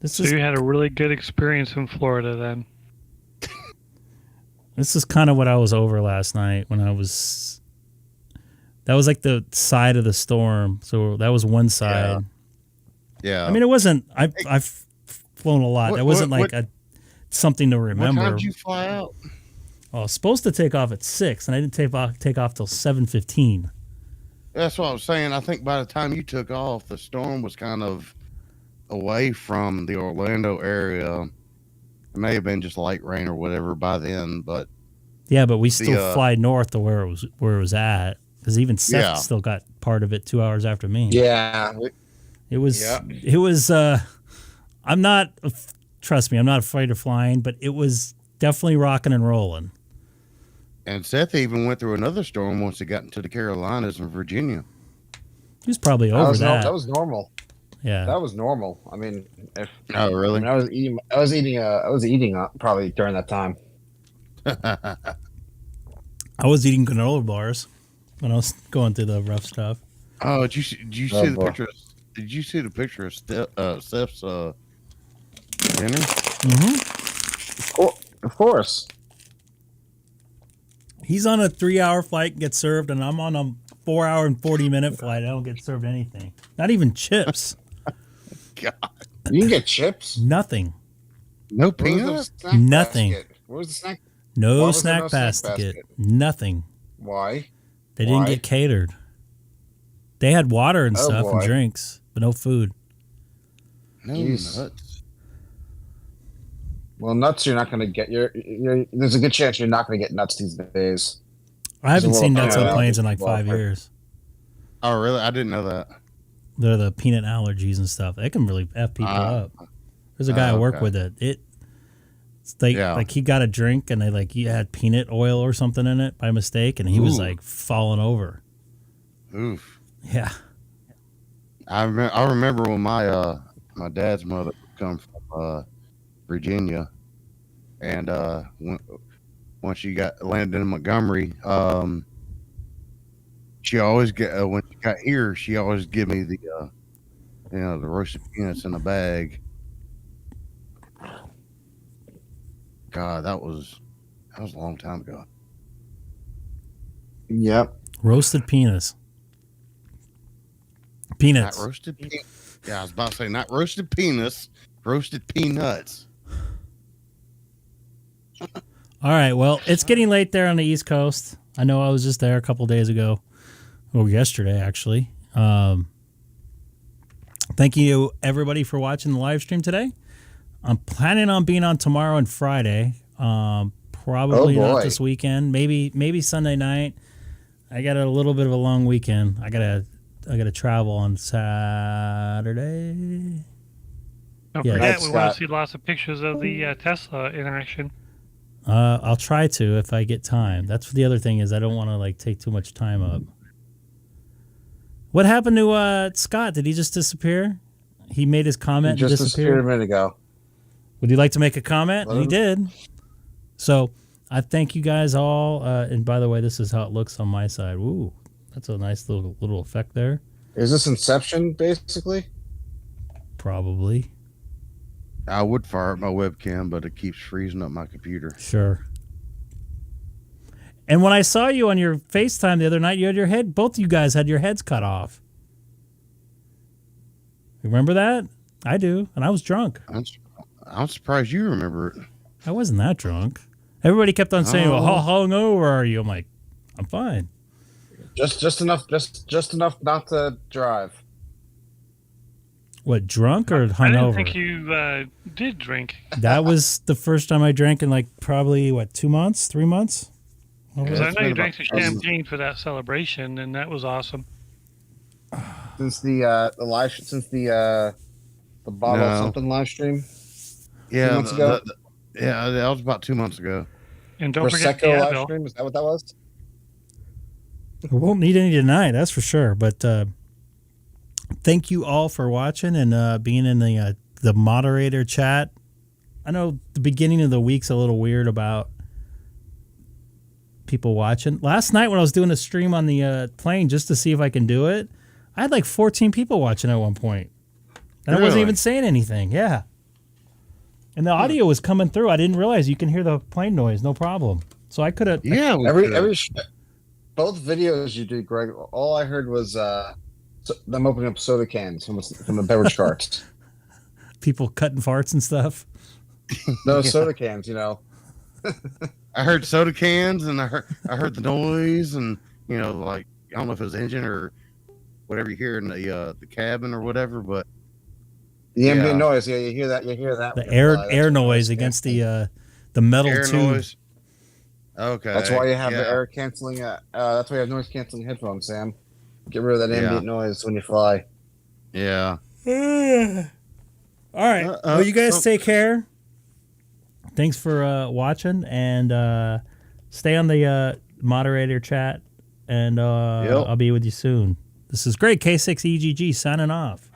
You had a really good experience in Florida then. This is kind of what I was over last night when I was That was like the side of the storm. So that was one side. Yeah. I mean, it wasn't. I've flown a lot. That wasn't something to remember. What time did you fly out? Well, I was supposed to take off at 6, and I didn't take off till 7:15. That's what I was saying. I think by the time you took off, the storm was kind of away from the Orlando area. It may have been just light rain or whatever by then, but yeah, but we still fly north to where it was at, because even Seth still got part of it 2 hours after me. Yeah, it was. I'm not. Trust me, I'm not afraid of flying, but it was definitely rocking and rolling. And Seth even went through another storm once he got into the Carolinas and Virginia. He was probably over that. That was normal. Yeah, that was normal. I mean, oh really? I was eating probably during that time. I was eating granola bars when I was going through the rough stuff. Oh, did you see the picture? Did you see the picture of Steph's dinner? Mm-hmm. Of course. He's on a 3-hour flight and gets served, and I'm on a 4-hour and 40-minute flight. I don't get served anything. Not even chips. God. You can get chips? Nothing. No peanuts? Nothing. Where's the snack? No snack basket. Nothing. Why? They didn't get catered. They had water and stuff and drinks, but no food. No nuts. Well, nuts you're not going to get. There's a good chance you're not going to get nuts these days. I haven't seen nuts on planes in like 5 years. Oh, really? I didn't know that. They're the peanut allergies and stuff. They can really F people up. There's a guy I work with it's like he got a drink and he had peanut oil or something in it by mistake, and he was like falling over. Oof. Yeah. I remember when my dad's mother would come from Virginia, and when she landed in Montgomery, she always when she got here, she always give me the the roasted peanuts in a bag. God, that was a long time ago. Yep. Roasted peanuts. Peanuts. Not roasted peanuts. Yeah, I was about to say not roasted peanuts, roasted peanuts. All right, well, it's getting late there on the East Coast. I know I was just there a couple days ago, or yesterday, actually. Thank you, everybody, for watching the live stream today. I'm planning on being on tomorrow and Friday. Probably not this weekend. Maybe Sunday night. I got a little bit of a long weekend. I gotta travel on Saturday. Don't forget, we want to see lots of pictures of the Tesla interaction. I'll try to if I get time. That's the other thing is I don't want to take too much time up. What happened to Scott? Did he just disappear? He made his comment and disappeared a minute ago. Would you like to make a comment? He did. So I thank you guys all. And by the way, this is how it looks on my side. Ooh, that's a nice little effect there. Is this Inception, basically? Probably. I would fire up my webcam, but it keeps freezing up my computer. Sure. And when I saw you on your FaceTime the other night, you had your head, both of you guys had your heads cut off. Remember that? I do. And I was drunk. I'm surprised you remember it. I wasn't that drunk. Everybody kept on saying, well, how hungover are you? I'm like, I'm fine. Just enough not to drive. What, drunk or hungover? I didn't think you did drink. That was the first time I drank in probably 2 months, 3 months. Because I know you drank some champagne for that celebration, and that was awesome. Since the bottle of something live stream. Yeah, 2 months ago. That was about 2 months ago. And don't forget the live stream. Is that what that was? We won't need any tonight, that's for sure. But thank you all for watching and being in the moderator chat. I know the beginning of the week's a little weird about people watching. Last night when I was doing a stream on the plane just to see if I can do it, I had 14 people watching at one point. And I wasn't even saying anything. Yeah. And the audio was coming through. I didn't realize you can hear the plane noise, no problem. So I could have. Yeah. both videos you did, Greg, all I heard was them opening up soda cans from the beverage carts. People cutting farts and stuff. No, Yeah. soda cans, you know. I heard soda cans, and I heard the noise, and like I don't know if it was engine or whatever you hear in the cabin or whatever, but The ambient noise, yeah, you hear that. The when you air fly. That's air what noise noise against canceling. the metal air tube. noise. Okay, That's why you have the yeah. air canceling. That's why you have noise canceling headphones, Sam. Get rid of that Yeah. ambient noise when you fly. Yeah. All right. Well, you guys take care. Thanks for watching, and stay on the moderator chat, and I'll be with you soon. This is great. K6EGG signing off.